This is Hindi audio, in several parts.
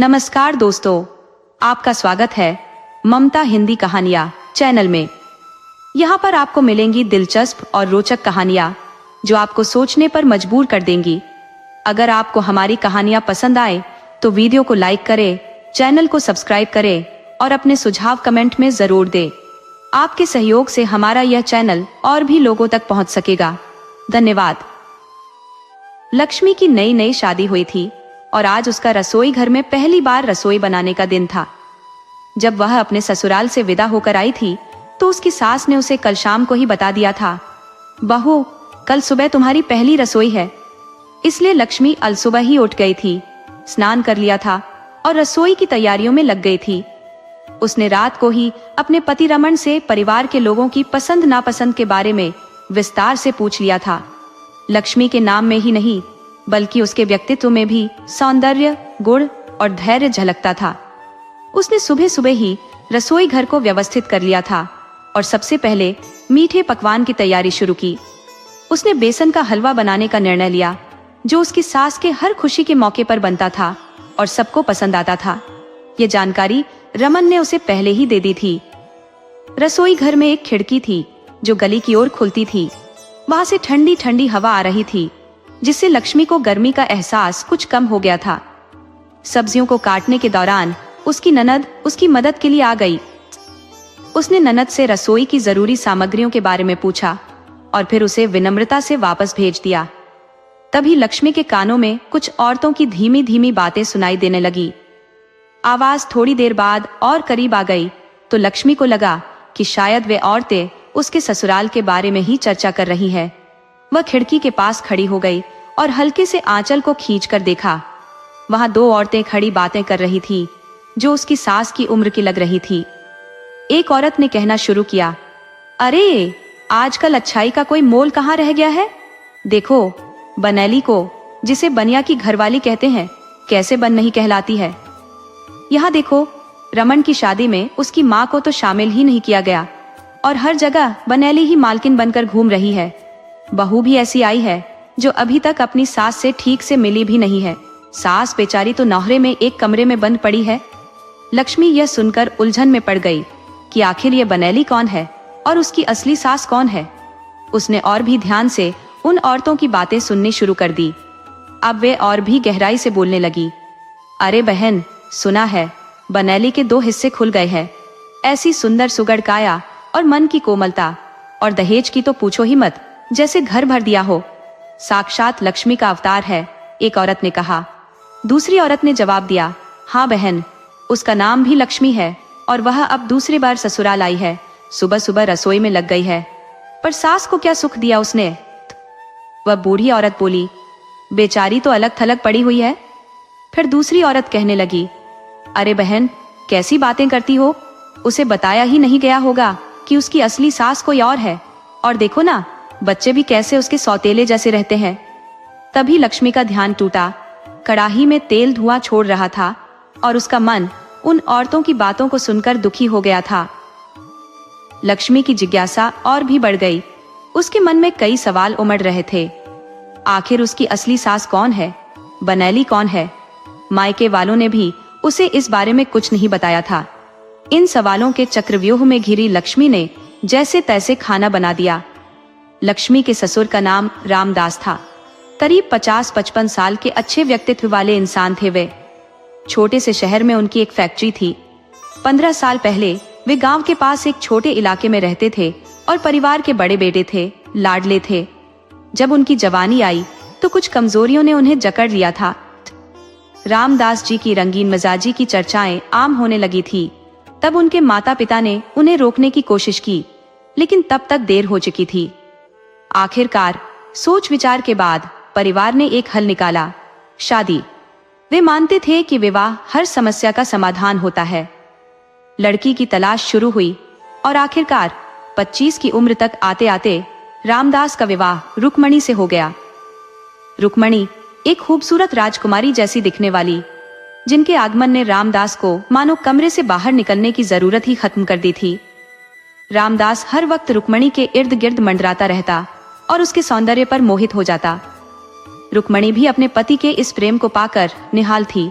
नमस्कार दोस्तों, आपका स्वागत है ममता हिंदी कहानियां चैनल में। यहाँ पर आपको मिलेंगी दिलचस्प और रोचक कहानियां जो आपको सोचने पर मजबूर कर देंगी। अगर आपको हमारी कहानियां पसंद आए तो वीडियो को लाइक करें, चैनल को सब्सक्राइब करें और अपने सुझाव कमेंट में जरूर दें। आपके सहयोग से हमारा यह चैनल और भी लोगों तक पहुंच सकेगा। धन्यवाद। लक्ष्मी की नई नई शादी हुई थी और आज उसका रसोई घर में पहली बार रसोई बनाने का दिन था। जब वह अपने ससुराल से विदा होकर आई थी तो उसकी सास ने उसे कल शाम को ही बता दिया था, बहू कल सुबह तुम्हारी पहली रसोई है। इसलिए लक्ष्मी अलसुबह ही उठ गई थी, स्नान कर लिया था और रसोई की तैयारियों में लग गई थी। उसने रात को ही अपने पति रमन से परिवार के लोगों की पसंद नापसंद के बारे में विस्तार से पूछ लिया था। लक्ष्मी के नाम में ही नहीं बल्कि उसके व्यक्तित्व में भी सौंदर्य, गुण और धैर्य झलकता था। उसने सुबह सुबह ही रसोई घर को व्यवस्थित कर लिया था और सबसे पहले मीठे पकवान की तैयारी शुरू की। उसने बेसन का हलवा बनाने का निर्णय लिया जो उसकी सास के हर खुशी के मौके पर बनता था और सबको पसंद आता था। ये जानकारी रमन ने उसे पहले ही दे दी थी। रसोई घर में एक खिड़की थी जो गली की ओर खुलती थी। वहां से ठंडी ठंडी हवा आ रही थी जिससे लक्ष्मी को गर्मी का एहसास कुछ कम हो गया था। सब्जियों को काटने के दौरान उसकी ननद उसकी मदद के लिए आ गई। उसने ननद से रसोई की जरूरी सामग्रियों के बारे में पूछा और फिर उसे विनम्रता से वापस भेज दिया। तभी लक्ष्मी के कानों में कुछ औरतों की धीमी धीमी बातें सुनाई देने लगी। आवाज थोड़ी देर बाद और करीब आ गई तो लक्ष्मी को लगा कि शायद वे औरतें उसके ससुराल के बारे में ही चर्चा कर रही हैं। वह खिड़की के पास खड़ी हो गई और हल्के से आंचल को खींचकर देखा। वहां दो औरतें खड़ी बातें कर रही थी जो उसकी सास की उम्र की लग रही थी। एक औरत ने कहना शुरू किया, अरे आजकल अच्छाई का कोई मोल कहाँ रह गया है। देखो बनैली को, जिसे बनिया की घरवाली कहते हैं, कैसे बन नहीं कहलाती है। यहाँ देखो रमन की शादी में उसकी माँ को तो शामिल ही नहीं किया गया और हर जगह बनैली ही मालकिन बनकर घूम रही है। बहू भी ऐसी आई है जो अभी तक अपनी सास से ठीक से मिली भी नहीं है। सास बेचारी तो नौहरे में एक कमरे में बंद पड़ी है। लक्ष्मी यह सुनकर उलझन में पड़ गई कि आखिर ये बनैली कौन है और उसकी असली सास कौन है। उसने और भी ध्यान से उन औरतों की बातें सुननी शुरू कर दी। अब वे और भी गहराई से बोलने लगी, अरे बहन सुना है बनैली के 2 हिस्से खुल गए हैं। ऐसी सुंदर सुगड़ काया और मन की कोमलता, और दहेज की तो पूछो ही मत, जैसे घर भर दिया हो। साक्षात लक्ष्मी का अवतार है, एक औरत ने कहा। दूसरी औरत ने जवाब दिया, हाँ बहन, उसका नाम भी लक्ष्मी है और वह अब दूसरी बार ससुराल आई है। सुबह सुबह रसोई में लग गई है, पर सास को क्या सुख दिया उसने। वह बूढ़ी औरत बोली, बेचारी तो अलग थलग पड़ी हुई है। फिर दूसरी औरत कहने लगी, अरे बहन कैसी बातें करती हो, उसे बताया ही नहीं गया होगा कि उसकी असली सास कोई और है। और देखो ना बच्चे भी कैसे उसके सौतेले जैसे रहते हैं। तभी लक्ष्मी का ध्यान टूटा। कड़ाही में तेल धुआं छोड़ रहा था और उसका मन उन औरतों की बातों को सुनकर दुखी हो गया था। लक्ष्मी की जिज्ञासा और भी बढ़ गई। उसके मन में कई सवाल उमड़ रहे थे। आखिर उसकी असली सास कौन है, बनैली कौन है। मायके वालों ने भी उसे इस बारे में कुछ नहीं बताया था। इन सवालों के चक्रव्यूह में घिरी लक्ष्मी ने जैसे तैसे खाना बना दिया। लक्ष्मी के ससुर का नाम रामदास था। करीब 50-55 साल के अच्छे व्यक्तित्व वाले इंसान थे वे। छोटे से शहर में उनकी एक फैक्ट्री थी। 15 साल पहले वे गांव के पास एक छोटे इलाके में रहते थे और परिवार के बड़े बेटे थे, लाडले थे। जब उनकी जवानी आई तो कुछ कमजोरियों ने उन्हें जकड़ लिया था। रामदास जी की रंगीन मिजाजी की चर्चाएं आम होने लगी थी। तब उनके माता पिता ने उन्हें रोकने की कोशिश की, लेकिन तब तक देर हो चुकी थी। आखिरकार सोच विचार के बाद परिवार ने एक हल निकाला, शादी। वे मानते थे कि विवाह हर समस्या का समाधान होता है। लड़की की तलाश शुरू हुई और आखिरकार 25 की उम्र तक आते आते रामदास का विवाह रुक्मणी से हो गया। रुक्मणी एक खूबसूरत राजकुमारी जैसी दिखने वाली, जिनके आगमन ने रामदास को मानो कमरे से बाहर निकलने की जरूरत ही खत्म कर दी थी। रामदास हर वक्त रुक्मणी के इर्द गिर्द मंडराता रहता और उसके सौंदर्य पर मोहित हो जाता। रुक्मणी भी अपने पति के इस प्रेम को पाकर निहाल थी।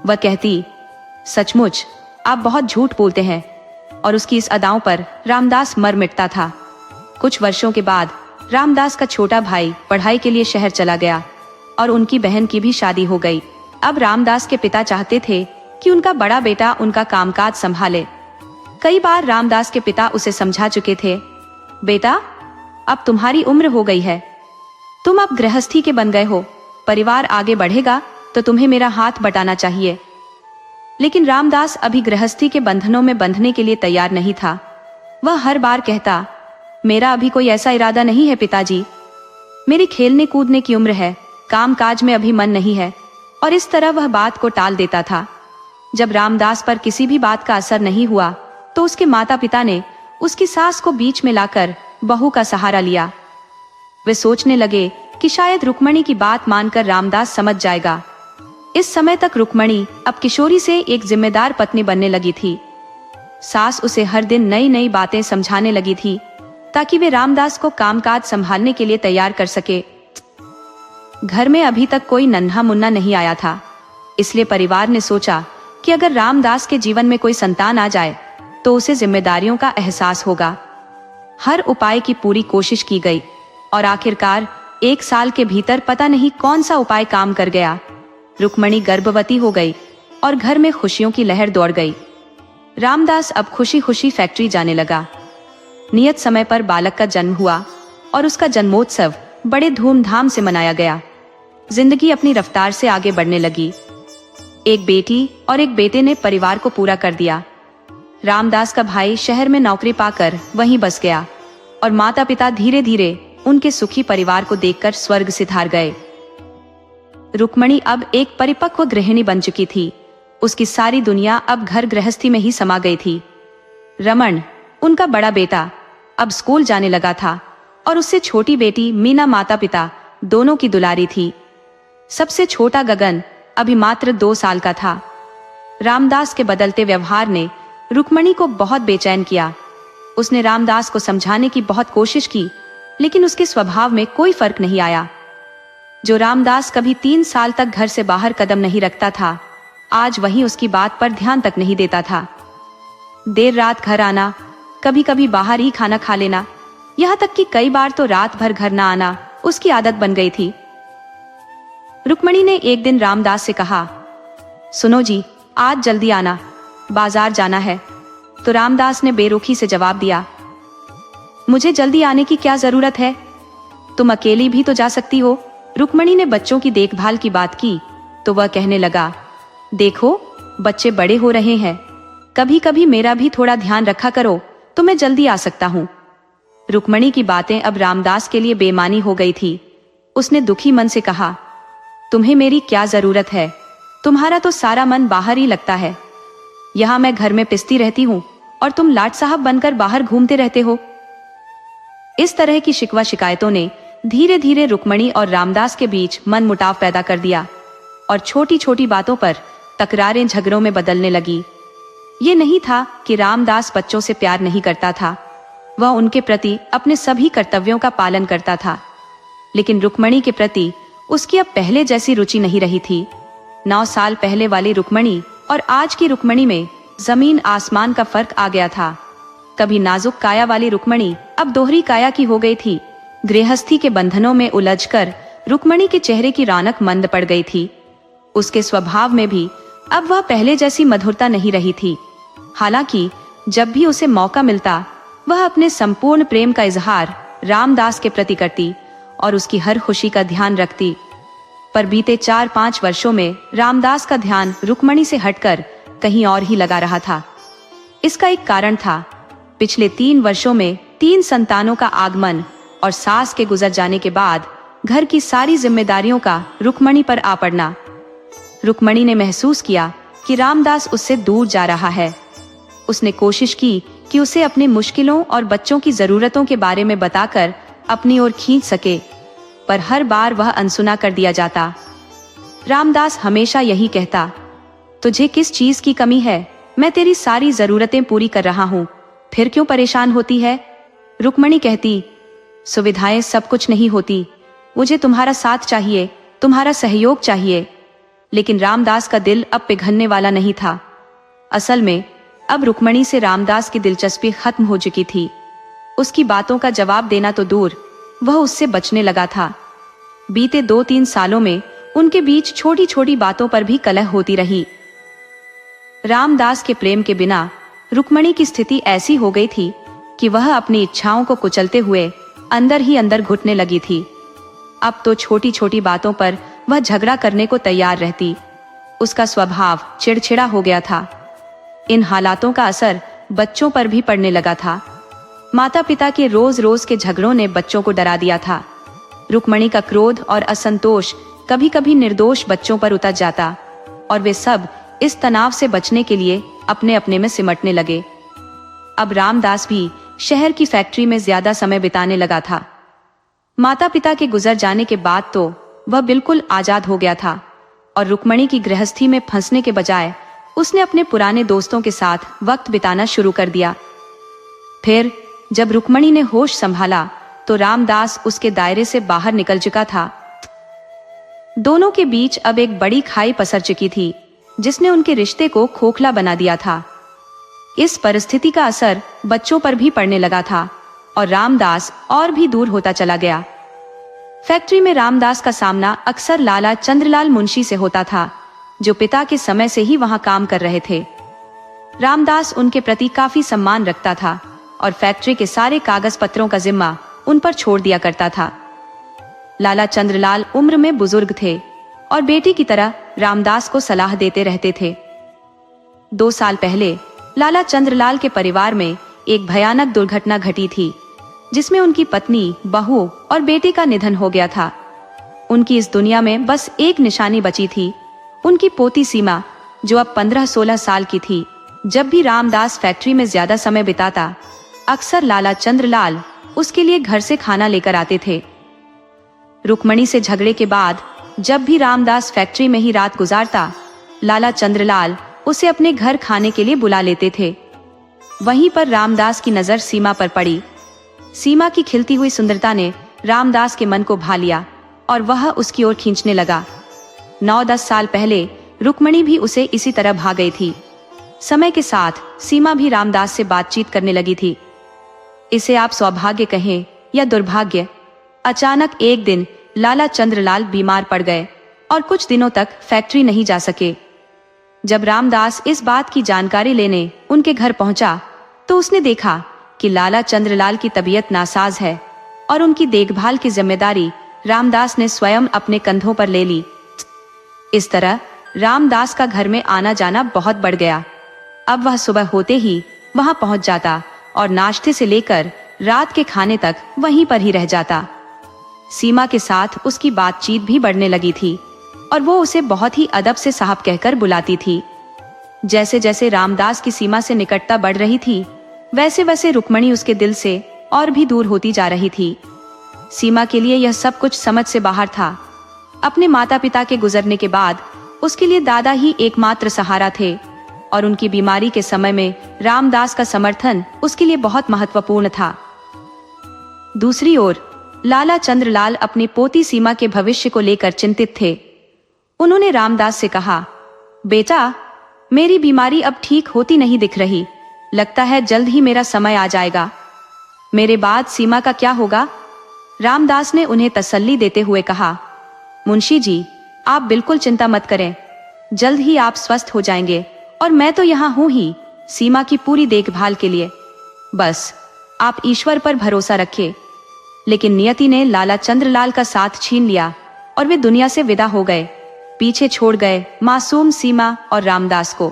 वह कहती, सचमुच आप बहुत झूठ बोलते हैं। और उसकी इस अदाओं पर रामदास मर मिटता था। कुछ वर्षों के बाद रामदास का छोटा भाई पढ़ाई के लिए शहर चला गया और उनकी बहन की भी शादी हो गई। अब रामदास के पिता चाहते थे कि उनका बड़ा बेटा उनका कामकाज संभाले। कई बार रामदास के पिता उसे समझा चुके थे, बेटा अब तुम्हारी उम्र हो गई है, तुम अब गृहस्थी के बन गए हो, परिवार आगे बढ़ेगा तो तुम्हें मेरा हाथ बटाना चाहिए। लेकिन रामदास अभी गृहस्थी के बंधनों में बंधने के लिए तैयार नहीं था। वह हर बार कहता, मेरा अभी कोई ऐसा इरादा नहीं है पिताजी, मेरी खेलने कूदने की उम्र है, काम काज में अभी मन नहीं है। और इस तरह वह बात को टाल देता था। जब रामदास पर किसी भी बात का असर नहीं हुआ तो उसके माता पिता ने उसकी सास को बीच में लाकर बहू का सहारा लिया। वे सोचने लगे कि शायद रुक्मणी की बात मानकर रामदास समझ जाएगा। इस समय तक रुक्मणी अब किशोरी से एक जिम्मेदार पत्नी बनने लगी थी। सास उसे हर दिन नई नई बातें समझाने लगी थी ताकि वे रामदास को कामकाज संभालने के लिए तैयार कर सके। घर में अभी तक कोई नन्हा मुन्ना नहीं आया था, इसलिए परिवार ने सोचा कि अगर रामदास के जीवन में कोई संतान आ जाए तो उसे जिम्मेदारियों का एहसास होगा। हर उपाय की पूरी कोशिश की गई और आखिरकार 1 साल के भीतर पता नहीं कौन सा उपाय काम कर गया। रुक्मणी गर्भवती हो गई और घर में खुशियों की लहर दौड़ गई। रामदास अब खुशी खुशी फैक्ट्री जाने लगा। नियत समय पर बालक का जन्म हुआ और उसका जन्मोत्सव बड़े धूमधाम से मनाया गया। जिंदगी अपनी रफ्तार से आगे बढ़ने लगी। एक बेटी और एक बेटे ने परिवार को पूरा कर दिया। रामदास का भाई शहर में नौकरी पाकर वहीं बस गया और माता पिता धीरे धीरे उनके सुखी परिवार को देखकर स्वर्ग सिधार गए। रुक्मणी अब एक परिपक्व गृहिणी बन चुकी थी। उसकी सारी दुनिया अब घर गृहस्थी में ही समा गई थी। रमन, उनका बड़ा बेटा, अब स्कूल जाने लगा था और उससे छोटी बेटी मीना माता पिता दोनों की दुलारी थी। सबसे छोटा गगन अभी मात्र 2 साल का था। रामदास के बदलते व्यवहार ने रुक्मणी को बहुत बेचैन किया। उसने रामदास को समझाने की बहुत कोशिश की, लेकिन उसके स्वभाव में कोई फर्क नहीं आया। जो रामदास कभी 3 साल तक घर से बाहर कदम नहीं रखता था, आज वही उसकी बात पर ध्यान तक नहीं देता था। देर रात घर आना, कभी कभी बाहर ही खाना खा लेना, यहाँ तक कि कई बार तो रात भर घर न आना उसकी आदत बन गई थी। रुक्मणी ने एक दिन रामदास से कहा, सुनो जी, आज जल्दी आना, बाजार जाना है। तो रामदास ने बेरुखी से जवाब दिया, मुझे जल्दी आने की क्या जरूरत है, तुम अकेली भी तो जा सकती हो। रुक्मणी ने बच्चों की देखभाल की बात की तो वह कहने लगा, देखो बच्चे बड़े हो रहे हैं, कभी कभी मेरा भी थोड़ा ध्यान रखा करो तो मैं जल्दी आ सकता हूँ। रुक्मणी की बातें अब रामदास के लिए बेमानी हो गई थी। उसने दुखी मन से कहा, तुम्हें मेरी क्या जरूरत है, तुम्हारा तो सारा मन बाहर ही लगता है। यहाँ मैं घर में पिसती रहती हूँ और तुम लाट साहब बनकर बाहर घूमते रहते हो। इस तरह की शिकवा शिकायतों ने धीरे धीरे रुक्मणी और रामदास के बीच मनमुटाव पैदा कर दिया और छोटी छोटी बातों पर तकरारें झगड़ों में बदलने लगी। ये नहीं था कि रामदास बच्चों से प्यार नहीं करता था, वह उनके प्रति अपने सभी कर्तव्यों का पालन करता था, लेकिन रुक्मणी के प्रति उसकी अब पहले जैसी रुचि नहीं रही थी। 9 साल पहले वाली रुक्मणी और आज की रुक्मणी में जमीन आसमान का फर्क आ गया था। कभी नाजुक काया वाली रुक्मणी अब दोहरी काया की हो गई थी। गृहस्थी के बंधनों में उलझकर रुक्मणी के चेहरे की रौनक मंद पड़ गई थी। उसके स्वभाव में भी अब वह पहले जैसी मधुरता नहीं रही थी। हालांकि जब भी उसे मौका मिलता वह अपने संपूर्ण प्रेम का इजहार रामदास के प्रति करती और उसकी हर खुशी का ध्यान रखती। पर बीते 4-5 वर्षों में रामदास का ध्यान रुक्मणी से हटकर कहीं और ही लगा रहा था। इसका एक कारण था पिछले 3 वर्षों में 3 संतानों का आगमन और सास के गुजर जाने के बाद घर की सारी जिम्मेदारियों का रुक्मणी पर आ पड़ना। रुक्मणी ने महसूस किया कि रामदास उससे दूर जा रहा है। उसने कोशिश की कि उसे अपनी मुश्किलों और बच्चों की जरूरतों के बारे में बताकर अपनी ओर खींच सके, पर हर बार वह अनसुना कर दिया जाता। रामदास हमेशा यही कहता, तुझे किस चीज की कमी है, मैं तेरी सारी जरूरतें पूरी कर रहा हूँ, फिर क्यों परेशान होती है। रुक्मणी कहती, सुविधाएं सब कुछ नहीं होती, मुझे तुम्हारा साथ चाहिए, तुम्हारा सहयोग चाहिए। लेकिन रामदास का दिल अब पिघलने वाला नहीं था। असल में अब रुक्मणी से रामदास की दिलचस्पी खत्म हो चुकी थी। उसकी बातों का जवाब देना तो दूर, वह उससे बचने लगा था। बीते 2-3 सालों में उनके बीच छोटी छोटी बातों पर भी कलह होती रही। रामदास के प्रेम के बिना रुक्मणी की स्थिति ऐसी हो गई थी कि वह अपनी इच्छाओं को कुचलते हुए अंदर ही अंदर घुटने लगी थी। अब तो छोटी छोटी बातों पर वह झगड़ा करने को तैयार रहती। उसका स्वभाव चिड़चिड़ा हो गया था। इन हालातों का असर बच्चों पर भी पड़ने लगा था। माता पिता के रोज रोज के झगड़ों ने बच्चों को डरा दिया था। रुक्मणी का क्रोध और असंतोष कभी कभी निर्दोष बच्चों पर उतर जाता और वे सब इस तनाव से बचने के लिए अपने अपने में सिमटने लगे। अब रामदास भी शहर की फैक्ट्री में ज्यादा समय बिताने लगा था। माता पिता के गुजर जाने के बाद तो वह बिल्कुल आजाद हो गया था और रुक्मणी की गृहस्थी में फंसने के बजाय उसने अपने पुराने दोस्तों के साथ वक्त बिताना शुरू कर दिया। फिर जब रुक्मणी ने होश संभाला तो रामदास उसके दायरे से बाहर निकल चुका था। दोनों के बीच अब एक बड़ी खाई पसर चुकी थी, जिसने उनके रिश्ते को खोखला बना दिया था। इस परिस्थिति का असर बच्चों पर भी पड़ने लगा था और रामदास और भी दूर होता चला गया। फैक्ट्री में रामदास का सामना अक्सर लाला चंद्रलाल मुंशी से होता था, जो पिता के समय से ही वहां काम कर रहे थे। रामदास उनके प्रति काफी सम्मान रखता था और फैक्ट्री के सारे कागज पत्रों का जिम्मा उन पर छोड़ दिया करता था। लाला चंद्रलाल उम्र में बुजुर्ग थे और बेटी की तरह रामदास को सलाह देते रहते थे। 2 साल पहले लाला चंद्रलाल के परिवार में एक भयानक दुर्घटना घटी थी, जिसमें उनकी पत्नी, बहू और बेटे का निधन हो गया था। उनकी इस दुनिया में बस एक निशानी बची थी, उनकी पोती सीमा, जो अब 15-16 साल की थी। जब भी रामदास फैक्ट्री में ज्यादा समय बिताता, अक्सर लाला चंद्रलाल उसके लिए घर से खाना लेकर आते थे। रुक्मणी से झगड़े के बाद जब भी रामदास फैक्ट्री में ही रात गुजारता, लाला चंद्रलाल उसे अपने घर खाने के लिए बुला लेते थे। वहीं पर रामदास की नजर सीमा पर पड़ी। सीमा की खिलती हुई सुंदरता ने रामदास के मन को भा लिया और वह उसकी ओर खींचने लगा। 9-10 साल पहले रुक्मणी भी उसे इसी तरह भा गई थी। समय के साथ सीमा भी रामदास से बातचीत करने लगी थी। इसे आप सौभाग्य कहें या दुर्भाग्य, अचानक एक दिन लाला चंद्रलाल बीमार पड़ गए और कुछ दिनों तक फैक्ट्री नहीं जा सके। जब रामदास इस बात की जानकारी लेने उनके घर पहुंचा, तो उसने देखा कि लाला चंद्रलाल की तबीयत नासाज है और उनकी देखभाल की जिम्मेदारी रामदास ने स्वयं अपने कंधों पर ले ली। इस तरह रामदास का घर में आना जाना बहुत बढ़ गया। अब वह सुबह होते ही वहां पहुंच जाता और नाश्ते से लेकर रात के खाने तक वहीं पर ही रह जाता। सीमा के साथ उसकी बातचीत भी बढ़ने लगी थी और वो उसे बहुत ही अदब से साहब कहकर बुलाती थी। जैसे जैसे रामदास की सीमा से निकटता बढ़ रही थी, वैसे वैसे रुक्मणी उसके दिल से और भी दूर होती जा रही थी। सीमा के लिए यह सब कुछ समझ से बाहर था। अपने माता पिता के गुजरने के बाद उसके लिए दादा ही एकमात्र सहारा थे और उनकी बीमारी के समय में रामदास का समर्थन उसके लिए बहुत महत्वपूर्ण था। दूसरी ओर लाला चंद्रलाल अपनी पोती सीमा के भविष्य को लेकर चिंतित थे। उन्होंने रामदास से कहा, बेटा, मेरी बीमारी अब ठीक होती नहीं दिख रही। लगता है जल्द ही मेरा समय आ जाएगा। मेरे बाद सीमा का क्या होगा? रामदास ने उन्हें तसल्ली देते हुए कहा, मुंशी जी, आप बिल्कुल चिंता मत करें। जल्द ही आप स्वस्थ हो जाएंगे और मैं तो यहाँ हूँ ही सीमा की पूरी देखभाल के लिए। बस आप ईश्वर पर भरोसा रखिए। लेकिन नियति ने लाला चंद्रलाल का साथ छीन लिया और वे दुनिया से विदा हो गए। पीछे छोड़ गए मासूम सीमा और रामदास को।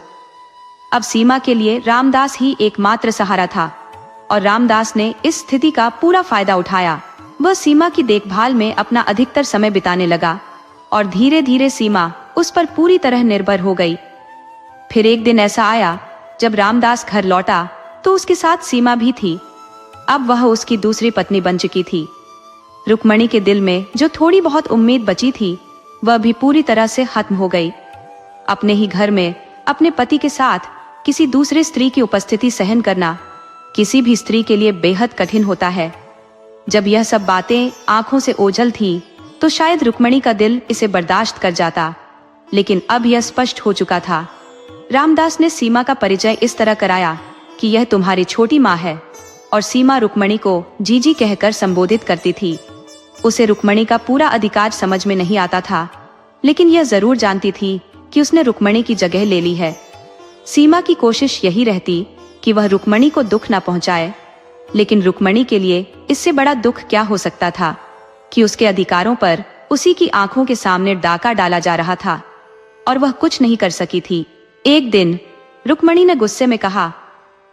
अब सीमा के लिए रामदास ही एकमात्र सहारा था और रामदास ने इस स्थिति का पूरा फायदा उठाया। वह सीमा की देखभाल में अपना अधिकतर समय बिताने लगा और धीरे धीरे सीमा उस पर पूरी तरह निर्भर हो गई। फिर एक दिन ऐसा आया जब रामदास घर लौटा तो उसके साथ सीमा भी थी। अब वह उसकी दूसरी पत्नी बन चुकी थी। रुक्मणी के दिल में जो थोड़ी बहुत उम्मीद बची थी, वह भी पूरी तरह से खत्म हो गई। अपने ही घर में अपने पति के साथ किसी दूसरे स्त्री की उपस्थिति सहन करना किसी भी स्त्री के लिए बेहद कठिन होता है। जब यह सब बातें आंखों से ओझल थी, तो शायद रुक्मणी का दिल इसे बर्दाश्त कर जाता, लेकिन अब यह स्पष्ट हो चुका था। रामदास ने सीमा का परिचय इस तरह कराया कि यह तुम्हारी छोटी माँ है, और सीमा रुक्मणी को जीजी कहकर संबोधित करती थी। उसे रुक्मणी का पूरा अधिकार समझ में नहीं आता था, लेकिन यह जरूर जानती थी कि उसने रुक्मणी की जगह ले ली है। सीमा की कोशिश यही रहती कि वह रुक्मणी को दुख न पहुंचाए, लेकिन रुक्मणी के लिए इससे बड़ा दुख क्या हो सकता था कि उसके अधिकारों पर उसी की आंखों के सामने डाका डाला जा रहा था और वह कुछ नहीं कर सकी थी। एक दिन रुक्मणी ने गुस्से में कहा,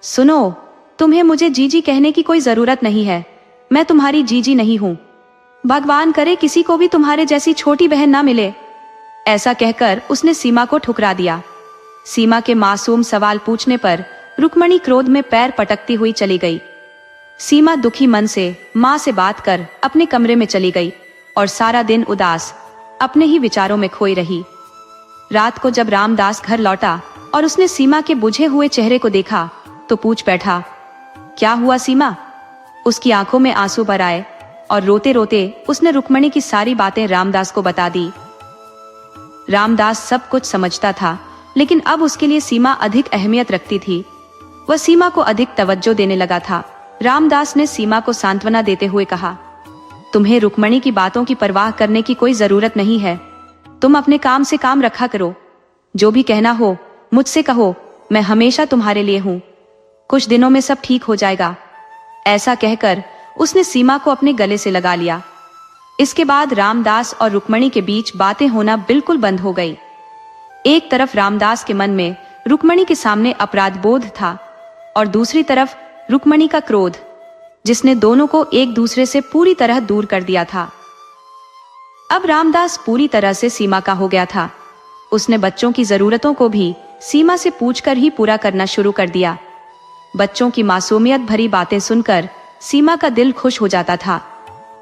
सुनो, तुम्हें मुझे जीजी कहने की कोई जरूरत नहीं है। मैं तुम्हारी जीजी नहीं हूँ। भगवान करे किसी को भी तुम्हारे जैसी छोटी बहन ना मिले। ऐसा कहकर उसने सीमा को ठुकरा दिया। सीमा के मासूम सवाल पूछने पर रुक्मणी क्रोध में पैर पटकती हुई चली गई। सीमा दुखी मन से माँ से बात कर अपने कमरे में चली गई और सारा दिन उदास अपने ही विचारों में खोई रही। रात को जब रामदास घर लौटा और उसने सीमा के बुझे हुए चेहरे को देखा तो पूछ बैठा, क्या हुआ सीमा? उसकी आंखों में आंसू भर आए और रोते रोते उसने रुक्मणी की सारी बातें रामदास को बता दी। रामदास सब कुछ समझता था, लेकिन अब उसके लिए सीमा अधिक अहमियत रखती थी। वह सीमा को अधिक तवज्जो देने लगा था। रामदास ने सीमा को सांत्वना देते हुए कहा, तुम्हें रुक्मणी की बातों की परवाह करने की कोई जरूरत नहीं है। तुम अपने काम से काम रखा करो। जो भी कहना हो मुझसे कहो, मैं हमेशा तुम्हारे लिए हूँ। कुछ दिनों में सब ठीक हो जाएगा। ऐसा कहकर उसने सीमा को अपने गले से लगा लिया। इसके बाद रामदास और रुक्मणी के बीच बातें होना बिल्कुल बंद हो गई। एक तरफ रामदास के मन में रुक्मणी के सामने अपराध बोध था और दूसरी तरफ रुक्मणी का क्रोध, जिसने दोनों को एक दूसरे से पूरी तरह दूर कर दिया था। अब रामदास पूरी तरह से सीमा का हो गया था। उसने बच्चों की जरूरतों को भी सीमा से पूछकर ही पूरा करना शुरू कर दिया। बच्चों की मासूमियत भरी बातें सुनकर सीमा का दिल खुश हो जाता था।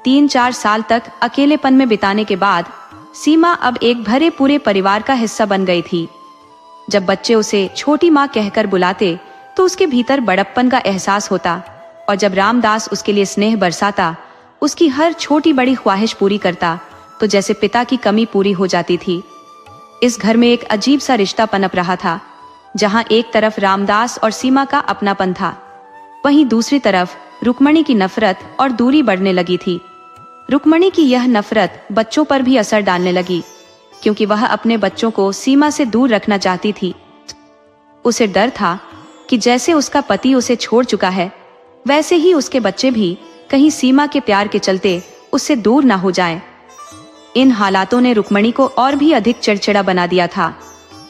3-4 साल तक अकेलेपन में बिताने के बाद सीमा अब एक भरे पूरे परिवार का हिस्सा बन गई थी। जब बच्चे उसे छोटी माँ कहकर बुलाते तो उसके भीतर बड़प्पन का एहसास होता, और जब रामदास उसके लिए स्नेह बरसाता, उसकी हर छोटी बड़ी ख्वाहिश पूरी करता, तो जैसे पिता की कमी पूरी हो जाती थी। इस घर में एक अजीब सा रिश्ता पनप रहा था, जहां एक तरफ रामदास और सीमा का अपनापन था, वहीं दूसरी तरफ रुक्मणी की नफरत और दूरी बढ़ने लगी थी। रुक्मणी की यह नफरत बच्चों पर भी असर डालने लगी, क्योंकि वह अपने बच्चों को सीमा से दूर रखना चाहती थी। उसे डर था कि जैसे उसका पति उसे छोड़ चुका है, वैसे ही उसके बच्चे भी कहीं सीमा के प्यार के चलते उससे दूर ना हो जाएं। इन हालातों ने रुक्मणी को और भी अधिक चिड़चिड़ा बना दिया था,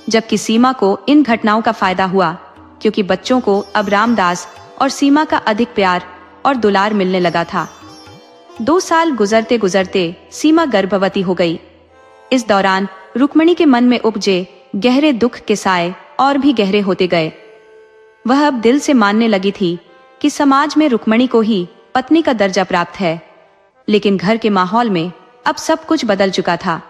जबकि सीमा को इन घटनाओं का फायदा हुआ, क्योंकि बच्चों को अब रामदास और सीमा का अधिक प्यार और दुलार मिलने लगा था। 2 साल गुजरते गुजरते सीमा गर्भवती हो गई। इस दौरान रुक्मणी के मन में उपजे गहरे दुख के साए और भी गहरे होते गए। वह अब दिल से मानने लगी थी कि समाज में रुक्मणी को ही पत्नी का दर्जा प्राप्त है, लेकिन घर के माहौल में अब सब कुछ बदल चुका था।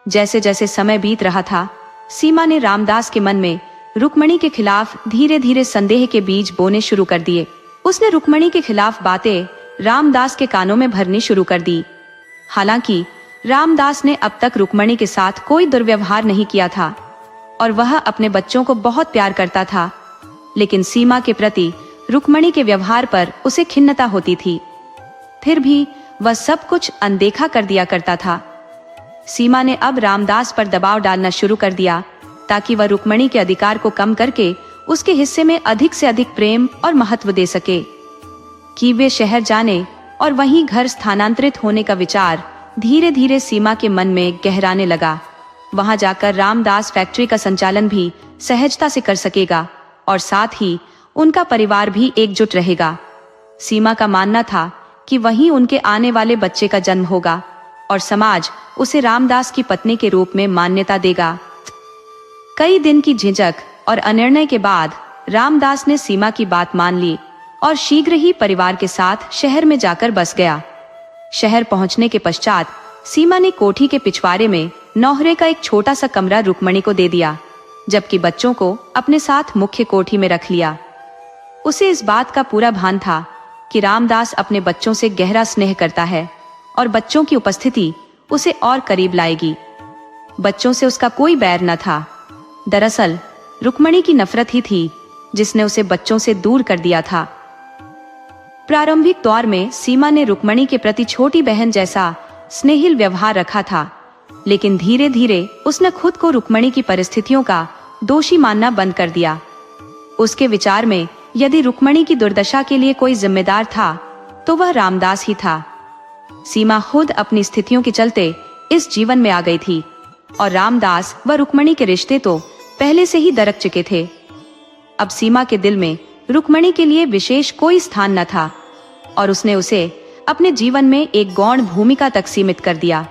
जैसे जैसे समय बीत रहा था, सीमा ने रामदास के मन में रुक्मणी के खिलाफ धीरे धीरे संदेह के बीज बोने शुरू कर दिए। उसने रुक्मणी के खिलाफ बातें रामदास के कानों में भरनी शुरू कर दी। हालांकि रामदास ने अब तक रुक्मणी के साथ कोई दुर्व्यवहार नहीं किया था और वह अपने बच्चों को बहुत प्यार करता था, लेकिन सीमा के प्रति रुक्मणी के व्यवहार पर उसे खिन्नता होती थी। फिर भी वह सब कुछ अनदेखा कर दिया करता था। सीमा ने अब रामदास पर दबाव डालना शुरू कर दिया, ताकि वह रुक्मणी के अधिकार को कम करके उसके हिस्से में अधिक से अधिक प्रेम और महत्व दे सके। कि वे शहर जाने और वहीं घर स्थानांतरित होने का विचार धीरे धीरे सीमा के मन में गहराने लगा। वहां जाकर रामदास फैक्ट्री का संचालन भी सहजता से कर सकेगा और साथ ही उनका परिवार भी एकजुट रहेगा। सीमा का मानना था कि वहीं उनके आने वाले बच्चे का जन्म होगा और समाज उसे रामदास की पत्नी के रूप में मान्यता देगा। कई दिन की झिझक और अनिर्णय के बाद रामदास ने सीमा की बात मान ली और शीघ्र ही परिवार के साथ शहर में जाकर बस गया। शहर पहुंचने के पश्चात सीमा ने कोठी के पिछवाड़े में नौहरे का एक छोटा सा कमरा रुक्मणी को दे दिया, जबकि बच्चों को अपने साथ मुख्य कोठी में रख लिया। उसे इस बात का पूरा भान था कि रामदास अपने बच्चों से गहरा स्नेह करता है और बच्चों की उपस्थिति उसे और करीब लाएगी। बच्चों से उसका कोई बैर न था। दरअसल रुक्मणी की नफरत ही थी जिसने उसे बच्चों से दूर कर दिया था। प्रारंभिक दौर में सीमा ने रुक्मणी के प्रति छोटी बहन जैसा स्नेहिल व्यवहार रखा था, लेकिन धीरे धीरे उसने खुद को रुक्मणी की परिस्थितियों का दोषी मानना बंद कर दिया। उसके विचार में यदि रुक्मणी की दुर्दशा के लिए कोई जिम्मेदार था तो वह रामदास ही था। सीमा खुद अपनी स्थितियों के चलते इस जीवन में आ गई थी और रामदास व रुक्मणी के रिश्ते तो पहले से ही दरक चुके थे। अब सीमा के दिल में रुक्मणी के लिए विशेष कोई स्थान न था और उसने उसे अपने जीवन में एक गौण भूमिका तक सीमित कर दिया।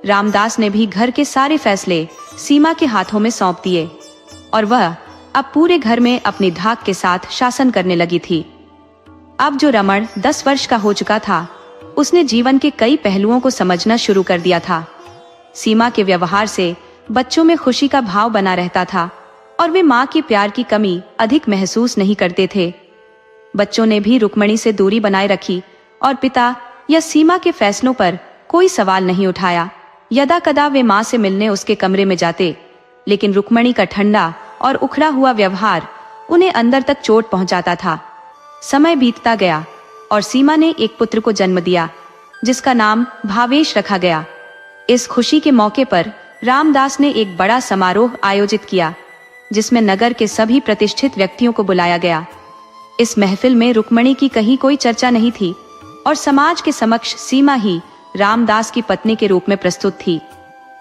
रामदास ने भी घर के सारे फैसले सीमा के हाथों में सौंप दिए और वह अब पूरे घर में अपनी धाक के साथ शासन करने लगी थी। अब जो रमण 10 वर्ष का हो चुका था, उसने जीवन के कई पहलुओं को समझना शुरू कर दिया था। सीमा के व्यवहार से बच्चों में खुशी का भाव बना रहता था और वे माँ के प्यार की कमी अधिक महसूस नहीं करते थे। बच्चों ने भी रुक्मणी से दूरी बनाए रखी और पिता या सीमा के फैसलों पर कोई सवाल नहीं उठाया। यदा कदा वे माँ से मिलने उसके कमरे में जाते, लेकिन रुक्मणी का ठंडा और उखड़ा हुआ व्यवहार उन्हें अंदर तक चोट पहुंचाता था। समय बीतता गया और सीमा ने एक पुत्र को जन्म दिया जिसका नाम भावेश रखा गया। इस खुशी के मौके पर रामदास ने एक बड़ा समारोह आयोजित किया जिसमें नगर के सभी प्रतिष्ठित व्यक्तियों को बुलाया गया। इस महफिल में रुक्मणी की कहीं कोई चर्चा नहीं थी और समाज के समक्ष सीमा ही रामदास की पत्नी के रूप में प्रस्तुत थी।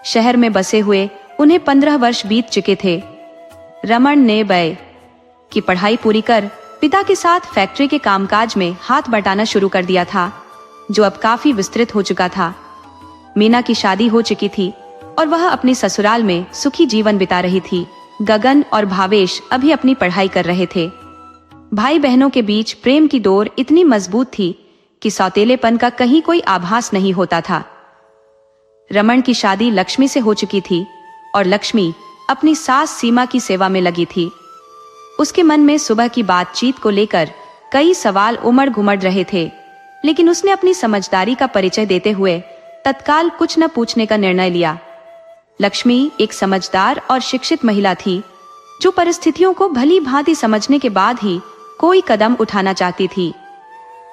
शहर में बसे हुए उन्हें 15 वर्ष बीत चुके थे। रमण ने BA की पढ़ाई पूरी कर पिता के साथ फैक्ट्री के कामकाज में हाथ बटाना शुरू कर दिया था, जो अब काफी विस्तृत हो चुका था। मीना की शादी हो चुकी थी और वह अपने ससुराल में सुखी जीवन बिता रही थी। गगन और भावेश अभी अपनी पढ़ाई कर रहे थे। भाई बहनों के बीच प्रेम की डोर इतनी मजबूत थी कि सौतेलेपन का कहीं कोई आभास नहीं होता था। रमण की शादी लक्ष्मी से हो चुकी थी और लक्ष्मी अपनी सास सीमा की सेवा में लगी थी। उसके मन में सुबह की बातचीत को लेकर कई सवाल उमड़ घुमड़ रहे थे, लेकिन उसने अपनी समझदारी का परिचय देते हुए तत्काल कुछ न पूछने का निर्णय लिया। लक्ष्मी एक समझदार और शिक्षित महिला थी जो परिस्थितियों को भली भांति समझने के बाद ही कोई कदम उठाना चाहती थी।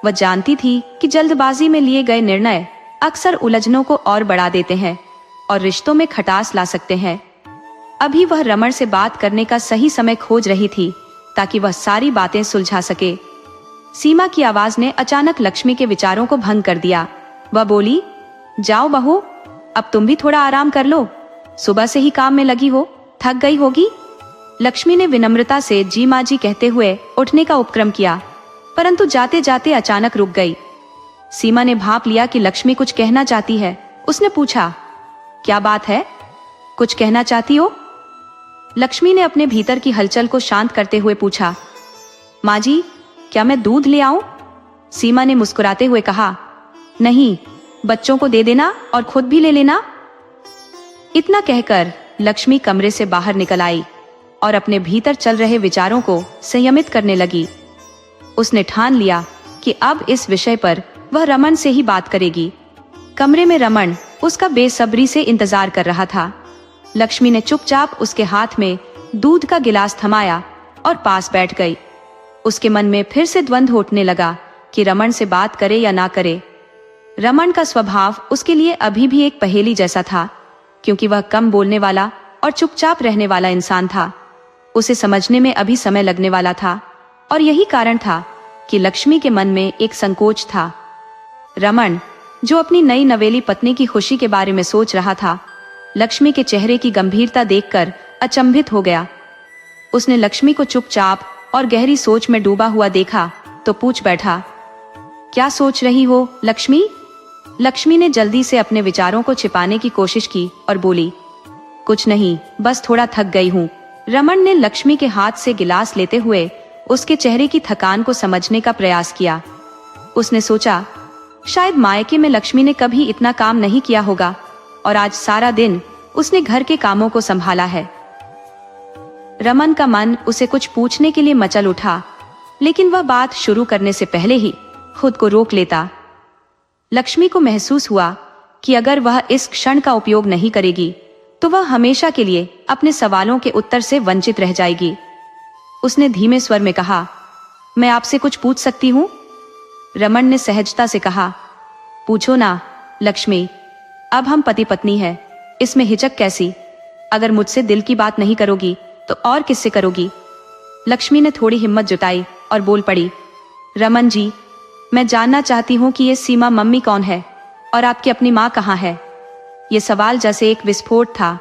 वह जानती थी कि जल्दबाजी में लिए गए निर्णय अक्सर उलझनों को और बढ़ा देते हैं और रिश्तों में खटास ला सकते हैं। अभी वह रमण से बात करने का सही समय खोज रही थी ताकि वह सारी बातें सुलझा सके। सीमा की आवाज ने अचानक लक्ष्मी के विचारों को भंग कर दिया। वह बोली, जाओ बहू, अब तुम भी थोड़ा आराम कर लो। सुबह से ही काम में लगी हो, थक गई होगी। लक्ष्मी ने विनम्रता से जी माँ जी कहते हुए उठने का उपक्रम किया, परंतु जाते जाते अचानक रुक गई। सीमा ने भांप लिया कि लक्ष्मी कुछ कहना चाहती है। उसने पूछा, क्या बात है, कुछ कहना चाहती हो? लक्ष्मी ने अपने भीतर की हलचल को शांत करते हुए पूछा, माँ जी, क्या मैं दूध ले आऊं? सीमा ने मुस्कुराते हुए कहा, नहीं, बच्चों को दे देना और खुद भी ले लेना। इतना कहकर लक्ष्मी कमरे से बाहर निकल आई और अपने भीतर चल रहे विचारों को संयमित करने लगी। उसने ठान लिया कि अब इस विषय पर वह रमन से ही बात करेगी। कमरे में रमन उसका बेसब्री से इंतजार कर रहा था। लक्ष्मी ने चुपचाप उसके हाथ में दूध का गिलास थमाया और पास बैठ गई। उसके मन में फिर से द्वंद्व उठने लगा कि रमन से बात करे या ना करे। रमन का स्वभाव उसके लिए अभी भी एक पहेली जैसा था, क्योंकि वह कम बोलने वाला और चुपचाप रहने वाला इंसान था। उसे समझने में अभी समय लगने वाला था और यही कारण था कि लक्ष्मी के मन में एक संकोच था। रमन, जो अपनी नई नवेली पत्नी की खुशी के बारे में सोच रहा था, लक्ष्मी के चेहरे की गंभीरता देखकर अचंभित हो गया। उसने लक्ष्मी को चुपचाप और गहरी सोच में डूबा हुआ देखा तो पूछ बैठा, क्या सोच रही हो लक्ष्मी? लक्ष्मी ने जल्दी से अपने विचारों को छिपाने की कोशिश की और बोली, कुछ नहीं, बस थोड़ा थक गई हूँ। रमन ने लक्ष्मी के हाथ से गिलास लेते हुए उसके चेहरे की थकान को समझने का प्रयास किया। उसने सोचा, शायद मायके में लक्ष्मी ने कभी इतना काम नहीं किया होगा और आज सारा दिन उसने घर के कामों को संभाला है। रमन का मन उसे कुछ पूछने के लिए मचल उठा, लेकिन वह बात शुरू करने से पहले ही खुद को रोक लेता। लक्ष्मी को महसूस हुआ कि अगर वह इस क्षण का उपयोग नहीं करेगी तो वह हमेशा के लिए अपने सवालों के उत्तर से वंचित रह जाएगी। उसने धीमे स्वर में कहा, मैं आपसे कुछ पूछ सकती हूँ? रमन ने सहजता से कहा, पूछो ना लक्ष्मी, अब हम पति पत्नी हैं, इसमें हिचक कैसी? अगर मुझसे दिल की बात नहीं करोगी तो और किससे करोगी? लक्ष्मी ने थोड़ी हिम्मत जुटाई और बोल पड़ी, रमन जी, मैं जानना चाहती हूँ कि ये सीमा मम्मी कौन है और आपकी अपनी माँ कहाँ है? ये सवाल जैसे एक विस्फोट था।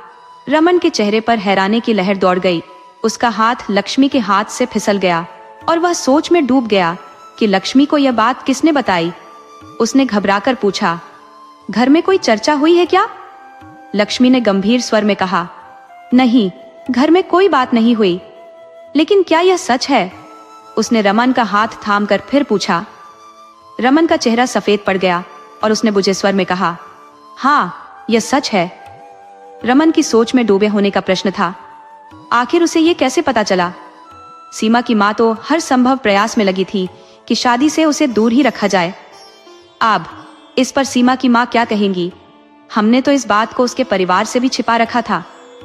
रमन के चेहरे पर हैरानी की लहर दौड़ गई। उसका हाथ लक्ष्मी के हाथ से फिसल गया और वह सोच में डूब गया कि लक्ष्मी को यह बात किसने बताई। उसने घबराकर पूछा, घर में कोई चर्चा हुई है क्या? लक्ष्मी ने गंभीर स्वर में कहा, नहीं, घर में कोई बात नहीं हुई। लेकिन क्या यह सच है? उसने रमन का हाथ थामकर फिर पूछा। रमन का चेहरा सफेद पड़ गया और उसने बुझे स्वर में कहा, हाँ, यह सच है। रमन की सोच में डूबे होने का प्रश्न था। आखिर उसे यह कैसे पता चला? सीमा की माँ तो हर संभव प्रयास में लगी थी कि शादी से उसे दूर ही रखा जाए। अब इस पर सीमा की माँ क्या कहेंगी? हमने तो इस बात को उसके परिवार से भी छिपा रखा था।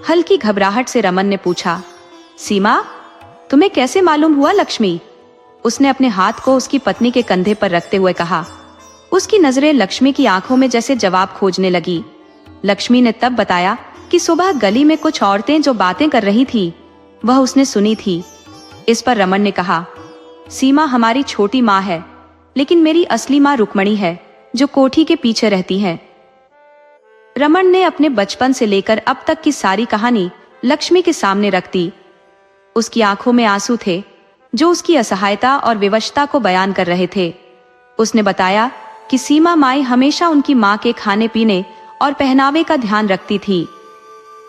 हल्की घबराहट से रमन ने पूछा, सीमा, तुम्हें कैसे मालूम हुआ लक्ष्मी? उसने अपने हाथ को उसकी पत्नी के कंधे पर रखते हुए कहा। उसकी नजरें लक्ष्मी की आंखों में जैसे जवाब खोजने लगी। लक्ष्मी ने तब बताया कि सुबह गली में कुछ औरतें जो बातें कर रही थी वह उसने सुनी थी। इस पर रमन ने कहा, सीमा हमारी छोटी माँ है, लेकिन मेरी असली माँ रुक्मणी है जो कोठी के पीछे रहती है। रमन ने अपने बचपन से लेकर अब तक की सारी कहानी लक्ष्मी के सामने रख दी। उसकी आंखों में आंसू थे जो उसकी असहायता और विवशता को बयान कर रहे थे। उसने बताया कि सीमा माई हमेशा उनकी माँ के खाने पीने और पहनावे का ध्यान रखती थी।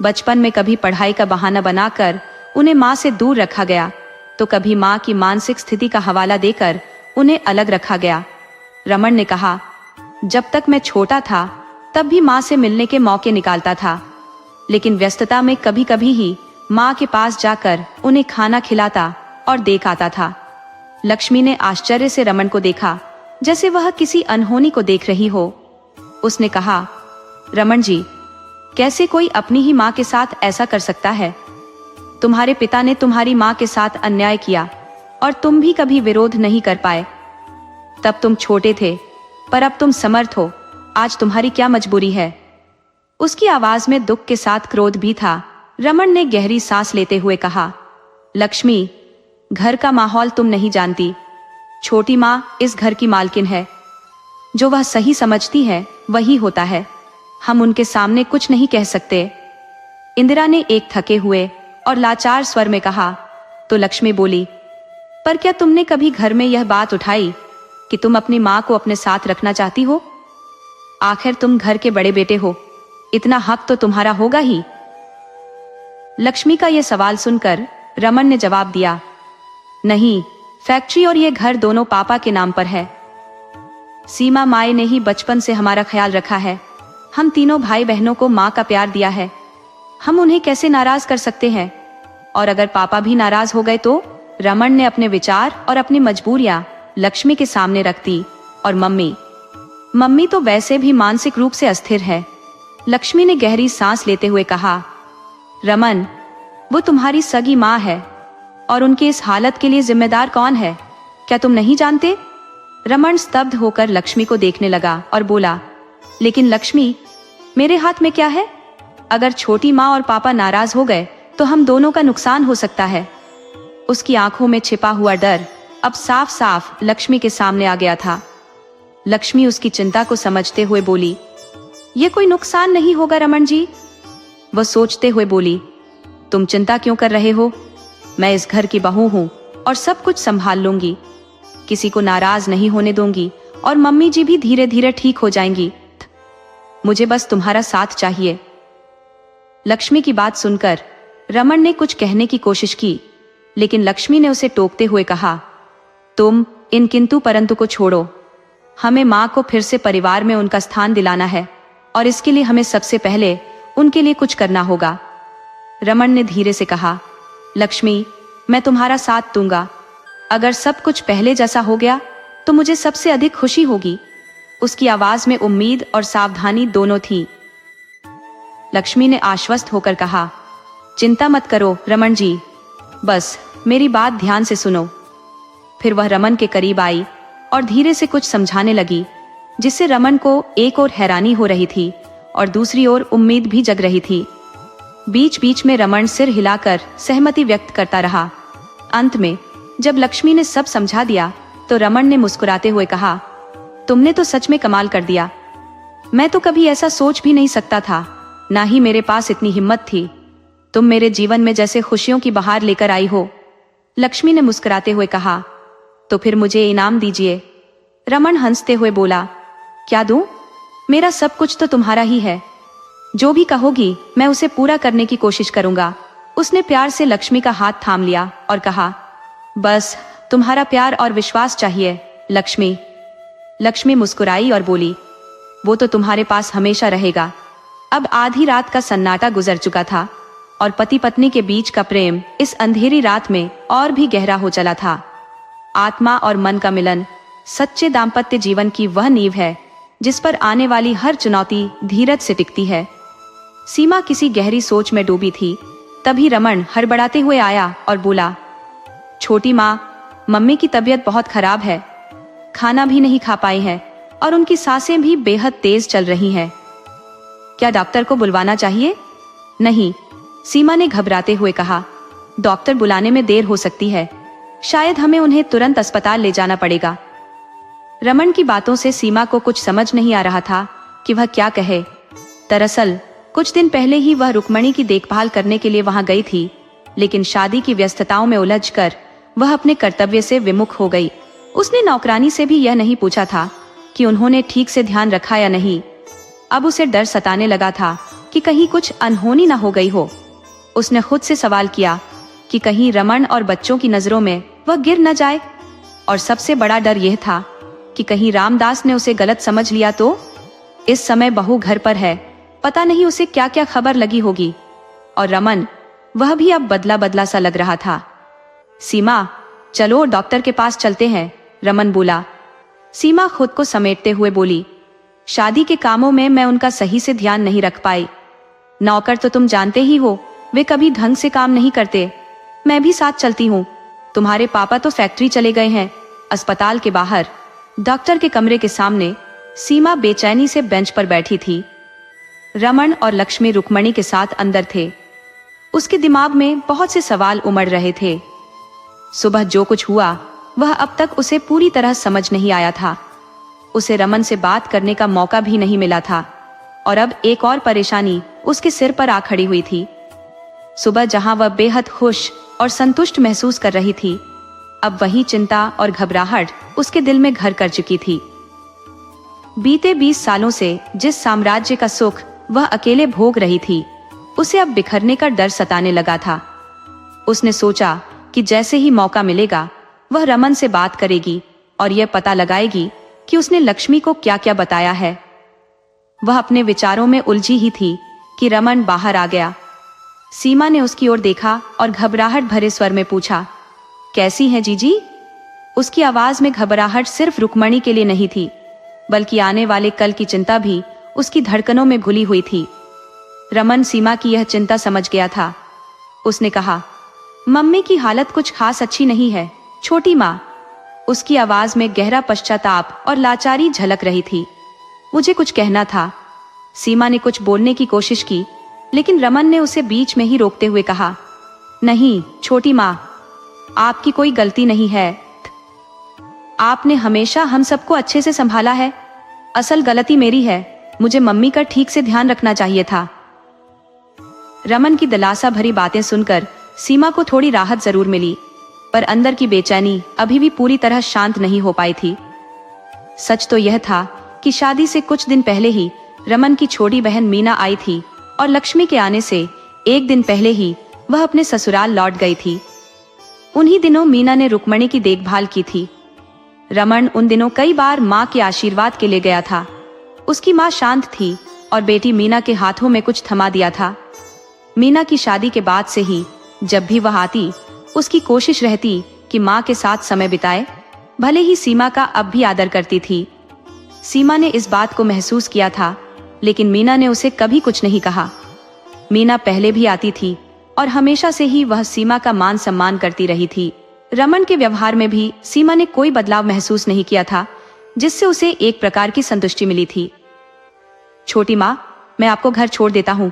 बचपन में कभी पढ़ाई का बहाना बनाकर उन्हें माँ से दूर रखा गया, तो कभी माँ की मानसिक स्थिति का हवाला देकर उन्हें अलग रखा गया। रमन ने कहा, जब तक मैं छोटा था तब भी माँ से मिलने के मौके निकालता था, लेकिन व्यस्तता में कभी कभी ही माँ के पास जाकर उन्हें खाना खिलाता और देख आता था। लक्ष्मी ने आश्चर्य से रमन को देखा, जैसे वह किसी अनहोनी को देख रही हो। उसने कहा, रमन जी, कैसे कोई अपनी ही माँ के साथ ऐसा कर सकता है? तुम्हारे पिता ने तुम्हारी माँ के साथ अन्याय किया और तुम भी कभी विरोध नहीं कर पाए। तब तुम छोटे थे, पर अब तुम समर्थ हो। आज तुम्हारी क्या मजबूरी है? उसकी आवाज में दुख के साथ क्रोध भी था। रमन ने गहरी सांस लेते हुए कहा, लक्ष्मी, घर का माहौल तुम नहीं जानती। छोटी माँ इस घर की मालकिन है। जो वह सही समझती है वही होता है। हम उनके सामने कुछ नहीं कह सकते। इंदिरा ने एक थके हुए और लाचार स्वर में कहा। तो लक्ष्मी बोली, पर क्या तुमने कभी घर में यह बात उठाई कि तुम अपनी माँ को अपने साथ रखना चाहती हो? आखिर तुम घर के बड़े बेटे हो, इतना हक तो तुम्हारा होगा ही। लक्ष्मी का यह सवाल सुनकर रमन ने जवाब दिया, नहीं, फैक्ट्री और ये घर दोनों पापा के नाम पर है। सीमा माई ने ही बचपन से हमारा ख्याल रखा है। हम तीनों भाई बहनों को माँ का प्यार दिया है। हम उन्हें कैसे नाराज कर सकते हैं? और अगर पापा भी नाराज हो गए तो? रमन ने अपने विचार और अपनी मजबूरियां लक्ष्मी के सामने रख दी। और मम्मी तो वैसे भी मानसिक रूप से अस्थिर है। लक्ष्मी ने गहरी सांस लेते हुए कहा, रमन, वो तुम्हारी सगी माँ है और उनकी इस हालत के लिए जिम्मेदार कौन है, क्या तुम नहीं जानते? रमन स्तब्ध होकर लक्ष्मी को देखने लगा और बोला, लेकिन लक्ष्मी, मेरे हाथ में क्या है? अगर छोटी माँ और पापा नाराज हो गए तो हम दोनों का नुकसान हो सकता है। उसकी आंखों में छिपा हुआ डर अब साफ साफ लक्ष्मी के सामने आ गया था। लक्ष्मी उसकी चिंता को समझते हुए बोली, ये कोई नुकसान नहीं होगा रमन जी। वह सोचते हुए बोली, तुम चिंता क्यों कर रहे हो? मैं इस घर की बहू हूँ और सब कुछ संभाल लूंगी। किसी को नाराज नहीं होने दूंगी और मम्मी जी भी धीरे धीरे ठीक हो जाएंगी। मुझे बस तुम्हारा साथ चाहिए। लक्ष्मी की बात सुनकर रमन ने कुछ कहने की कोशिश की, लेकिन लक्ष्मी ने उसे टोकते हुए कहा, तुम इन किंतु परंतु को छोड़ो। हमें माँ को फिर से परिवार में उनका स्थान दिलाना है और इसके लिए हमें सबसे पहले उनके लिए कुछ करना होगा। रमन ने धीरे से कहा, लक्ष्मी, मैं तुम्हारा साथ दूंगा। अगर सब कुछ पहले जैसा हो गया तो मुझे सबसे अधिक खुशी होगी। उसकी आवाज में उम्मीद और सावधानी दोनों थी। लक्ष्मी ने आश्वस्त होकर कहा, चिंता मत करो रमन जी, बस मेरी बात ध्यान से सुनो। फिर वह रमन के करीब आई और धीरे से कुछ समझाने लगी, जिससे रमन को एक ओर हैरानी हो रही थी और दूसरी ओर उम्मीद भी जग रही थी। बीच बीच में रमन सिर हिलाकर सहमति व्यक्त करता रहा। अंत में जब लक्ष्मी ने सब समझा दिया तो रमन ने मुस्कुराते हुए कहा, तुमने तो सच में कमाल कर दिया। मैं तो कभी ऐसा सोच भी नहीं सकता था, ना ही मेरे पास इतनी हिम्मत थी। तुम मेरे जीवन में जैसे खुशियों की बहार लेकर आई हो। लक्ष्मी ने मुस्कुराते हुए कहा, तो फिर मुझे इनाम दीजिए। रमन हंसते हुए बोला, क्या दूं? मेरा सब कुछ तो तुम्हारा ही है। जो भी कहोगी मैं उसे पूरा करने की कोशिश करूंगा। उसने प्यार से लक्ष्मी का हाथ थाम लिया और कहा, बस तुम्हारा प्यार और विश्वास चाहिए लक्ष्मी। लक्ष्मी मुस्कुराई और बोली, वो तो तुम्हारे पास हमेशा रहेगा। अब आधी रात का सन्नाटा गुजर चुका था और पति पत्नी के बीच का प्रेम इस अंधेरी रात में और भी गहरा हो चला था। आत्मा और मन का मिलन सच्चे दाम्पत्य जीवन की वह नींव है जिस पर आने वाली हर चुनौती धीरज से टिकती है। सीमा किसी गहरी सोच में डूबी थी। तभी रमन हड़बड़ाते हुए आया और बोला, छोटी माँ, मम्मी की तबीयत बहुत खराब है। खाना भी नहीं खा पाई है और उनकी सांसें भी बेहद तेज चल रही हैं। क्या डॉक्टर को बुलवाना चाहिए? नहीं, सीमा ने घबराते हुए कहा, डॉक्टर बुलाने में देर हो सकती है। शायद हमें उन्हें तुरंत अस्पताल ले जाना पड़ेगा। रमन की बातों से सीमा को कुछ समझ नहीं आ रहा था कि वह क्या कहे। दरअसल कुछ दिन पहले ही वह रुक्मणी की देखभाल करने के लिए वहां गई थी, लेकिन शादी की व्यस्तताओं में उलझकर वह अपने कर्तव्य से विमुख हो गई। उसने नौकरानी से भी यह नहीं पूछा था कि उन्होंने ठीक से ध्यान रखा या नहीं। अब उसे डर सताने लगा था कि कहीं कुछ अनहोनी न हो गई हो। उसने खुद से सवाल किया कि कहीं रमन और बच्चों की नजरों में वह गिर न जाए, और सबसे बड़ा डर यह था कि कहीं रामदास ने उसे गलत समझ लिया तो। इस समय बहू घर पर है, पता नहीं उसे क्या क्या खबर लगी होगी। और रमन, वह भी अब बदला बदला सा लग रहा था। सीमा, चलो डॉक्टर के पास चलते हैं, रमन बोला। सीमा खुद को समेटते हुए बोली, शादी के कामों में मैं उनका सही से ध्यान नहीं रख पाई। नौकर तो तुम जानते ही हो, वे कभी ढंग से काम नहीं करते। मैं भी साथ चलती हूँ। तुम्हारे पापा तो फैक्ट्री चले गए हैं। अस्पताल के बाहर डॉक्टर के कमरे के सामने सीमा बेचैनी से बेंच पर बैठी थी। रमन और लक्ष्मी रुक्मणी के साथ अंदर थे। उसके दिमाग में बहुत से सवाल उमड़ रहे थे। सुबह जो कुछ हुआ वह अब तक उसे पूरी तरह समझ नहीं आया था। उसे रमन से बात करने का मौका भी नहीं मिला था और अब एक और परेशानी उसके सिर पर आ खड़ी हुई थी। सुबह जहां वह बेहद खुश और संतुष्ट महसूस कर रही थी, अब वही चिंता और घबराहट उसके दिल में घर कर चुकी थी। बीते 20 सालों से जिस साम्राज्य का सुख वह अकेले भोग रही थी, उसे अब बिखरने का डर सताने लगा था। उसने सोचा कि जैसे ही मौका मिलेगा वह रमन से बात करेगी और यह पता लगाएगी कि उसने लक्ष्मी को क्या क्या बताया है। वह अपने विचारों में उलझी ही थी कि रमन बाहर आ गया। सीमा ने उसकी ओर देखा और घबराहट भरे स्वर में पूछा, कैसी हैं जीजी? उसकी आवाज में घबराहट सिर्फ रुक्मणी के लिए नहीं थी, बल्कि आने वाले कल की चिंता भी उसकी धड़कनों में घुली हुई थी। रमन सीमा की यह चिंता समझ गया था। उसने कहा, मम्मी की हालत कुछ खास अच्छी नहीं है छोटी माँ। उसकी आवाज में गहरा पश्चाताप और लाचारी झलक रही थी। मुझे कुछ कहना था। सीमा ने कुछ बोलने की कोशिश की, लेकिन रमन ने उसे बीच में ही रोकते हुए कहा, नहीं छोटी माँ, आपकी कोई गलती नहीं है। आपने हमेशा हम सबको अच्छे से संभाला है। असल गलती मेरी है। मुझे मम्मी का ठीक से ध्यान रखना चाहिए था। रमन की दिलासा भरी बातें सुनकर सीमा को थोड़ी राहत जरूर मिली, पर अंदर की बेचैनी अभी भी पूरी तरह शांत नहीं हो पाई थी। सच तो यह था कि शादी से कुछ दिन पहले ही रमन की छोटी बहन मीना आई थी और लक्ष्मी के आने से एक दिन पहले ही वह अपने ससुराल लौट गई थी। उन्हीं दिनों मीना ने रुक्मणी की देखभाल की थी। रमन उन दिनों कई बार माँ के आशीर्वाद के लिए गया था। उसकी माँ शांत थी और बेटी मीना के हाथों में कुछ थमा दिया था। मीना की शादी के बाद से ही जब भी वह आती, उसकी कोशिश रहती कि माँ के साथ समय बिताए। भले ही सीमा का अब भी आदर करती थी। सीमा ने इस बात को महसूस किया था, लेकिन मीना ने उसे कभी कुछ नहीं कहा। मीना पहले भी आती थी और हमेशा से ही वह सीमा का मान सम्मान करती रही थी। रमन के व्यवहार में भी सीमा ने कोई बदलाव महसूस नहीं किया था, जिससे उसे एक प्रकार की संतुष्टि मिली थी। छोटी माँ, मैं आपको घर छोड़ देता हूँ,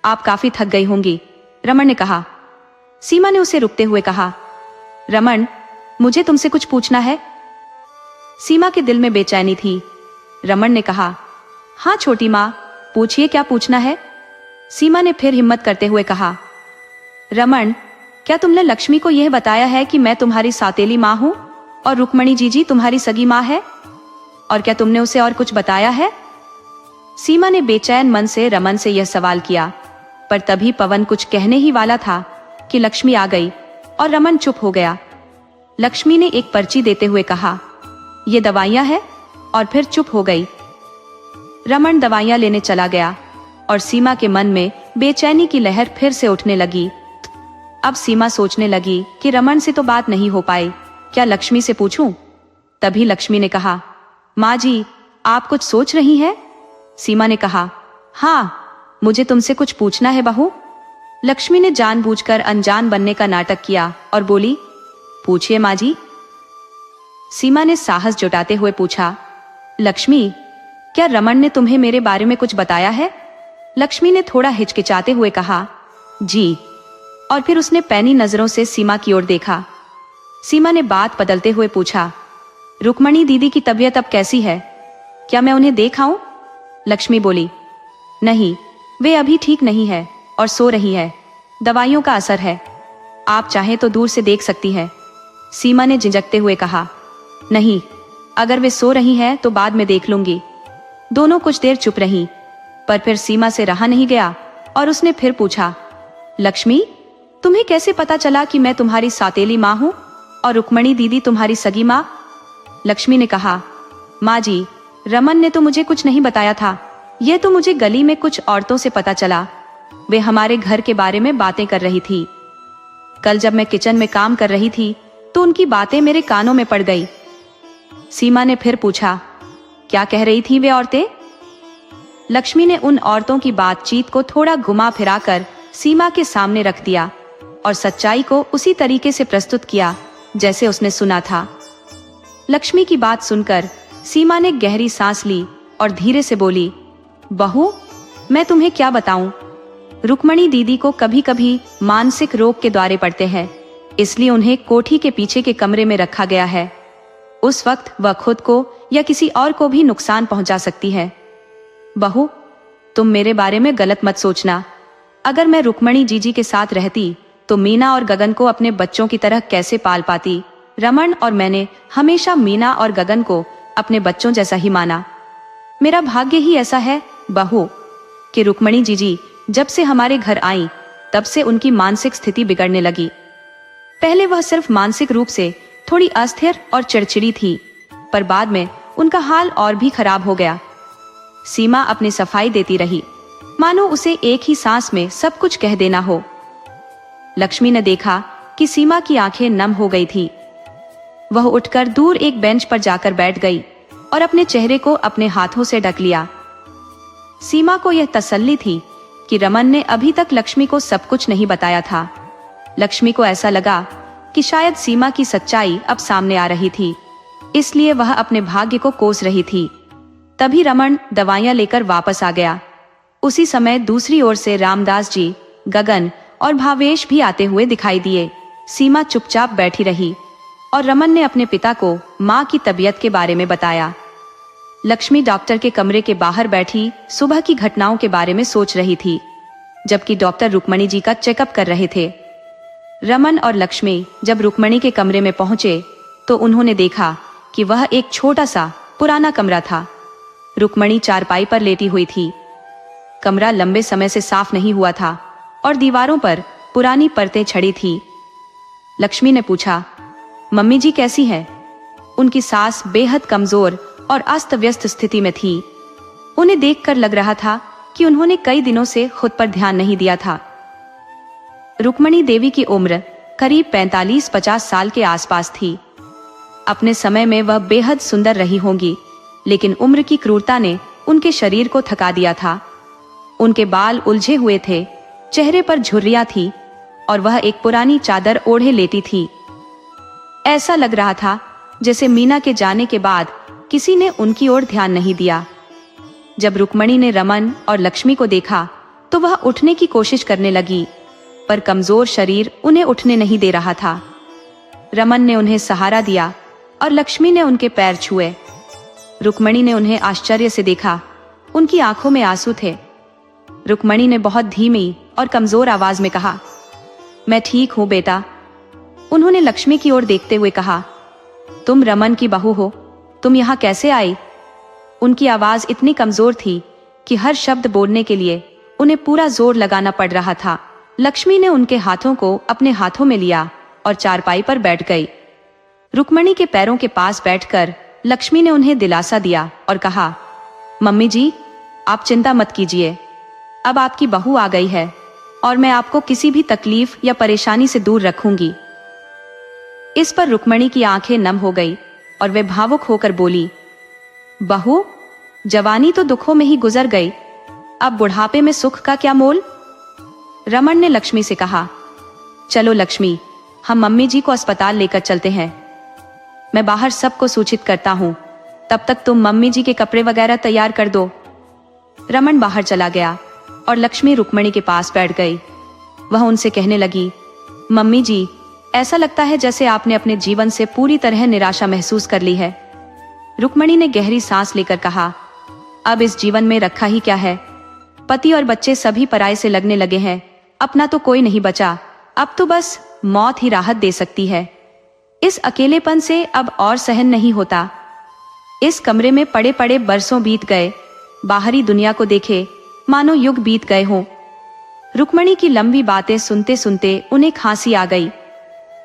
आप काफी थक गई होंगी, रमन ने कहा। सीमा ने उसे रुकते हुए कहा, रमन, मुझे तुमसे कुछ पूछना है। सीमा के दिल में बेचैनी थी। रमन ने कहा, हाँ छोटी माँ, पूछिए क्या पूछना है। सीमा ने फिर हिम्मत करते हुए कहा, रमन, क्या तुमने लक्ष्मी को यह बताया है कि मैं तुम्हारी सौतेली माँ हूँ और रुक्मणी जीजी तुम्हारी सगी माँ है? और क्या तुमने उसे और कुछ बताया है? सीमा ने बेचैन मन से रमन से यह सवाल किया, पर तभी पवन कुछ कहने ही वाला था कि लक्ष्मी आ गई और रमन चुप हो गया। लक्ष्मी ने एक पर्ची देते हुए कहा, ये दवाइयां हैं, और फिर चुप हो गई। रमन दवाइयां लेने चला गया और सीमा के मन में बेचैनी की लहर फिर से उठने लगी। अब सीमा सोचने लगी कि रमन से तो बात नहीं हो पाई, क्या लक्ष्मी से पूछूं? तभी लक्ष्मी ने कहा, माँ जी, आप कुछ सोच रही हैं? सीमा ने कहा, हाँ, मुझे तुमसे कुछ पूछना है बहू। लक्ष्मी ने जानबूझकर अनजान बनने का नाटक किया और बोली, पूछिए माँ जी। सीमा ने साहस जुटाते हुए पूछा, लक्ष्मी, क्या रमन ने तुम्हें मेरे बारे में कुछ बताया है? लक्ष्मी ने थोड़ा हिचकिचाते हुए कहा, जी। और फिर उसने पैनी नजरों से सीमा की ओर देखा। सीमा ने बात बदलते हुए पूछा, रुक्मणी दीदी की तबीयत अब कैसी है? क्या मैं उन्हें देख आऊं? लक्ष्मी बोली, नहीं, वे अभी ठीक नहीं है और सो रही है, दवाइयों का असर है, आप चाहें तो दूर से देख सकती है। सीमा ने झिझकते हुए कहा, नहीं, अगर वे सो रही हैं तो बाद में देख लूंगी। दोनों कुछ देर चुप रहीं, पर फिर सीमा से रहा नहीं गया और उसने फिर पूछा, लक्ष्मी, तुम्हें कैसे पता चला कि मैं तुम्हारी सौतेली माँ हूँ और रुक्मणी दीदी तुम्हारी सगी माँ? लक्ष्मी ने कहा, माँ जी, रमन ने तो मुझे कुछ नहीं बताया था, यह तो मुझे गली में कुछ औरतों से पता चला। वे हमारे घर के बारे में बातें कर रही थी। कल जब मैं किचन में काम कर रही थी तो उनकी बातें मेरे कानों में पड़ गई। सीमा ने फिर पूछा, क्या कह रही थी वे औरतें? लक्ष्मी ने उन औरतों की बातचीत को थोड़ा घुमा फिराकर सीमा के सामने रख दिया और सच्चाई को उसी तरीके से प्रस्तुत किया जैसे उसने सुना था। लक्ष्मी की बात सुनकर सीमा ने गहरी सांस ली और धीरे से बोली, बहू, मैं तुम्हें क्या बताऊं, रुक्मणी दीदी को कभी कभी मानसिक रोग के द्वारे पड़ते हैं, इसलिए उन्हें कोठी के पीछे के कमरे में रखा गया है। उस वक्त वह खुद को या किसी और को भी नुकसान पहुंचा सकती है। बहू, तुम मेरे बारे में गलत मत सोचना। अगर मैं रुक्मणी जीजी के साथ रहती तो मीना और गगन को अपने बच्चों की तरह कैसे पाल पाती। रमन और मैंने हमेशा मीना और गगन को अपने बच्चों जैसा ही माना। मेरा भाग्य ही ऐसा है बहू कि रुक्मणी जीजी जब से हमारे घर आई तब से उनकी मानसिक स्थिति बिगड़ने लगी। पहले वह सिर्फ मानसिक रूप से थोड़ी अस्थिर और चिड़चिड़ी थी, पर बाद में उनका हाल और भी खराब हो गया। सीमा अपनी सफाई देती रही, मानो उसे एक ही सांस में सब कुछ कह देना हो। लक्ष्मी ने देखा कि सीमा की आंखें नम हो गई थी। वह उठकर दूर एक बेंच पर जाकर बैठ गई और अपने चेहरे को अपने हाथों से ढक लिया। सीमा को यह तसल्ली थी कि रमन ने अभी तक लक्ष्मी को सब कुछ नहीं बताया था। लक्ष्मी को ऐसा लगा कि शायद सीमा की सच्चाई अब सामने आ रही थी, इसलिए वह अपने भाग्य को कोस रही थी। तभी रमन दवाइयां लेकर वापस आ गया। उसी समय दूसरी ओर से रामदास जी, गगन और भावेश भी आते हुए दिखाई दिए। सीमा चुपचाप बैठी रही और रमन ने अपने पिता को माँ की तबीयत के बारे में बताया। लक्ष्मी डॉक्टर के कमरे के बाहर बैठी सुबह की घटनाओं के बारे में सोच रही थी, जबकि डॉक्टर रुक्मणी जी का चेकअप कर रहे थे। रमन और लक्ष्मी जब रुक्मणी के कमरे में पहुंचे तो उन्होंने देखा कि वह एक छोटा सा पुराना कमरा था। रुक्मणी चारपाई पर लेटी हुई थी। कमरा लंबे समय से साफ नहीं हुआ था और दीवारों पर पुरानी परतें छड़ी थी। लक्ष्मी ने पूछा, मम्मी जी कैसी हैं? उनकी सास बेहद कमजोर और अस्त व्यस्त स्थिति में थी। उन्हें देखकर लग रहा था कि उन्होंने कई दिनों से खुद पर ध्यान नहीं दिया था। रुक्मणी देवी की उम्र करीब 45-50 साल के आसपास थी। अपने समय में वह बेहद सुंदर रही होंगी, लेकिन उम्र की क्रूरता ने उनके शरीर को थका दिया था। उनके बाल उलझे हुए थे, चेहरे पर झुर्रियां थी और वह एक पुरानी चादर ओढ़े लेटी थी। ऐसा लग रहा था जैसे मीना के जाने के बाद किसी ने उनकी ओर ध्यान नहीं दिया। जब रुक्मणी ने रमन और लक्ष्मी को देखा तो वह उठने की कोशिश करने लगी, पर कमजोर शरीर उन्हें उठने नहीं दे रहा था। रमन ने उन्हें सहारा दिया और लक्ष्मी ने उनके पैर छुए। रुक्मणी ने उन्हें आश्चर्य से देखा, उनकी आंखों में आंसू थे। रुक्मणी ने बहुत धीमी और कमजोर आवाज में कहा, मैं ठीक हूं बेटा। उन्होंने लक्ष्मी की ओर देखते हुए कहा, तुम रमन की बहू हो, तुम यहाँ कैसे आई? उनकी आवाज इतनी कमजोर थी कि हर शब्द बोलने के लिए उन्हें पूरा जोर लगाना पड़ रहा था। लक्ष्मी ने उनके हाथों को अपने हाथों में लिया और चारपाई पर बैठ गई। रुक्मणी के पैरों के पास बैठकर लक्ष्मी ने उन्हें दिलासा दिया और कहा, मम्मी जी, आप चिंता मत कीजिए, अब आपकी बहू आ गई है और मैं आपको किसी भी तकलीफ या परेशानी से दूर रखूंगी। इस पर रुक्मणी की आंखें नम हो गई और वे भावुक होकर बोली, बहू, जवानी तो दुखों में ही गुजर गई, अब बुढ़ापे में सुख का क्या मोल? रमन ने लक्ष्मी से कहा, चलो लक्ष्मी, हम मम्मी जी को अस्पताल लेकर चलते हैं। मैं बाहर सबको सूचित करता हूँ, तब तक तुम मम्मी जी के कपड़े वगैरह तैयार कर दो। रमन बाहर चला गया और लक्ष्मी रुक्मणी के पास बैठ गई। वह उनसे कहने लगी, मम्मी जी, ऐसा लगता है जैसे आपने अपने जीवन से पूरी तरह निराशा महसूस कर ली है। रुक्मणी ने गहरी सांस लेकर कहा, अब इस जीवन में रखा ही क्या है? पति और बच्चे सभी पराये से लगने लगे हैं, अपना तो कोई नहीं बचा। अब तो बस मौत ही राहत दे सकती है। इस अकेलेपन से अब और सहन नहीं होता। इस कमरे में पड़े पड़े बरसों बीत गए, बाहरी दुनिया को देखे मानो युग बीत गए हों। रुक्मणी की लंबी बातें सुनते सुनते उन्हें खांसी आ गई।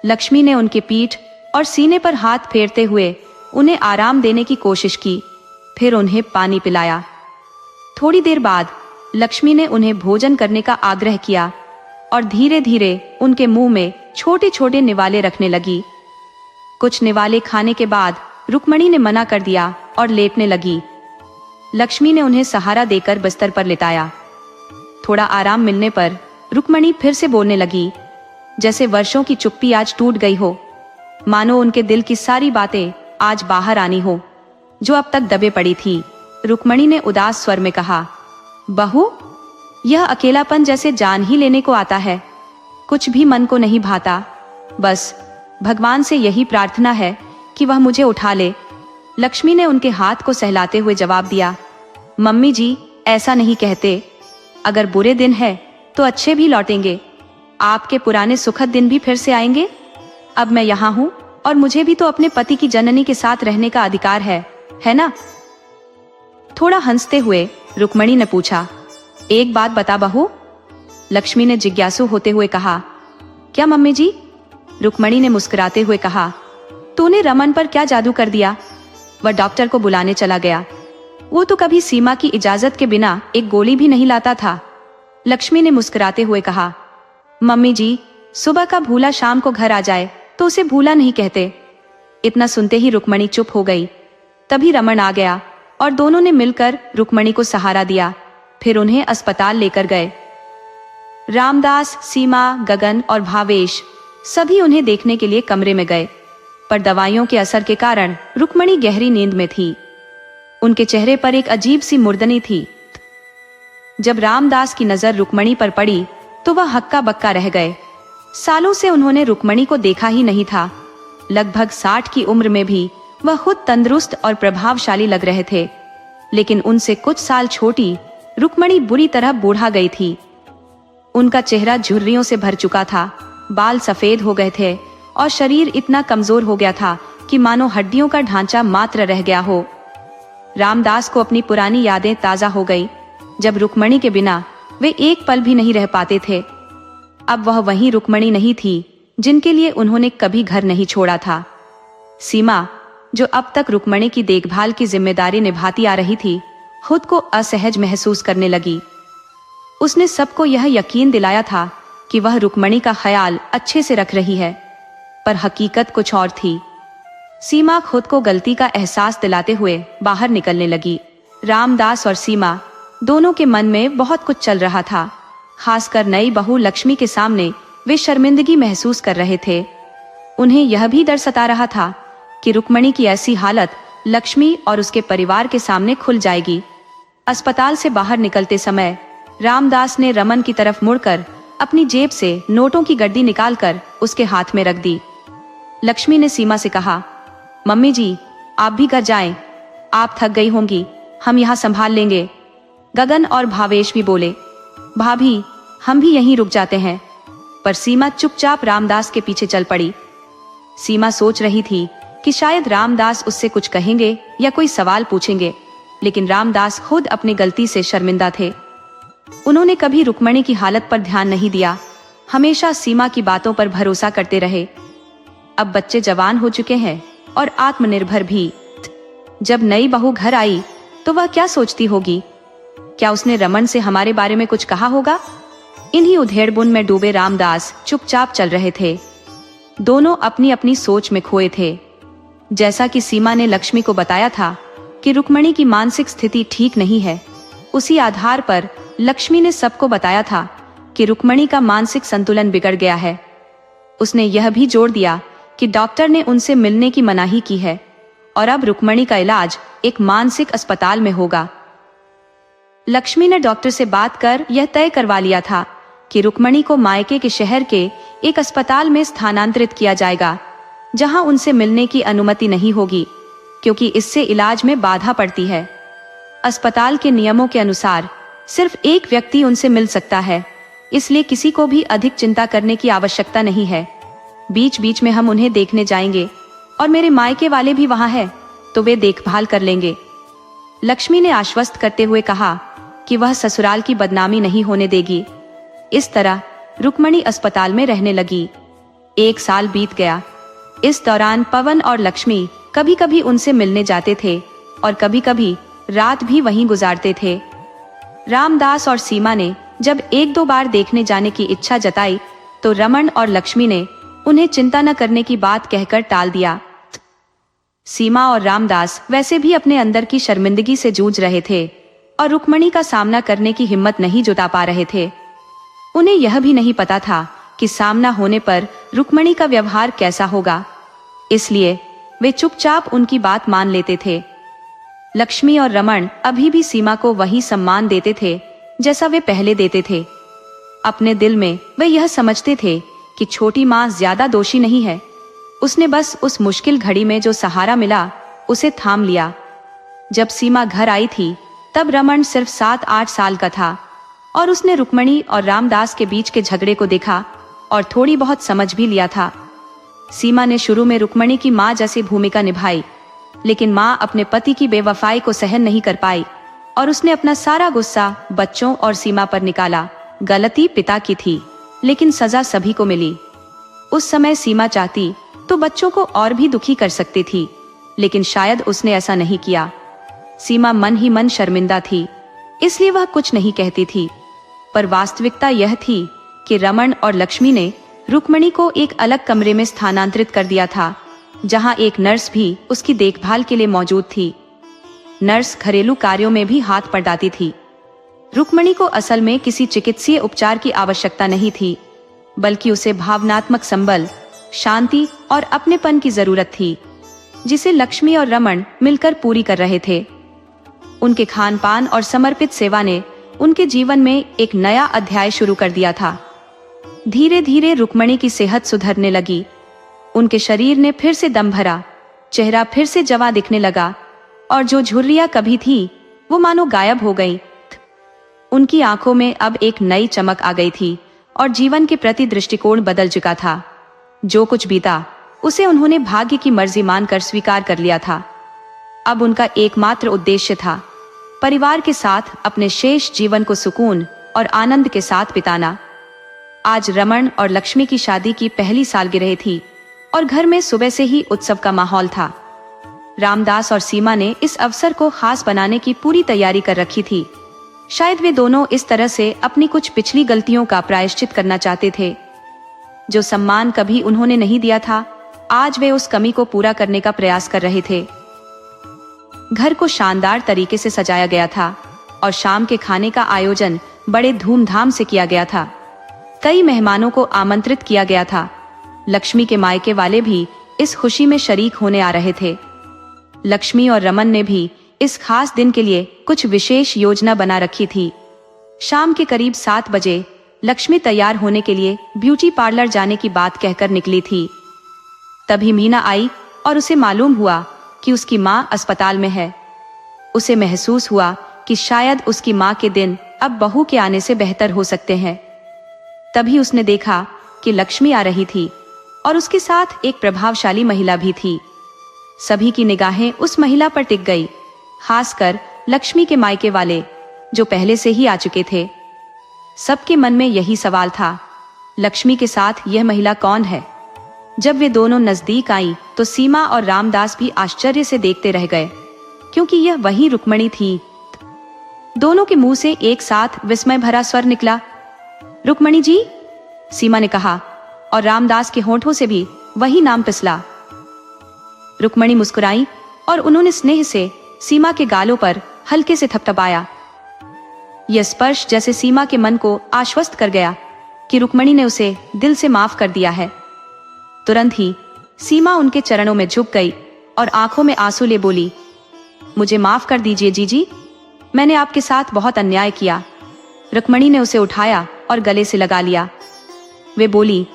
लक्ष्मी ने उनके पीठ और सीने पर हाथ फेरते हुए उन्हें आराम देने की कोशिश की, फिर उन्हें पानी पिलाया। थोड़ी देर बाद लक्ष्मी ने उन्हें भोजन करने का आग्रह किया और धीरे धीरे उनके मुंह में छोटे छोटे निवाले रखने लगी। कुछ निवाले खाने के बाद रुक्मणी ने मना कर दिया और लेटने लगी। लक्ष्मी ने उन्हें सहारा देकर बिस्तर पर लेटाया। थोड़ा आराम मिलने पर रुक्मणी फिर से बोलने लगी, जैसे वर्षों की चुप्पी आज टूट गई हो, मानो उनके दिल की सारी बातें आज बाहर आनी हो जो अब तक दबे पड़ी थी। रुक्मणी ने उदास स्वर में कहा, बहू, यह अकेलापन जैसे जान ही लेने को आता है, कुछ भी मन को नहीं भाता। बस भगवान से यही प्रार्थना है कि वह मुझे उठा ले। लक्ष्मी ने उनके हाथ को सहलाते हुए जवाब दिया, मम्मी जी, ऐसा नहीं कहते। अगर बुरे दिन है तो अच्छे भी लौटेंगे। आपके पुराने सुखद दिन भी फिर से आएंगे। अब मैं यहाँ हूँ और मुझे भी तो अपने पति की जननी के साथ रहने का अधिकार है ना? थोड़ा हंसते हुए रुक्मणी ने पूछा, एक बात बता बहू। लक्ष्मी ने जिज्ञासु होते हुए कहा, क्या मम्मी जी? रुक्मणी ने मुस्कुराते हुए कहा, तूने रमन पर क्या जादू कर दिया? वह डॉक्टर को बुलाने चला गया। वो तो कभी सीमा की इजाजत के बिना एक गोली भी नहीं लाता था। लक्ष्मी ने मुस्कुराते हुए कहा, मम्मी जी, सुबह का भूला शाम को घर आ जाए तो उसे भूला नहीं कहते। इतना सुनते ही रुक्मणी चुप हो गई। तभी रमन आ गया और दोनों ने मिलकर रुक्मणी को सहारा दिया, फिर उन्हें अस्पताल लेकर गए। रामदास, सीमा, गगन और भावेश सभी उन्हें देखने के लिए कमरे में गए, पर दवाइयों के असर के कारण रुक्मणी गहरी नींद में थी। उनके चेहरे पर एक अजीब सी मुर्दनी थी। जब रामदास की नजर रुक्मणी पर पड़ी तो वह हक्का बक्का रह गए। सालों से उन्होंने रुक्मणी को देखा ही नहीं था। लगभग 60 की उम्र में भी वह खुद तंदुरुस्त और प्रभावशाली लग रहे थे, लेकिन उनसे कुछ साल छोटी रुक्मणी बुरी तरह बूढ़ा गई थी। उनका चेहरा झुर्रियों से भर चुका था, बाल सफेद हो गए थे और शरीर इतना कमजोर हो गया था कि मानो हड्डियों का ढांचा मात्र रह गया हो। रामदास को अपनी पुरानी यादें ताजा हो गई, जब रुक्मणी के बिना वे एक पल भी नहीं रह पाते थे। अब वह वही रुक्मणी नहीं थी जिनके लिए उन्होंने कभी घर नहीं छोड़ा था। सीमा, जो अब तक रुक्मणी की देखभाल की जिम्मेदारी निभाती आ रही थी, खुद को असहज महसूस करने लगी। उसने सबको यह यकीन दिलाया था कि वह रुक्मणी का ख्याल अच्छे से रख रही है, पर हकीकत कुछ और थी। सीमा खुद को गलती का एहसास दिलाते हुए बाहर निकलने लगी। रामदास और सीमा दोनों के मन में बहुत कुछ चल रहा था। खासकर नई बहू लक्ष्मी के सामने वे शर्मिंदगी महसूस कर रहे थे। उन्हें यह भी डर सता रहा था कि रुक्मणी की ऐसी हालत लक्ष्मी और उसके परिवार के सामने खुल जाएगी। अस्पताल से बाहर निकलते समय रामदास ने रमन की तरफ मुड़कर अपनी जेब से नोटों की गड्डी निकालकर उसके हाथ में रख दी। लक्ष्मी ने सीमा से कहा, मम्मी जी आप भी घर जाएं, आप थक गई होंगी, हम यहाँ संभाल लेंगे। गगन और भावेश भी बोले, भाभी हम भी यहीं रुक जाते हैं। पर सीमा चुपचाप रामदास के पीछे चल पड़ी। सीमा सोच रही थी कि शायद रामदास उससे कुछ कहेंगे या कोई सवाल पूछेंगे, लेकिन रामदास खुद अपनी गलती से शर्मिंदा थे। उन्होंने कभी रुक्मणी की हालत पर ध्यान नहीं दिया, हमेशा सीमा की बातों पर भरोसा करते रहे। अब बच्चे जवान हो चुके हैं और आत्मनिर्भर भी। जब नई बहू घर आई तो वह क्या सोचती होगी? क्या उसने रमन से हमारे बारे में कुछ कहा होगा? इन्हीं उधेड़बुन में डूबे रामदास चुपचाप चल रहे थे। दोनों अपनी अपनी सोच में खोए थे। जैसा कि सीमा ने लक्ष्मी को बताया था कि रुक्मणी की मानसिक स्थिति ठीक नहीं है, उसी आधार पर लक्ष्मी ने सबको बताया था कि रुक्मणी का मानसिक संतुलन बिगड़ गया है। उसने यह भी जोड़ दिया कि डॉक्टर ने उनसे मिलने की मनाही की है और अब रुक्मणी का इलाज एक मानसिक अस्पताल में होगा। लक्ष्मी ने डॉक्टर से बात कर यह तय करवा लिया था कि रुक्मणी को मायके के शहर के एक अस्पताल में स्थानांतरित किया जाएगा, जहां उनसे मिलने की अनुमति नहीं होगी, क्योंकि इससे इलाज में बाधा पड़ती है। अस्पताल के नियमों के अनुसार सिर्फ एक व्यक्ति उनसे मिल सकता है, इसलिए किसी को भी अधिक चिंता करने की आवश्यकता नहीं है। बीच बीच में हम उन्हें देखने जाएंगे और मेरे मायके वाले भी वहां हैं, तो वे देखभाल कर लेंगे। लक्ष्मी ने आश्वस्त करते हुए कहा कि वह ससुराल की बदनामी नहीं होने देगी। इस तरह रुक्मणी अस्पताल में रहने लगी। 1 साल बीत गया। इस दौरान पवन और लक्ष्मी कभी कभी उनसे मिलने जाते थे और कभी कभी रात भी वहीं गुजारते थे। रामदास और सीमा ने जब 1-2 बार देखने जाने की इच्छा जताई तो रमन और लक्ष्मी ने उन्हें चिंता न करने की बात कहकर टाल दिया। सीमा और रामदास वैसे भी अपने अंदर की शर्मिंदगी से जूझ रहे थे और रुक्मणी का सामना करने की हिम्मत नहीं जुटा पा रहे थे। उन्हें यह भी नहीं पता था कि सामना होने पर रुक्मणी का व्यवहार कैसा होगा, इसलिए वे चुपचाप उनकी बात मान लेते थे। लक्ष्मी और रमन अभी भी सीमा को वही सम्मान देते थे जैसा वे पहले देते थे। अपने दिल में वे यह समझते थे कि छोटी माँ ज्यादा दोषी नहीं है, उसने बस उस मुश्किल घड़ी में जो सहारा मिला उसे थाम लिया। जब सीमा घर आई थी तब रमन सिर्फ 7-8 साल का था और उसने रुक्मणी और रामदास के बीच के झगड़े को देखा और थोड़ी बहुत समझ भी लिया था। सीमा ने शुरू में रुक्मणी की माँ जैसी भूमिका निभाई, लेकिन माँ अपने पति की बेवफाई को सहन नहीं कर पाई और उसने अपना सारा गुस्सा बच्चों और सीमा पर निकाला। गलती पिता की थी, लेकिन सजा सभी को मिली। उस समय सीमा चाहती तो बच्चों को और भी दुखी कर सकती थी, लेकिन शायद उसने ऐसा नहीं किया। सीमा मन ही मन शर्मिंदा थी, इसलिए वह कुछ नहीं कहती थी। पर वास्तविकता यह थी कि रमन और लक्ष्मी ने रुक्मणी को एक अलग कमरे में स्थानांतरित कर दिया था, जहां एक नर्स भी उसकी देखभाल के लिए मौजूद थी। नर्स घरेलू कार्यों में भी हाथ बटाती थी। रुक्मणी को असल में किसी चिकित्सीय उपचार की आवश्यकता नहीं थी, बल्कि उसे भावनात्मक संबल, शांति और अपनेपन की जरूरत थी, जिसे लक्ष्मी और रमन मिलकर पूरी कर रहे थे। उनके खान पान और समर्पित सेवा ने उनके जीवन में एक नया अध्याय शुरू कर दिया था। धीरे धीरे रुक्मणी की सेहत सुधरने लगी। उनके शरीर ने फिर से दम भरा, चेहरा फिर से जवां दिखने लगा और जो झुर्रियां कभी थी वो मानो गायब हो गई। उनकी आंखों में अब एक नई चमक आ गई थी और जीवन के प्रति दृष्टिकोण बदल चुका था। जो कुछ बीता उसे उन्होंने भाग्य की मर्जी मानकर स्वीकार कर लिया था। अब उनका एकमात्र उद्देश्य था परिवार के साथ अपने शेष जीवन को सुकून और आनंद के साथ बिताना। आज रमन और लक्ष्मी की शादी की पहली सालगिरह थी और घर में सुबह से ही उत्सव का माहौल था। रामदास और सीमा ने इस अवसर को खास बनाने की पूरी तैयारी कर रखी थी। शायद वे दोनों इस तरह से अपनी कुछ पिछली गलतियों का प्रायश्चित करना चाहते थे। जो सम्मान कभी उन्होंने नहीं दिया था, आज वे उस कमी को पूरा करने का प्रयास कर रहे थे। घर को शानदार तरीके से सजाया गया था और शाम के खाने का आयोजन बड़े धूमधाम से किया गया था। कई मेहमानों को आमंत्रित किया गया था। लक्ष्मी के मायके वाले भी इस खुशी में शरीक होने आ रहे थे। लक्ष्मी और रमन ने भी इस खास दिन के लिए कुछ विशेष योजना बना रखी थी। शाम के करीब 7 बजे लक्ष्मी तैयार होने के लिए ब्यूटी पार्लर जाने की बात कहकर निकली थी। तभी मीना आई और उसे मालूम हुआ कि उसकी माँ अस्पताल में है। उसे महसूस हुआ कि शायद उसकी माँ के दिन अब बहू के आने से बेहतर हो सकते हैं। तभी उसने देखा कि लक्ष्मी आ रही थी और उसके साथ एक प्रभावशाली महिला भी थी। सभी की निगाहें उस महिला पर टिक गई, खासकर लक्ष्मी के मायके वाले जो पहले से ही आ चुके थे। सबके मन में यही सवाल था, लक्ष्मी के साथ यह महिला कौन है? जब वे दोनों नजदीक आई तो सीमा और रामदास भी आश्चर्य से देखते रह गए, क्योंकि यह वही रुक्मणी थी। दोनों के मुंह से एक साथ विस्मय भरा स्वर निकला, रुक्मणी जी, सीमा ने कहा, और रामदास के होंठों से भी वही नाम पिसला। रुक्मणी मुस्कुराई और उन्होंने स्नेह से सीमा के गालों पर हल्के से थपथपाया। यह स्पर्श जैसे सीमा के मन को आश्वस्त कर गया कि रुक्मणी ने उसे दिल से माफ कर दिया है। तुरंत ही सीमा उनके चरणों में झुक गई और आंखों में आंसू ले बोली, मुझे माफ कर दीजिए जीजी, मैंने आपके साथ बहुत अन्याय किया। रुक्मणी ने उसे उठाया और गले से लगा लिया। वे बोली,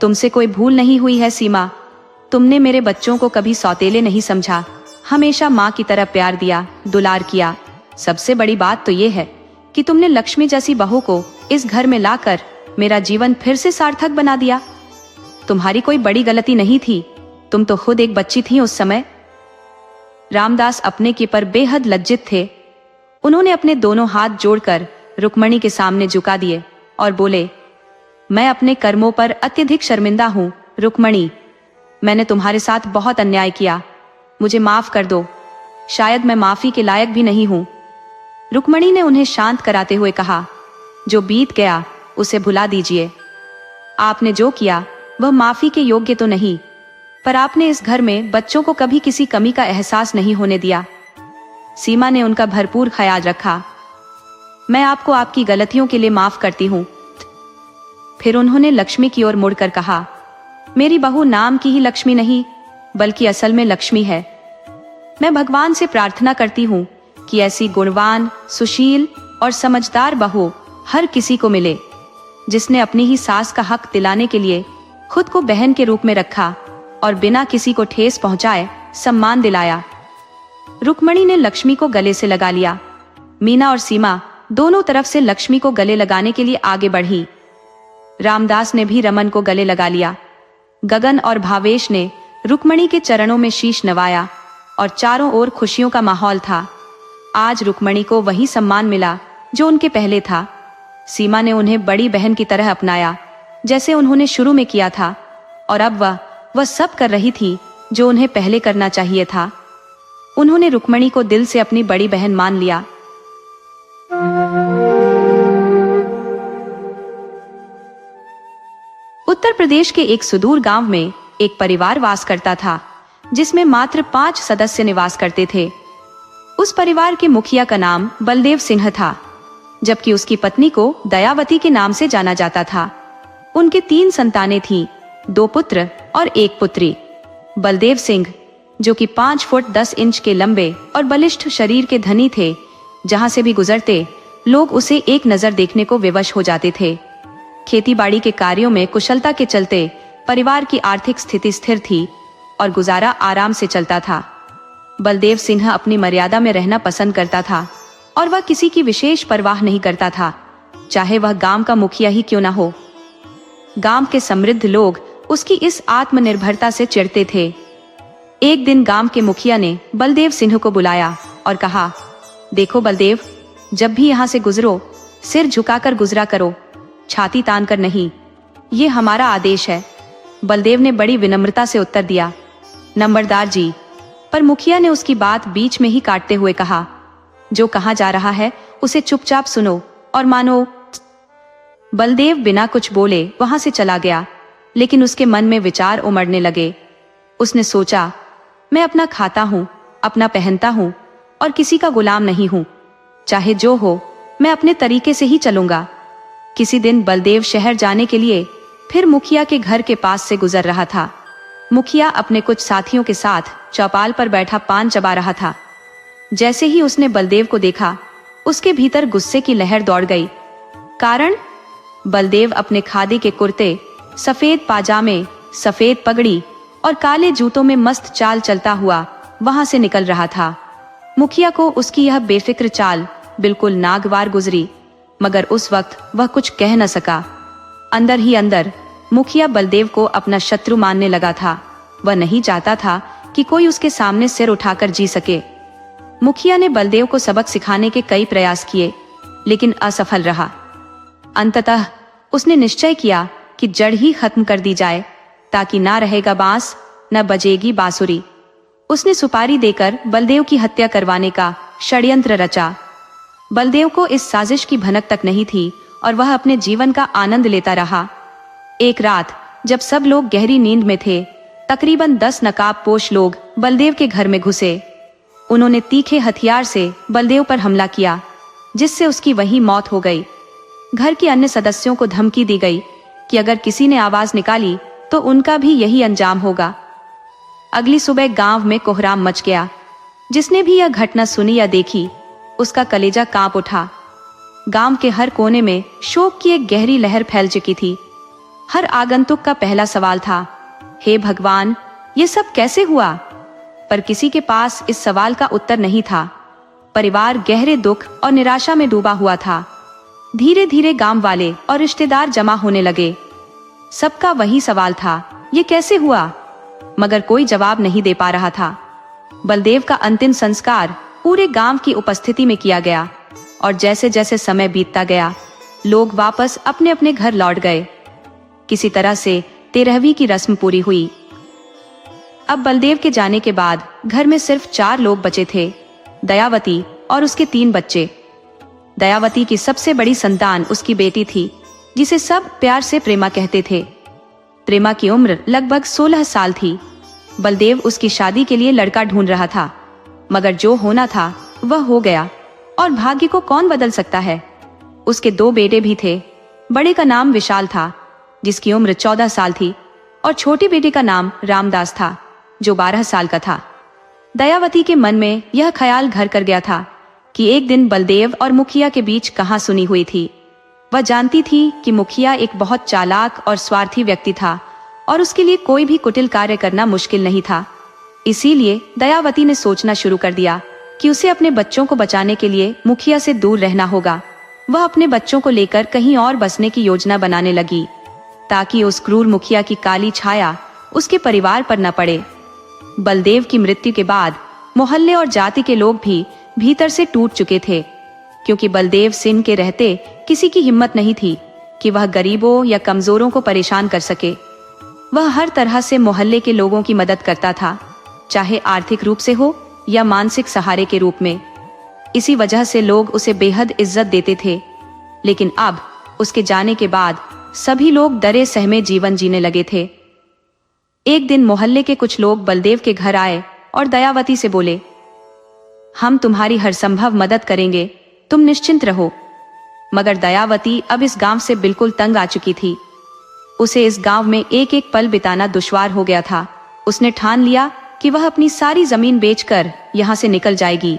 तुमसे कोई भूल नहीं हुई है सीमा, तुमने मेरे बच्चों को कभी सौतेले नहीं समझा, हमेशा माँ की तरह प्यार दिया, दुलार किया। सबसे बड़ी बात तो ये है कि तुमने लक्ष्मी जैसी बहू को इस घर में लाकर मेरा जीवन फिर से सार्थक बना दिया। तुम्हारी कोई बड़ी गलती नहीं थी, तुम तो खुद एक बच्ची थी उस समय। रामदास अपने के पर बेहद लज्जित थे। उन्होंने अपने दोनों हाथ जोड़कर रुक्मणी के सामने झुका दिए और बोले, मैं अपने कर्मों पर अत्यधिक शर्मिंदा हूँ रुक्मणी, मैंने तुम्हारे साथ बहुत अन्याय किया, मुझे माफ कर दो, शायद मैं माफी के लायक भी नहीं हूँ। रुक्मणी ने उन्हें शांत कराते हुए कहा, जो बीत गया उसे भुला दीजिए। आपने जो किया वह माफी के योग्य तो नहीं, पर आपने इस घर में बच्चों को कभी किसी कमी का एहसास नहीं होने दिया। सीमा ने उनका भरपूर ख्याल रखा। मैं आपको आपकी गलतियों के लिए माफ करती हूँ। फिर उन्होंने लक्ष्मी की ओर मुड़कर कहा, मेरी बहू नाम की ही लक्ष्मी नहीं बल्कि असल में लक्ष्मी है। मैं भगवान से प्रार्थना करती हूँ कि ऐसी गुणवान, सुशील और समझदार बहू हर किसी को मिले, जिसने अपनी ही सास का हक दिलाने के लिए खुद को बहन के रूप में रखा और बिना किसी को ठेस पहुंचाए सम्मान दिलाया। रुक्मणी ने लक्ष्मी को गले से लगा लिया। मीना और सीमा दोनों तरफ से लक्ष्मी को गले लगाने के लिए आगे बढ़ी। रामदास ने भी रमन को गले लगा लिया। गगन और भावेश ने रुक्मणी के चरणों में शीश नवाया और चारों ओर खुशियों का माहौल था। आज रुक्मणी को वही सम्मान मिला जो उनके पहले था। सीमा ने उन्हें बड़ी बहन की तरह अपनाया, जैसे उन्होंने शुरू में किया था, और अब वह सब कर रही थी जो उन्हें पहले करना चाहिए था। उन्होंने रुक्मणी को दिल से अपनी बड़ी बहन मान लिया। उत्तर प्रदेश के एक सुदूर गांव में एक परिवार वास करता था, जिसमें मात्र 5 सदस्य निवास करते थे। उस परिवार के मुखिया का नाम बलदेव सिंह था, जबकि उसकी पत्नी को दयावती के नाम से जाना जाता था। उनके 3 संतानें थीं, 2 पुत्र और 1 पुत्री। बलदेव सिंह, जो कि 5 फुट 10 इंच के लंबे और बलिष्ठ शरीर के धनी थे, जहां से भी गुजरते लोग उसे एक नजर देखने को विवश हो जाते थे। खेतीबाड़ी के कार्यों में कुशलता के चलते परिवार की आर्थिक स्थिति स्थिर थी और गुजारा आराम से चलता था। बलदेव सिंह अपनी मर्यादा में रहना पसंद करता था और वह किसी की विशेष परवाह नहीं करता था, चाहे वह गांव का मुखिया ही क्यों न हो। गांव के समृद्ध लोग उसकी इस आत्मनिर्भरता से चिढ़ते थे। एक दिन गांव के मुखिया ने बलदेव सिंह को बुलाया और कहा, देखो बलदेव, जब भी यहाँ से गुजरो सिर झुकाकर गुजरा करो, छाती तान कर नहीं, ये हमारा आदेश है। बलदेव ने बड़ी विनम्रता से उत्तर दिया, नंबरदार जी। पर मुखिया ने उसकी बात बीच में ही काटते हुए कहा, जो कहा जा रहा है उसे चुपचाप सुनो और मानो। बलदेव बिना कुछ बोले वहां से चला गया, लेकिन उसके मन में विचार उमड़ने लगे। उसने सोचा, मैं अपना खाता हूँ, अपना पहनता हूँ और किसी का गुलाम नहीं हूँ। चाहे जो हो, मैं अपने तरीके से ही चलूंगा। किसी दिन बलदेव शहर जाने के लिए फिर मुखिया के घर के पास से गुजर रहा था। मुखिया अपने कुछ साथियों के साथ चौपाल पर बैठा पान चबा रहा था। जैसे ही उसने बलदेव को देखा, उसके भीतर गुस्से की लहर दौड़ गई। कारण? बलदेव अपने खादी के कुर्ते, सफेद पाजामे, सफेद पगड़ी और काले जूतों में मस्त चाल चलता हुआ वहां से निकल रहा था। मुखिया को उसकी यह बेफिक्र चाल बिल्कुल नागवार गुजरी, मगर उस वक्त वह कुछ कह न सका। अंदर ही अंदर मुखिया बलदेव को अपना शत्रु मानने लगा था। वह नहीं चाहता था कि कोई उसके सामने सिर उठाकर जी सके। मुखिया ने बलदेव को सबक सिखाने के कई प्रयास किए, लेकिन असफल रहा। अंततः उसने निश्चय किया कि जड़ ही खत्म कर दी जाए, ताकि ना रहेगा बांस, न बजेगी बांसुरी। उसने सुपारी देकर बलदेव की हत्या करवाने का षड्यंत्र रचा। बलदेव को इस साजिश की भनक तक नहीं थी और वह अपने जीवन का आनंद लेता रहा। एक रात जब सब लोग गहरी नींद में थे, तकरीबन 10 नकाबपोश लोग बलदेव के घर में घुसे। उन्होंने तीखे हथियार से बलदेव पर हमला किया, जिससे उसकी वहीं मौत हो गई। घर के अन्य सदस्यों को धमकी दी गई कि अगर किसी ने आवाज निकाली तो उनका भी यही अंजाम होगा। अगली सुबह गांव में कोहराम मच गया। जिसने भी यह घटना सुनी या देखी, उसका कलेजा कांप उठा। गांव के हर कोने में शोक की एक गहरी लहर फैल चुकी थी। हर आगंतुक का पहला सवाल था, हे भगवान, ये सब कैसे हुआ? पर किसी के पास इस सवाल का उत्तर नहीं था। परिवार गहरे दुख और निराशा में डूबा हुआ था। धीरे धीरे गांव वाले और रिश्तेदार जमा होने लगे। सबका वही सवाल था, ये कैसे हुआ? मगर कोई जवाब नहीं दे पा रहा था। बलदेव का अंतिम संस्कार पूरे गांव की उपस्थिति में किया गया और जैसे जैसे समय बीतता गया, लोग वापस अपने अपने घर लौट गए। किसी तरह से 13वीं की रस्म पूरी हुई। अब बलदेव के जाने के बाद घर में सिर्फ 4 लोग बचे थे, दयावती और उसके 3 बच्चे। दयावती की सबसे बड़ी संतान उसकी बेटी थी, जिसे सब प्यार से प्रेमा कहते थे। प्रेमा की उम्र लगभग 16 साल थी। बलदेव उसकी शादी के लिए लड़का ढूंढ रहा था, मगर जो होना था वह हो गया और भाग्य को कौन बदल सकता है। उसके 2 बेटे भी थे। बड़े का नाम विशाल था, जिसकी उम्र 14 साल थी, और छोटे बेटे का नाम रामदास था, जो 12 साल का था। दयावती के मन में यह ख्याल घर कर गया था कि एक दिन बलदेव और मुखिया के बीच कहां सुनी हुई थी। वह जानती थी कि मुखिया एक बहुत चालाक और स्वार्थी व्यक्ति था और उसके लिए कोई भी कुटिल कार्य करना मुश्किल नहीं था। इसीलिए दयावती ने सोचना शुरू कर दिया कि उसे अपने बच्चों को बचाने के लिए मुखिया से दूर रहना होगा। वह अपने बच्चों को लेकर कहीं और बसने की योजना बनाने लगी, ताकि उस क्रूर मुखिया की काली छाया उसके परिवार पर न पड़े। बलदेव की मृत्यु के बाद मोहल्ले और जाति के लोग भी भीतर से टूट चुके थे, क्योंकि बलदेव सिंह के रहते किसी की हिम्मत नहीं थी कि वह गरीबों या कमजोरों को परेशान कर सके। वह हर तरह से मोहल्ले के लोगों की मदद करता था, चाहे आर्थिक रूप से हो या मानसिक सहारे के रूप में। इसी वजह से लोग उसे बेहद इज्जत देते थे। लेकिन अब उसके जाने के बाद सभी लोग डरे सहमे जीवन जीने लगे थे। एक दिन मोहल्ले के कुछ लोग बलदेव के घर आए और दयावती से बोले, हम तुम्हारी हर संभव मदद करेंगे, तुम निश्चिंत रहो। मगर दयावती अब इस गांव से बिल्कुल तंग आ चुकी थी। उसे इस गांव में एक एक पल बिताना दुश्वार हो गया था। उसने ठान लिया कि वह अपनी सारी जमीन बेचकर यहाँ से निकल जाएगी,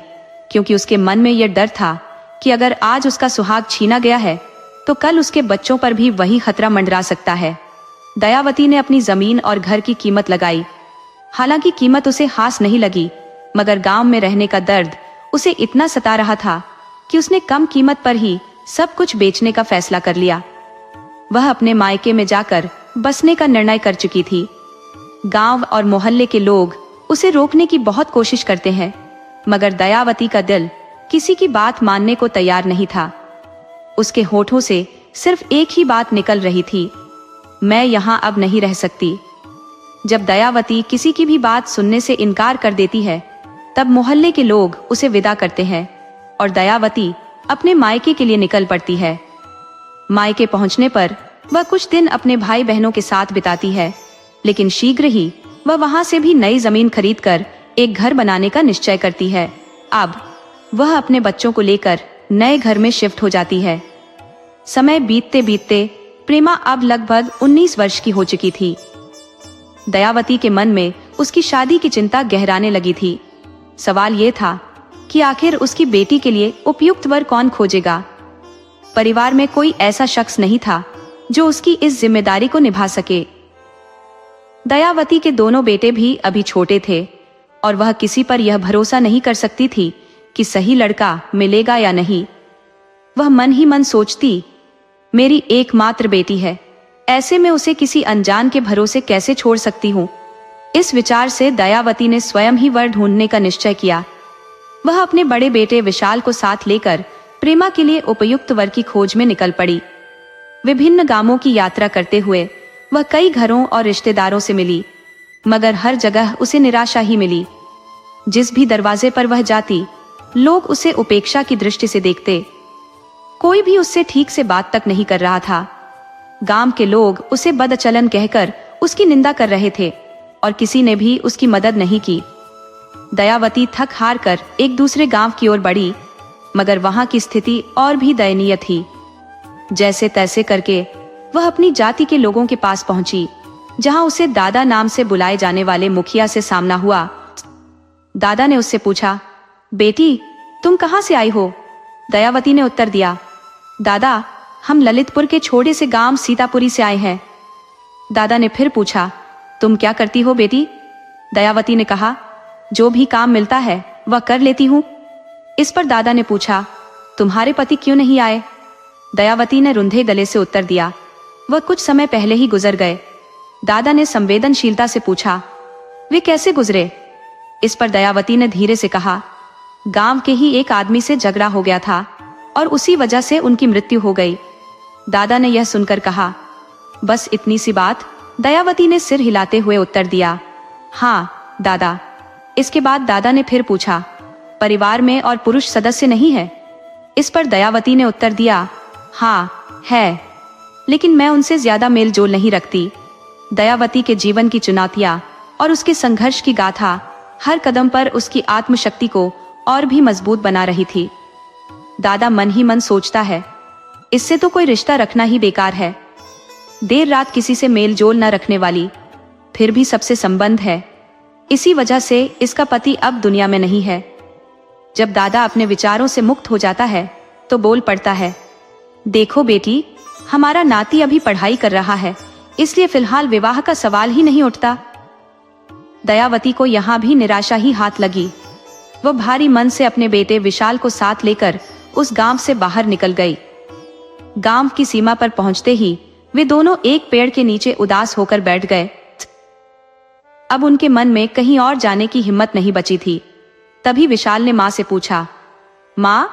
क्योंकि उसके मन में यह डर था कि अगर आज उसका सुहाग छीना गया है तो कल उसके बच्चों पर भी वही खतरा मंडरा सकता है। दयावती ने अपनी जमीन और घर की कीमत लगाई। हालांकि कीमत उसे हास नहीं लगी, मगर गांव में रहने का दर्द उसे इतना सता रहा था कि उसने कम कीमत पर ही सब कुछ बेचने का फैसला कर लिया। वह अपने मायके में जाकर बसने का निर्णय कर चुकी थी। गांव और मोहल्ले के लोग उसे रोकने की बहुत कोशिश करते हैं, मगर दयावती का दिल किसी की बात मानने को तैयार नहीं था। उसके होठों से सिर्फ एक ही बात निकल रही थी, मैं यहाँ अब नहीं रह सकती। जब दयावती किसी की भी बात सुनने से इनकार कर देती है, तब मोहल्ले के लोग उसे विदा करते हैं और दयावती अपने मायके के लिए निकल पड़ती है। मायके पहुंचने पर वह कुछ दिन अपने भाई बहनों के साथ बिताती है, लेकिन शीघ्र ही वह वहां से भी नई जमीन खरीदकर एक घर बनाने का निश्चय करती है। अब वह अपने बच्चों को लेकर नए घर में शिफ्ट हो जाती है। समय बीतते बीतते प्रेमा अब लगभग 19 वर्ष की हो चुकी थी। दयावती के मन में उसकी शादी की चिंता गहराने लगी थी। सवाल ये था कि आखिर उसकी बेटी के लिए उपयुक्त वर कौन खोजेगा। परिवार में कोई ऐसा शख्स नहीं था जो उसकी इस जिम्मेदारी को निभा सके। दयावती के दोनों बेटे भी अभी छोटे थे और वह किसी पर यह भरोसा नहीं कर सकती थी कि सही लड़का मिलेगा या नहीं। वह मन ही मन सोचती, मेरी एकमात्र बेटी है, ऐसे में उसे किसी अनजान के भरोसे कैसे छोड़ सकती हूँ। इस विचार से दयावती ने स्वयं ही वर ढूंढने का निश्चय किया। वह अपने बड़े बेटे विशाल को साथ लेकर प्रेमा के लिए उपयुक्त वर की खोज में निकल पड़ी। विभिन्न गांवों की यात्रा करते हुए वह कई घरों और रिश्तेदारों से मिली, मगर हर जगह उसे निराशा ही मिली। जिस भी दरवाजे पर वह जाती, लोग उसे उपेक्षा की दृष्टि से देखते। कोई भी उससे ठीक से बात तक नहीं कर रहा था। गांव के लोग उसे बदचलन कहकर उसकी निंदा कर रहे थे और किसी ने भी उसकी मदद नहीं की। दयावती थक हार कर एक दूसरे गांव की ओर बढ़ी, मगर वहां की स्थिति और भी दयनीय थी। जैसे तैसे करके वह अपनी जाति के लोगों के पास पहुंची, जहां उसे दादा नाम से बुलाए जाने वाले मुखिया से सामना हुआ। दादा ने उससे पूछा, बेटी तुम कहां से आई हो? दयावती ने उत्तर दिया, दादा हम ललितपुर के छोटे से गांव सीतापुरी से आए हैं। दादा ने फिर पूछा, तुम क्या करती हो बेटी? दयावती ने कहा, जो भी काम मिलता है वह कर लेती हूँ। इस पर दादा ने पूछा, तुम्हारे पति क्यों नहीं आए? दयावती ने रुंधे गले से उत्तर दिया, वह कुछ समय पहले ही गुजर गए। दादा ने संवेदनशीलता से पूछा, वे कैसे गुजरे? इस पर दयावती ने धीरे से कहा, गांव के ही एक आदमी से झगड़ा हो गया था और उसी वजह से उनकी मृत्यु हो गई। दादा ने यह सुनकर कहा, बस इतनी सी बात? दयावती ने सिर हिलाते हुए उत्तर दिया, हाँ दादा। इसके बाद दादा ने फिर पूछा, परिवार में और पुरुष सदस्य नहीं है? इस पर दयावती ने उत्तर दिया, हाँ है, लेकिन मैं उनसे ज्यादा मेल जोल नहीं रखती। दयावती के जीवन की चुनौतियां और उसके संघर्ष की गाथा हर कदम पर उसकी आत्मशक्ति को और भी मजबूत बना रही थी। दादा मन ही मन सोचता है, इससे तो कोई रिश्ता रखना ही बेकार है। देर रात किसी से मेल जोल न रखने वाली, फिर भी सबसे संबंध है। इसी वजह से इसका पति अब दुनिया में नहीं है। जब दादा अपने विचारों से मुक्त हो जाता है तो बोल पड़ता है, देखो बेटी, हमारा नाती अभी पढ़ाई कर रहा है, इसलिए फिलहाल विवाह का सवाल ही नहीं उठता। दयावती को यहाँ भी निराशा ही हाथ लगी। वह भारी मन से अपने बेटे विशाल को साथ लेकर उस गांव से बाहर निकल गई। गांव की सीमा पर पहुंचते ही वे दोनों एक पेड़ के नीचे उदास होकर बैठ गए। अब उनके मन में कहीं और जाने की हिम्मत नहीं बची थी। तभी विशाल ने माँ से पूछा, माँ,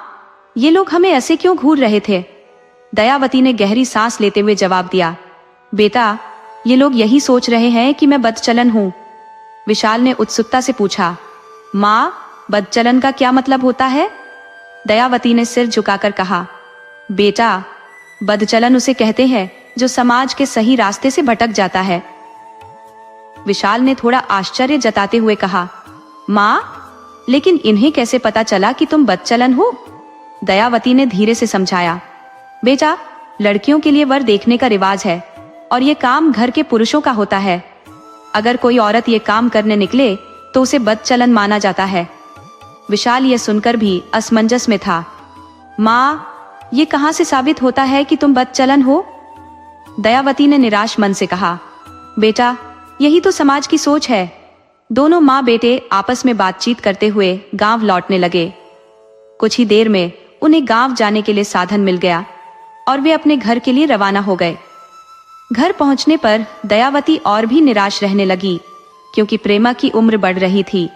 ये लोग हमें ऐसे क्यों घूर रहे थे? दयावती ने गहरी सांस लेते हुए जवाब दिया, बेटा, ये लोग यही सोच रहे हैं कि मैं बदचलन हूँ। विशाल ने उत्सुकता से पूछा, माँ, बदचलन का क्या मतलब होता है? दयावती ने सिर झुकाकर कहा, बेटा, बदचलन उसे कहते हैं जो समाज के सही रास्ते से भटक जाता है। विशाल ने थोड़ा आश्चर्य जताते हुए कहा, माँ, लेकिन इन्हें कैसे पता चला कि तुम बदचलन हो? दयावती ने धीरे से समझाया, बेटा, लड़कियों के लिए वर देखने का रिवाज है और ये काम घर के पुरुषों का होता है। अगर कोई औरत ये काम करने निकले तो उसे बदचलन माना जाता है। विशाल ये सुनकर भी असमंजस में था। माँ, ये कहाँ से साबित होता है कि तुम बदचलन हो? दयावती ने निराश मन से कहा, बेटा, यही तो समाज की सोच है। दोनों माँ बेटे आपस में बातचीत करते हुए गांव लौटने लगे। कुछ ही देर में उन्हें गांव जाने के लिए साधन मिल गया और वे अपने घर के लिए रवाना हो गए। घर पहुंचने पर दयावती और भी निराश रहने लगी, क्योंकि प्रेमा की उम्र बढ़ रही थी,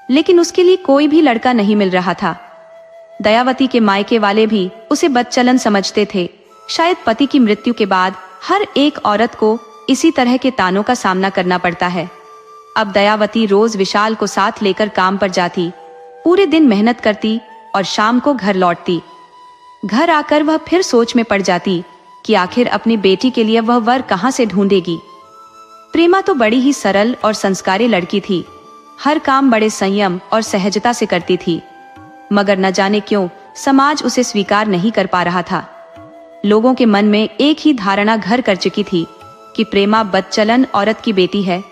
लेकिन उसके लिए कोई भी लड़का नहीं मिल रहा था। दयावती के मायके वाले भी उसे बदचलन समझते थे। शायद पति की मृत्यु के बाद हर एक औरत को इसी तरह के तानों का सामना करना पड़ता है। अब दयावती रोज विशाल को साथ लेकर काम पर जाती, पूरे दिन मेहनत करती और शाम को घर लौटती। घर आकर वह फिर सोच में पड़ जाती कि आखिर अपनी बेटी के लिए वह वर कहां से ढूंढेगी। प्रेमा तो बड़ी ही सरल और संस्कारी लड़की थी। हर काम बड़े संयम और सहजता से करती थी, मगर न जाने क्यों समाज उसे स्वीकार नहीं कर पा रहा था। लोगों के मन में एक ही धारणा घर कर चुकी थी कि प्रेमा बदचलन औरत की बेटी है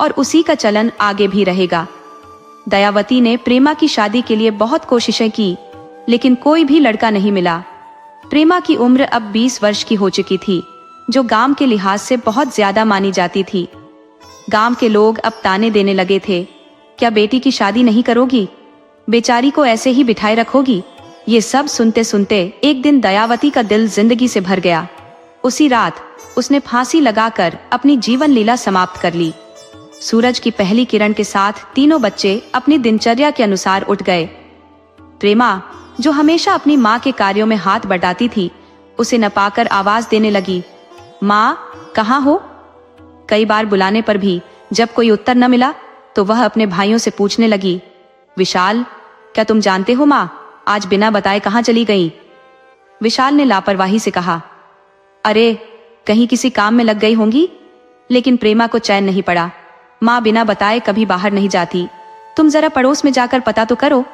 और उसी का चलन आगे भी रहेगा। दयावती ने प्रेमा की शादी के लिए बहुत कोशिशें की, लेकिन कोई भी लड़का नहीं मिला। प्रेमा की उम्र अब 20 वर्ष की हो चुकी थी, जो गांव के लिहाज से बहुत ज्यादा मानी जाती थी। गांव के लोग अब ताने देने लगे थे, क्या बेटी की शादी नहीं करोगी? बेचारी को ऐसे ही बिठाए रखोगी? ये सब सुनते सुनते एक दिन दयावती का दिल जिंदगी से भर गया। उसी रात उसने फांसी लगाकर अपनी जीवन लीला समाप्त कर ली। सूरज की पहली किरण के साथ तीनों बच्चे अपनी दिनचर्या के अनुसार उठ गए। प्रेमा, जो हमेशा अपनी माँ के कार्यों में हाथ बटाती थी, उसे न पाकर आवाज देने लगी, माँ कहाँ हो? कई बार बुलाने पर भी जब कोई उत्तर न मिला तो वह अपने भाइयों से पूछने लगी, विशाल, क्या तुम जानते हो माँ आज बिना बताए कहाँ चली गई? विशाल ने लापरवाही से कहा, अरे कहीं किसी काम में लग गई होंगी। लेकिन प्रेमा को चैन नहीं पड़ा। माँ बिना बताए कभी बाहर नहीं जाती, तुम जरा पड़ोस में जाकर पता तो करो।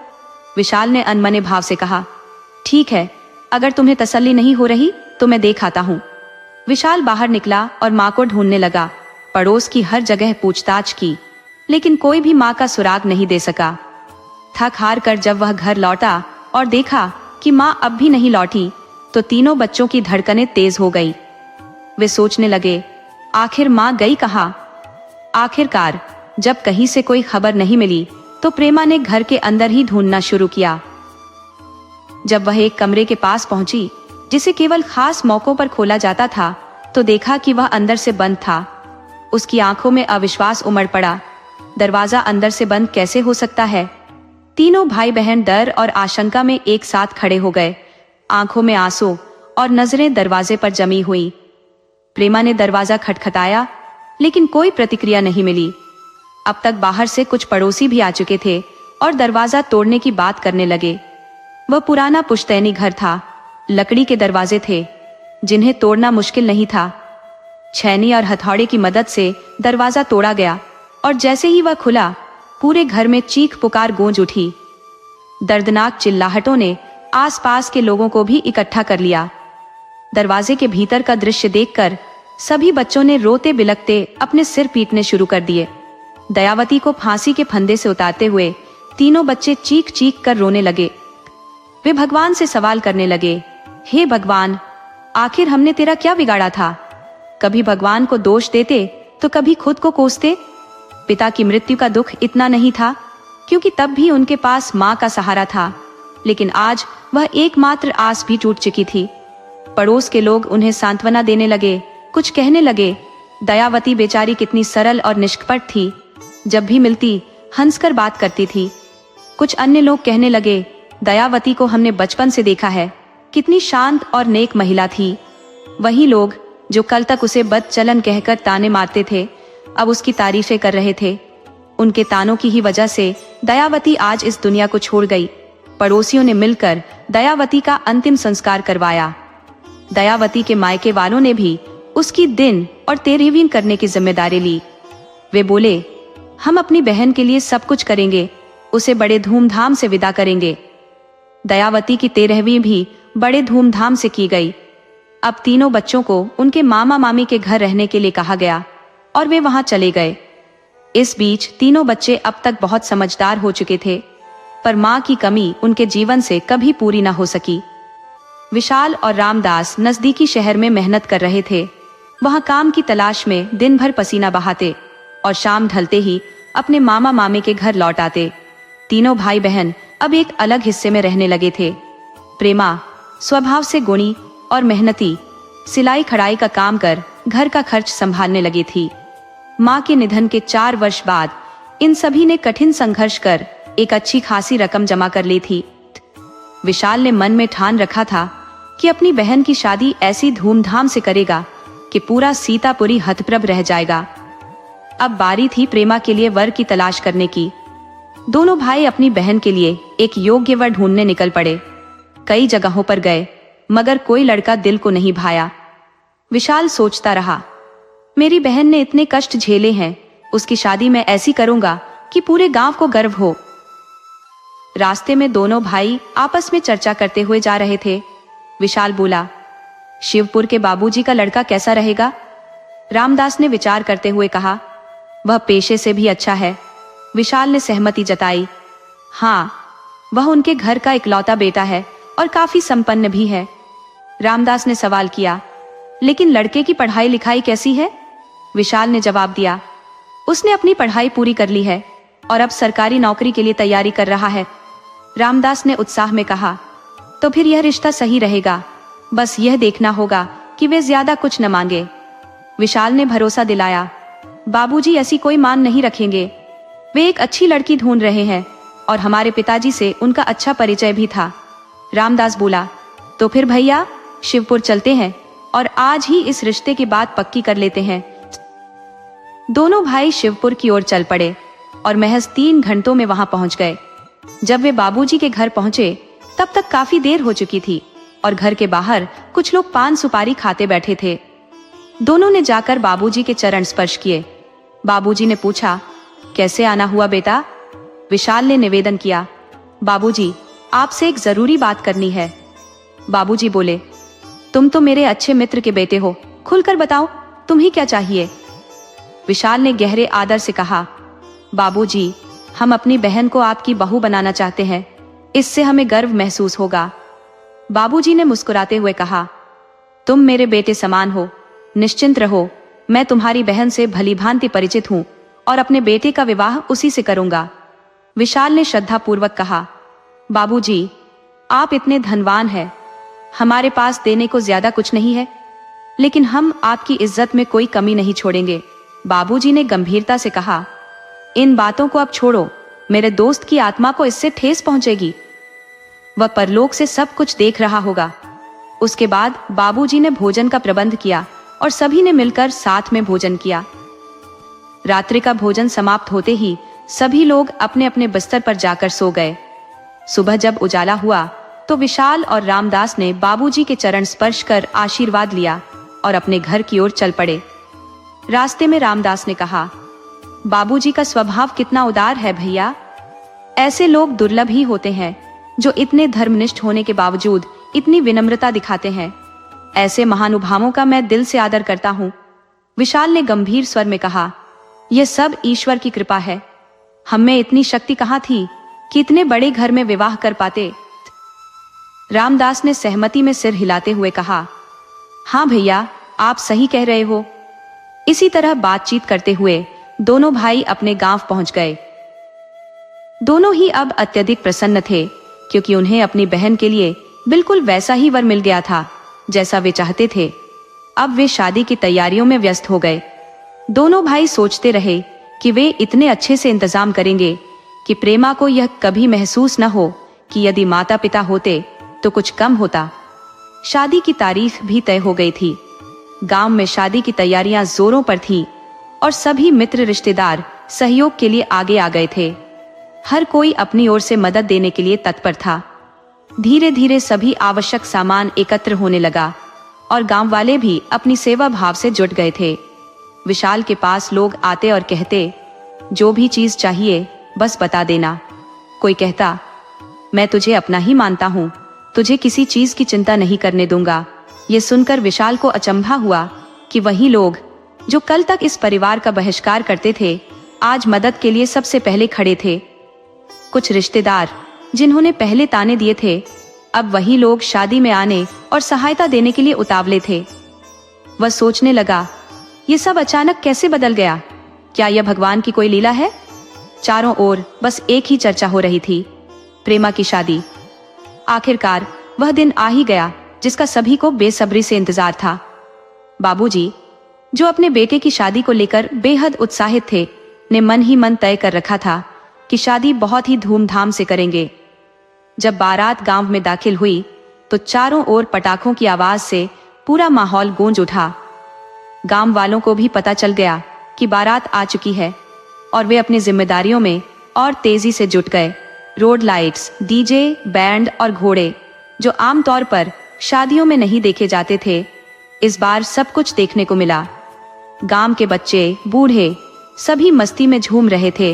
विशाल ने अनमने भाव से कहा, ठीक है, अगर तुम्हें तसल्ली नहीं हो रही तो मैं देख आता हूँ। विशाल बाहर निकला और माँ को ढूंढने लगा। पड़ोस की हर जगह पूछताछ की, लेकिन कोई भी माँ का सुराग नहीं दे सका। थक हार कर जब वह घर लौटा और देखा कि माँ अब भी नहीं लौटी, तो तीनों बच्चों की धड़कनें तेज हो गई। वे सोचने लगे, आखिर माँ गई कहाँ? आखिरकार जब कहीं से कोई खबर नहीं मिली तो प्रेमा ने घर के अंदर ही ढूंढना शुरू किया। जब वह एक कमरे के पास पहुंची, जिसे केवल खास मौकों पर खोला जाता था, तो देखा कि वह अंदर से बंद था। उसकी आंखों में अविश्वास उमड़ पड़ा। दरवाजा अंदर से बंद कैसे हो सकता है? तीनों भाई बहन डर और आशंका में एक साथ खड़े हो गए, आंखों में आंसू और नजरें दरवाजे पर जमी हुई। प्रेमा ने दरवाजा खटखटाया, लेकिन कोई प्रतिक्रिया नहीं मिली। अब तक बाहर से कुछ पड़ोसी भी आ चुके थे और दरवाजा तोड़ने की बात करने लगे। वह पुराना पुश्तैनी घर था, लकड़ी के दरवाजे थे जिन्हें तोड़ना मुश्किल नहीं था। छैनी और हथौड़े की मदद से दरवाजा तोड़ा गया और जैसे ही वह खुला, पूरे घर में चीख पुकार गूंज उठी। दर्दनाक चिल्लाहटों ने आसपास के लोगों को भी इकट्ठा कर लिया। दरवाजे के भीतर का दृश्य देखकर सभी बच्चों ने रोते बिलखते अपने सिर पीटने शुरू कर दिए। दयावती को फांसी के फंदे से उतारते हुए तीनों बच्चे चीख चीख कर रोने लगे। वे भगवान से सवाल करने लगे, हे भगवान, आखिर हमने तेरा क्या बिगाड़ा था? कभी भगवान को दोष देते तो कभी खुद को कोसते। पिता की मृत्यु का दुख इतना नहीं था, क्योंकि तब भी उनके पास माँ का सहारा था, लेकिन आज वह एकमात्र आस भी टूट चुकी थी। पड़ोस के लोग उन्हें सांत्वना देने लगे, कुछ कहने लगे, दयावती बेचारी कितनी सरल और निष्कपट थी, जब भी मिलती हंसकर बात करती थी। कुछ अन्य लोग कहने लगे, दयावती को हमने बचपन से देखा है, कितनी शांत और नेक महिला थी। वही लोग जो कल तक उसे बदचलन कहकर ताने मारते थे, अब उसकी तारीफें कर रहे थे। उनके तानों की ही वजह से दयावती आज इस दुनिया को छोड़ गई। पड़ोसियों ने मिलकर दयावती का अंतिम संस्कार करवाया। दयावती के मायके वालों ने भी उसकी दिन और तेरहवीं करने की जिम्मेदारी ली। वे बोले, हम अपनी बहन के लिए सब कुछ करेंगे, उसे बड़े धूमधाम से विदा करेंगे। दयावती की 13वीं भी बड़े धूमधाम से की गई। अब तीनों बच्चों को उनके मामा मामी के घर रहने के लिए कहा गया और वे वहां चले गए। इस बीच तीनों बच्चे अब तक बहुत समझदार हो चुके थे, पर माँ की कमी उनके जीवन से कभी पूरी न हो सकी। विशाल और रामदास नजदीकी शहर में मेहनत कर रहे थे। वहां काम की तलाश में दिन भर पसीना बहाते और शाम ढलते ही अपने मामा मामी के घर लौट आते। तीनों भाई बहन अब एक अलग हिस्से में रहने लगे थे। प्रेमा स्वभाव से गुणी और मेहनती, सिलाई कढ़ाई का काम कर घर का खर्च संभालने लगी थी। माँ के निधन के 4 वर्ष बाद इन सभी ने कठिन संघर्ष कर एक अच्छी खासी रकम जमा कर ली थी। विशाल ने मन में ठान रखा था कि अपनी बहन की शादी ऐसी धूमधाम से करेगा कि पूरा सीतापुरी हतप्रभ रह जाएगा। अब बारी थी प्रेमा के लिए वर की तलाश करने की। दोनों भाई अपनी बहन के लिए एक योग्य वर ढूंढने निकल पड़े। कई जगहों पर गए, मगर कोई लड़का दिल को नहीं भाया। विशाल सोचता रहा, मेरी बहन ने इतने कष्ट झेले हैं, उसकी शादी मैं ऐसी करूंगा कि पूरे गांव को गर्व हो। रास्ते में दोनों भाई आपस में चर्चा करते हुए जा रहे थे। विशाल बोला, शिवपुर के बाबूजी का लड़का कैसा रहेगा? रामदास ने विचार करते हुए कहा, वह पेशे से भी अच्छा है। विशाल ने सहमति जताई, हाँ, वह उनके घर का इकलौता बेटा है और काफी संपन्न भी है। रामदास ने सवाल किया, लेकिन लड़के की पढ़ाई लिखाई कैसी है? विशाल ने जवाब दिया, उसने अपनी पढ़ाई पूरी कर ली है और अब सरकारी नौकरी के लिए तैयारी कर रहा है। रामदास ने उत्साह में कहा, तो फिर यह रिश्ता सही रहेगा, बस यह देखना होगा कि वे ज्यादा कुछ न मांगे। विशाल ने भरोसा दिलाया, बाबूजी ऐसी कोई मांग नहीं रखेंगे। वे एक अच्छी लड़की ढूंढ रहे हैं और हमारे पिताजी से उनका अच्छा परिचय भी था। रामदास बोला, तो फिर भैया शिवपुर चलते हैं और आज ही इस रिश्ते की बात पक्की कर लेते हैं। दोनों भाई शिवपुर की ओर चल पड़े और महज 3 घंटों में वहां पहुंच गए। जब वे बाबूजी के घर पहुंचे तब तक काफी देर हो चुकी थी और घर के बाहर कुछ लोग पान सुपारी खाते बैठे थे। दोनों ने जाकर बाबूजी के चरण स्पर्श किए। बाबूजी ने पूछा, कैसे आना हुआ बेटा? विशाल ने निवेदन किया, बाबूजी आपसे एक जरूरी बात करनी है। बाबूजी बोले, तुम तो मेरे अच्छे मित्र के बेटे हो, खुलकर बताओ तुम्हें क्या चाहिए? विशाल ने गहरे आदर से कहा, बाबूजी हम अपनी बहन को आपकी बहू बनाना चाहते हैं, इससे हमें गर्व महसूस होगा। बाबूजी ने मुस्कुराते हुए कहा, तुम मेरे बेटे समान हो, निश्चिंत रहो, मैं तुम्हारी बहन से भलीभांति परिचित हूँ और अपने बेटे का विवाह उसी से करूंगा। विशाल ने श्रद्धापूर्वक कहा, बाबूजी आप इतने धनवान हैं, हमारे पास देने को ज्यादा कुछ नहीं है, लेकिन हम आपकी इज्जत में कोई कमी नहीं छोड़ेंगे। बाबूजी ने गंभीरता से कहा, इन बातों को अब छोड़ो, मेरे दोस्त की आत्मा को इससे ठेस पहुंचेगी, वह परलोक से सब कुछ देख रहा होगा। उसके बाद बाबूजी ने भोजन का प्रबंध किया और सभी ने मिलकर साथ में भोजन किया। रात्रि का भोजन समाप्त होते ही सभी लोग अपने अपने बिस्तर पर जाकर सो गए। सुबह जब उजाला हुआ तो विशाल और रामदास ने बाबूजी के चरण स्पर्श कर आशीर्वाद लिया और अपने घर की ओर चल पड़े। रास्ते में रामदास ने कहा, बाबूजी का स्वभाव कितना उदार है भैया, ऐसे लोग दुर्लभ ही होते हैं जो इतने धर्मनिष्ठ होने के बावजूद इतनी विनम्रता दिखाते हैं। ऐसे महानुभावों का मैं दिल से आदर करता हूँ। विशाल ने गंभीर स्वर में कहा, यह सब ईश्वर की कृपा है, हम में इतनी शक्ति कहाँ थी कि इतने बड़े घर में विवाह कर पाते। रामदास ने सहमति में सिर हिलाते हुए कहा, हाँ भैया आप सही कह रहे हो। इसी तरह बातचीत करते हुए दोनों भाई अपने गांव पहुंच गए। दोनों ही अब अत्यधिक प्रसन्न थे क्योंकि उन्हें अपनी बहन के लिए बिल्कुल वैसा ही वर मिल गया था जैसा वे चाहते थे। अब वे शादी की तैयारियों में व्यस्त हो गए। दोनों भाई सोचते रहे कि वे इतने अच्छे से इंतजाम करेंगे कि प्रेमा को यह कभी महसूस न हो कि यदि माता पिता होते तो कुछ कम होता। शादी की तारीख भी तय हो गई थी। गांव में शादी की तैयारियां जोरों पर थीं और सभी मित्र रिश्तेदार सहयोग के लिए आगे आ गए थे। हर कोई अपनी ओर से मदद देने के लिए तत्पर था। धीरे धीरे सभी आवश्यक सामान एकत्र होने लगा और गांव वाले भी अपनी सेवा भाव से जुट गए थे। विशाल के पास लोग आते और कहते, जो भी चीज चाहिए बस बता देना। कोई कहता, मैं तुझे अपना ही मानता हूँ, तुझे किसी चीज की चिंता नहीं करने दूंगा। ये सुनकर विशाल को अचंभा हुआ कि वही लोग जो कल तक इस परिवार का बहिष्कार करते थे आज मदद के लिए सबसे पहले खड़े थे। कुछ रिश्तेदार जिन्होंने पहले ताने दिए थे अब वही लोग शादी में आने और सहायता देने के लिए उतावले थे। वह सोचने लगा, ये सब अचानक कैसे बदल गया? क्या यह भगवान की कोई लीला है? चारों ओर बस एक ही चर्चा हो रही थी, प्रेमा की शादी। आखिरकार वह दिन आ ही गया जिसका सभी को बेसब्री से इंतजार था। बाबूजी, जो अपने बेटे की शादी को लेकर बेहद उत्साहित थे, ने मन ही मन तय कर रखा था कि शादी बहुत ही धूमधाम से करेंगे। जब बारात गांव में दाखिल हुई तो चारों ओर पटाखों की आवाज से पूरा माहौल गूंज उठा। गांव वालों को भी पता चल गया कि बारात आ चुकी है और वे अपनी जिम्मेदारियों में और तेजी से जुट गए। रोड लाइट्स, डीजे, बैंड और घोड़े, जो आमतौर पर शादियों में नहीं देखे जाते थे, इस बार सब कुछ देखने को मिला। गांव के बच्चे, बूढ़े सभी मस्ती में झूम रहे थे।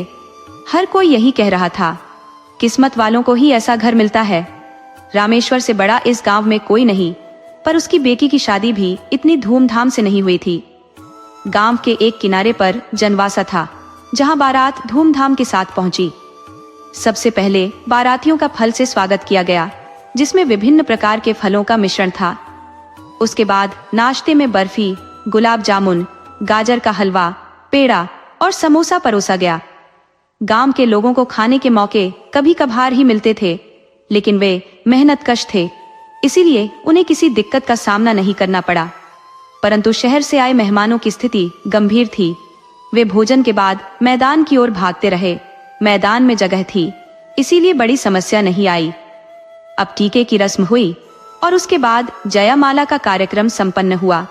हर कोई यही कह रहा था किस्मत वालों को ही ऐसा घर मिलता है। रामेश्वर से बड़ा इस गांव में कोई नहीं, पर उसकी बेटी की शादी भी इतनी धूमधाम से नहीं हुई थी। गांव के एक किनारे पर जनवासा था, जहां बारात धूमधाम के साथ पहुंची। सबसे पहले बारातियों का फल से स्वागत किया गया, जिसमें विभिन्न प्रकार के फलों का मिश्रण था। उसके बाद नाश्ते में बर्फी, गुलाब जामुन, गाजर का हलवा, पेड़ा और समोसा परोसा गया। गांव के लोगों को खाने के मौके कभी कभार ही मिलते थे, लेकिन वे मेहनतकश थे, इसीलिए उन्हें किसी दिक्कत का सामना नहीं करना पड़ा। परंतु शहर से आए मेहमानों की स्थिति गंभीर थी। वे भोजन के बाद मैदान की ओर भागते रहे। मैदान में जगह थी, इसीलिए बड़ी समस्या नहीं आई। अब टीके की रस्म हुई और उसके बाद जयमाला का कार्यक्रम संपन्न हुआ।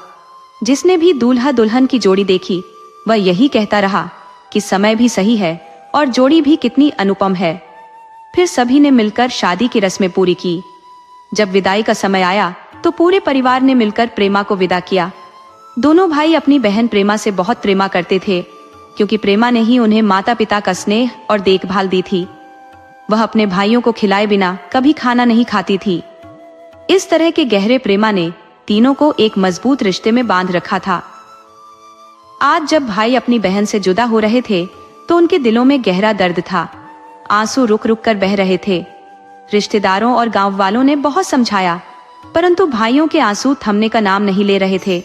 जिसने भी दूल्हा दुल्हन की जोड़ी देखी, वह यही कहता रहा कि समय भी सही है और जोड़ी भी कितनी अनुपम है। फिर सभी ने मिलकर शादी की रस्में पूरी की। जब विदाई का समय आया तो पूरे परिवार ने मिलकर प्रेमा को विदा किया। दोनों भाई अपनी बहन प्रेमा से बहुत प्रेमा करते थे, क्योंकि प्रेमा ने ही उन्हें माता पिता का स्नेह और देखभाल दी थी। वह अपने भाइयों को खिलाए बिना कभी खाना नहीं खाती थी। इस तरह के गहरे प्रेमा ने तीनों को एक मजबूत रिश्ते में बांध रखा था। आज जब भाई अपनी बहन से जुदा हो रहे थे तो उनके दिलों में गहरा दर्द था। आंसू रुक रुक कर बह रहे थे। रिश्तेदारों और गांव वालों ने बहुत समझाया, परंतु भाइयों के आंसू थमने का नाम नहीं ले रहे थे।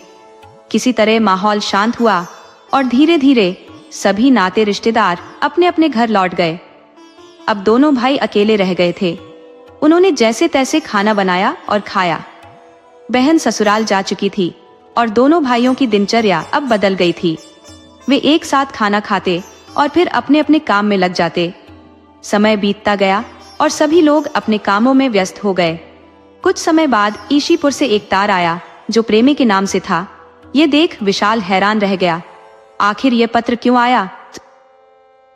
किसी तरह माहौल शांत हुआ और धीरे धीरे सभी नाते रिश्तेदार अपने अपने घर लौट गए। अब दोनों भाई अकेले रह गए थे। उन्होंने जैसे तैसे खाना बनाया और खाया। बहन ससुराल जा चुकी थी और दोनों भाइयों की दिनचर्या अब बदल गई थी। वे एक साथ खाना खाते और फिर अपने अपने काम में लग जाते। समय बीतता गया और सभी लोग अपने कामों में व्यस्त हो गए। कुछ समय बाद ईशीपुर से एक तार आया जो प्रेमी के नाम से था। ये देख विशाल हैरान रह गया। आखिर ये पत्र क्यों आया?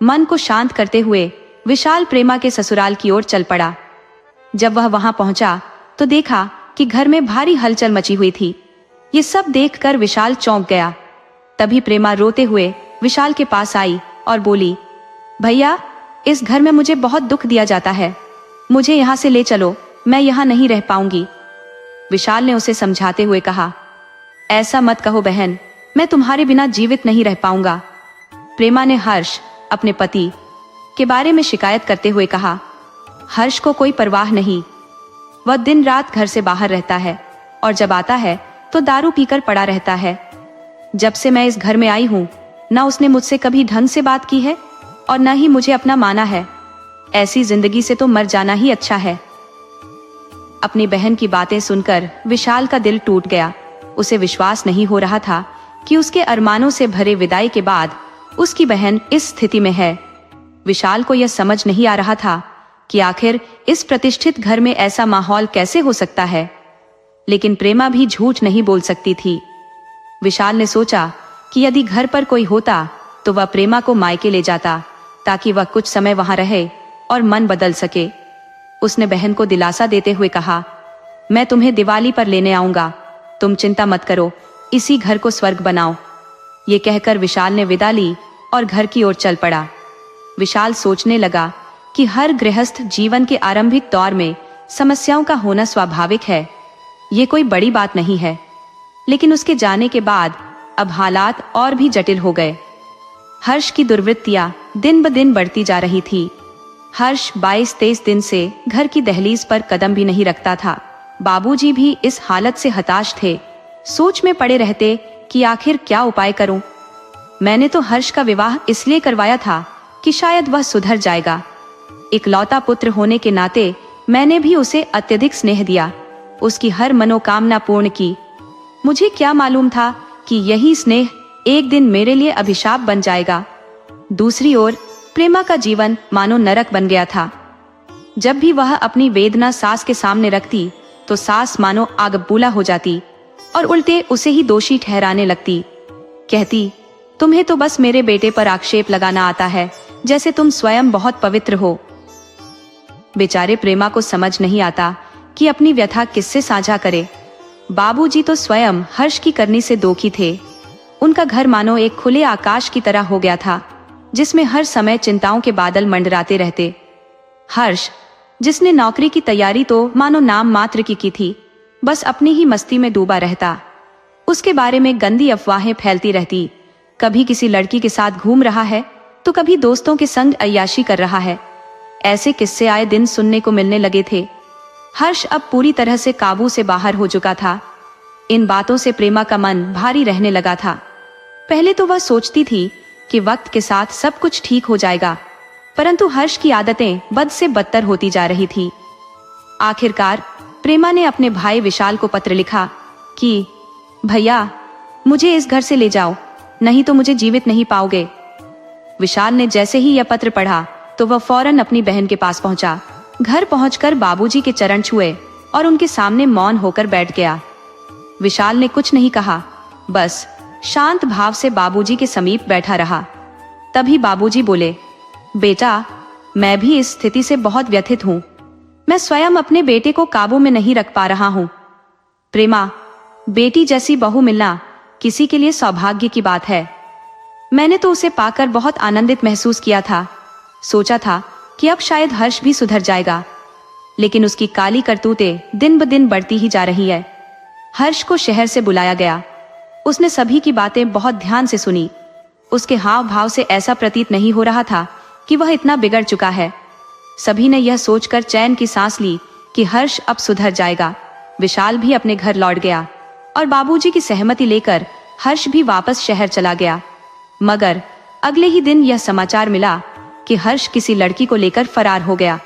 मन को शांत करते हुए विशाल प्रेमा के ससुराल की ओर चल पड़ा। जब वह वहां पहुंचा तो देखा कि घर में भारी हलचल मची हुई थी। ये सब देखकर विशाल चौंक गया। तभी प्रेमा रोते हुए विशाल के पास आई और बोली, भैया, इस घर में मुझे बहुत दुख दिया जाता है। मुझे यहाँ से ले चलो, मैं यहाँ नहीं रह पाऊंगी। विशाल ने उसे समझाते हुए कहा, ऐसा मत कहो बहन, मैं तुम्हारे बिना जीवित नहीं रह पाऊंगा। प्रेमा ने हर्ष, अपने पति, के बारे में शिकायत करते हुए कहा, हर्ष को कोई परवाह नहीं। वह दिन रात घर से बाहर रहता है और जब आता है तो दारू पीकर पड़ा रहता है। जब से मैं इस घर में आई हूँ, न उसने मुझसे कभी ढंग से बात की है और न ही मुझे अपना माना है। ऐसी जिंदगी से तो मर जाना ही अच्छा है। अपनी बहन की बातें सुनकर विशाल का दिल टूट गया। उसे विश्वास नहीं हो रहा था कि उसके अरमानों से भरे विदाई के बाद उसकी बहन इस स्थिति में है। विशाल को यह समझ नहीं आ रहा था कि आखिर इस प्रतिष्ठित घर में ऐसा माहौल कैसे हो सकता है। लेकिन प्रेमा भी झूठ नहीं बोल सकती थी। विशाल ने सोचा कि यदि घर पर कोई होता तो वह प्रेमा को मायके ले जाता, ताकि वह कुछ समय वहां रहे और मन बदल सके। उसने बहन को दिलासा देते हुए कहा, मैं तुम्हें दिवाली पर लेने आऊंगा, तुम चिंता मत करो, इसी घर को स्वर्ग बनाओ। ये कहकर विशाल ने विदा ली और घर की ओर चल पड़ा। विशाल सोचने लगा कि हर गृहस्थ जीवन के आरंभिक दौर में समस्याओं का होना स्वाभाविक है। ये कोई बड़ी बात नहीं है। लेकिन उसके जाने के बाद अब हालात और भी जटिल हो गए। हर्ष की दुर्वृत्तियां दिन ब दिन बढ़ती जा रही थी। हर्ष 22-23 दिन से घर की दहलीज पर कदम भी नहीं रखता था। बाबूजी भी इस हालत से हताश थे। सोच में पड़े रहते कि आखिर क्या उपाय करूं। मैंने तो हर्ष का विवाह इसलिए करवाया था कि शायद वह सुधर जाएगा। इकलौता पुत्र होने के नाते मैंने भी उसे अत्यधिक स्नेह दिया, उसकी हर मनोकामना पूर्ण की। मुझे क्या मालूम था कि यही स्नेह एक दिन मेरे लिए अभिशाप बन जाएगा। दूसरी ओर प्रेमा का जीवन मानो नरक बन गया था। जब भी वह अपनी वेदना सास के सामने रखती तो सास मानो आग बबूला हो जाती और उल्टे उसे ही दोषी ठहराने लगती। कहती, तुम्हें तो बस मेरे बेटे पर आक्षेप लगाना आता है, जैसे तुम स्वयं बहुत पवित्र हो। बेचारे प्रेमा को समझ नहीं आता कि अपनी व्यथा किससे साझा करे। बाबूजी तो स्वयं हर्ष की करनी से दुखी थे। उनका घर मानो एक खुले आकाश की तरह हो गया था, जिसमें हर समय चिंताओं के बादल मंडराते रहते। हर्ष, जिसने नौकरी की तैयारी तो मानो नाम मात्र की थी, बस अपनी ही मस्ती में डूबा रहता। उसके बारे में गंदी अफवाहें फैलती रहती। कभी किसी लड़की के साथ घूम रहा है तो कभी दोस्तों के संग अय्याशी कर रहा है। ऐसे किस्से आए दिन सुनने को मिलने लगे थे। हर्ष अब पूरी तरह से काबू से बाहर हो चुका था। इन बातों से प्रेमा का मन भारी रहने लगा था। पहले तो वह सोचती थी कि वक्त के साथ सब कुछ ठीक हो जाएगा, परंतु हर्ष की आदतें बद से बदतर होती जा रही थी। आखिरकार प्रेमा ने अपने भाई विशाल को पत्र लिखा कि भैया, मुझे इस घर से ले जाओ, नहीं तो मुझे जीवित नहीं पाओगे। विशाल ने जैसे ही यह पत्र पढ़ा तो वह फौरन अपनी बहन के पास पहुंचा। घर पहुंचकर बाबूजी के चरण छुए और उनके सामने मौन होकर बैठ गया। विशाल ने कुछ नहीं कहा, बस शांत भाव से बाबूजी के समीप बैठा रहा। तभी बाबूजी बोले, बेटा, मैं भी इस स्थिति से बहुत व्यथित हूँ। मैं स्वयं अपने बेटे को काबू में नहीं रख पा रहा हूँ। प्रेमा, बेटी जैसी बहू मिलना किसी के लिए सौभाग्य की बात है। मैंने तो उसे पाकर बहुत आनंदित महसूस किया था। सोचा था कि अब शायद हर्ष भी सुधर जाएगा, लेकिन उसकी काली करतूतें दिन ब दिन बढ़ती ही जा रही है। हर्ष को शहर से बुलाया गया। उसने सभी की बातें बहुत ध्यान से सुनी। उसके हाव भाव से ऐसा प्रतीत नहीं हो रहा था कि वह इतना बिगड़ चुका है। सभी ने यह सोचकर चैन की सांस ली कि हर्ष अब सुधर जाएगा। विशाल भी अपने घर लौट गया और बाबूजी की सहमति लेकर हर्ष भी वापस शहर चला गया। मगर अगले ही दिन यह समाचार मिला कि हर्ष किसी लड़की को लेकर फरार हो गया।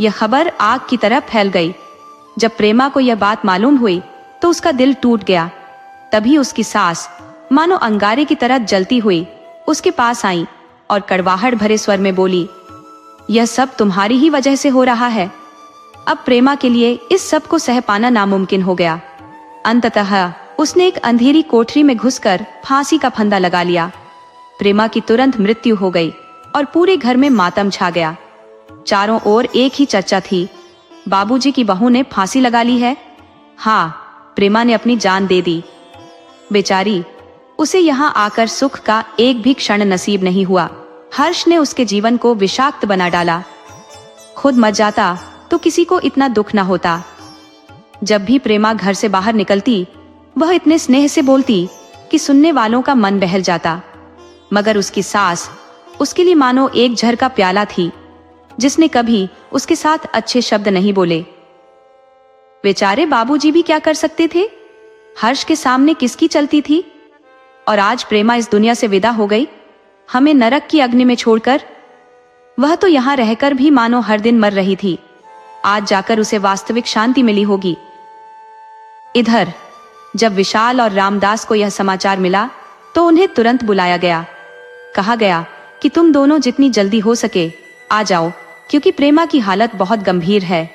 यह खबर आग की तरह फैल गई। जब प्रेमा को यह बात मालूम हुई तो उसका दिल टूट गया। तभी उसकी सास मानो अंगारे की तरह जलती हुई उसके पास आई और कड़वाहट भरे स्वर में बोली, यह सब तुम्हारी ही वजह से हो रहा है। अब प्रेमा के लिए इस सब को सह पाना नामुमकिन हो गया। अंततः उसने एक अंधेरी कोठरी में घुसकर फांसी का फंदा लगा लिया। प्रेमा की तुरंत मृत्यु हो गई और पूरे घर में मातम छा गया। चारों ओर एक ही चर्चा थी, बाबूजी की बहू ने फांसी लगा ली है। हाँ, प्रेमा ने अपनी जान दे दी। बेचारी, उसे यहाँ आकर सुख का एक भी क्षण नसीब नहीं हुआ। हर्ष ने उसके जीवन को विषाक्त बना डाला। खुद मर जाता तो किसी को इतना दुख न होता। जब भी प्रेमा घर से बाहर निकलती, वह इतने स्नेह से बोलती कि सुनने वालों का मन बहल जाता। मगर उसकी सास उसके लिए मानो एक झर का प्याला थी, जिसने कभी उसके साथ अच्छे शब्द नहीं बोले। बेचारे बाबूजी भी क्या कर सकते थे? हर्ष के सामने किसकी चलती थी? और आज प्रेमा इस दुनिया से विदा हो गई, हमें नरक की अग्नि में छोड़कर। वह तो यहाँ रहकर भी मानो हर दिन मर रही थी। आज जाकर उसे वास्तविक शांति मिली होगी। इधर जब विशाल और रामदास को यह समाचार मिला तो उन्हें तुरंत बुलाया गया। कहा गया कि तुम दोनों जितनी जल्दी हो सके आ जाओ, क्योंकि प्रेमा की हालत बहुत गंभीर है।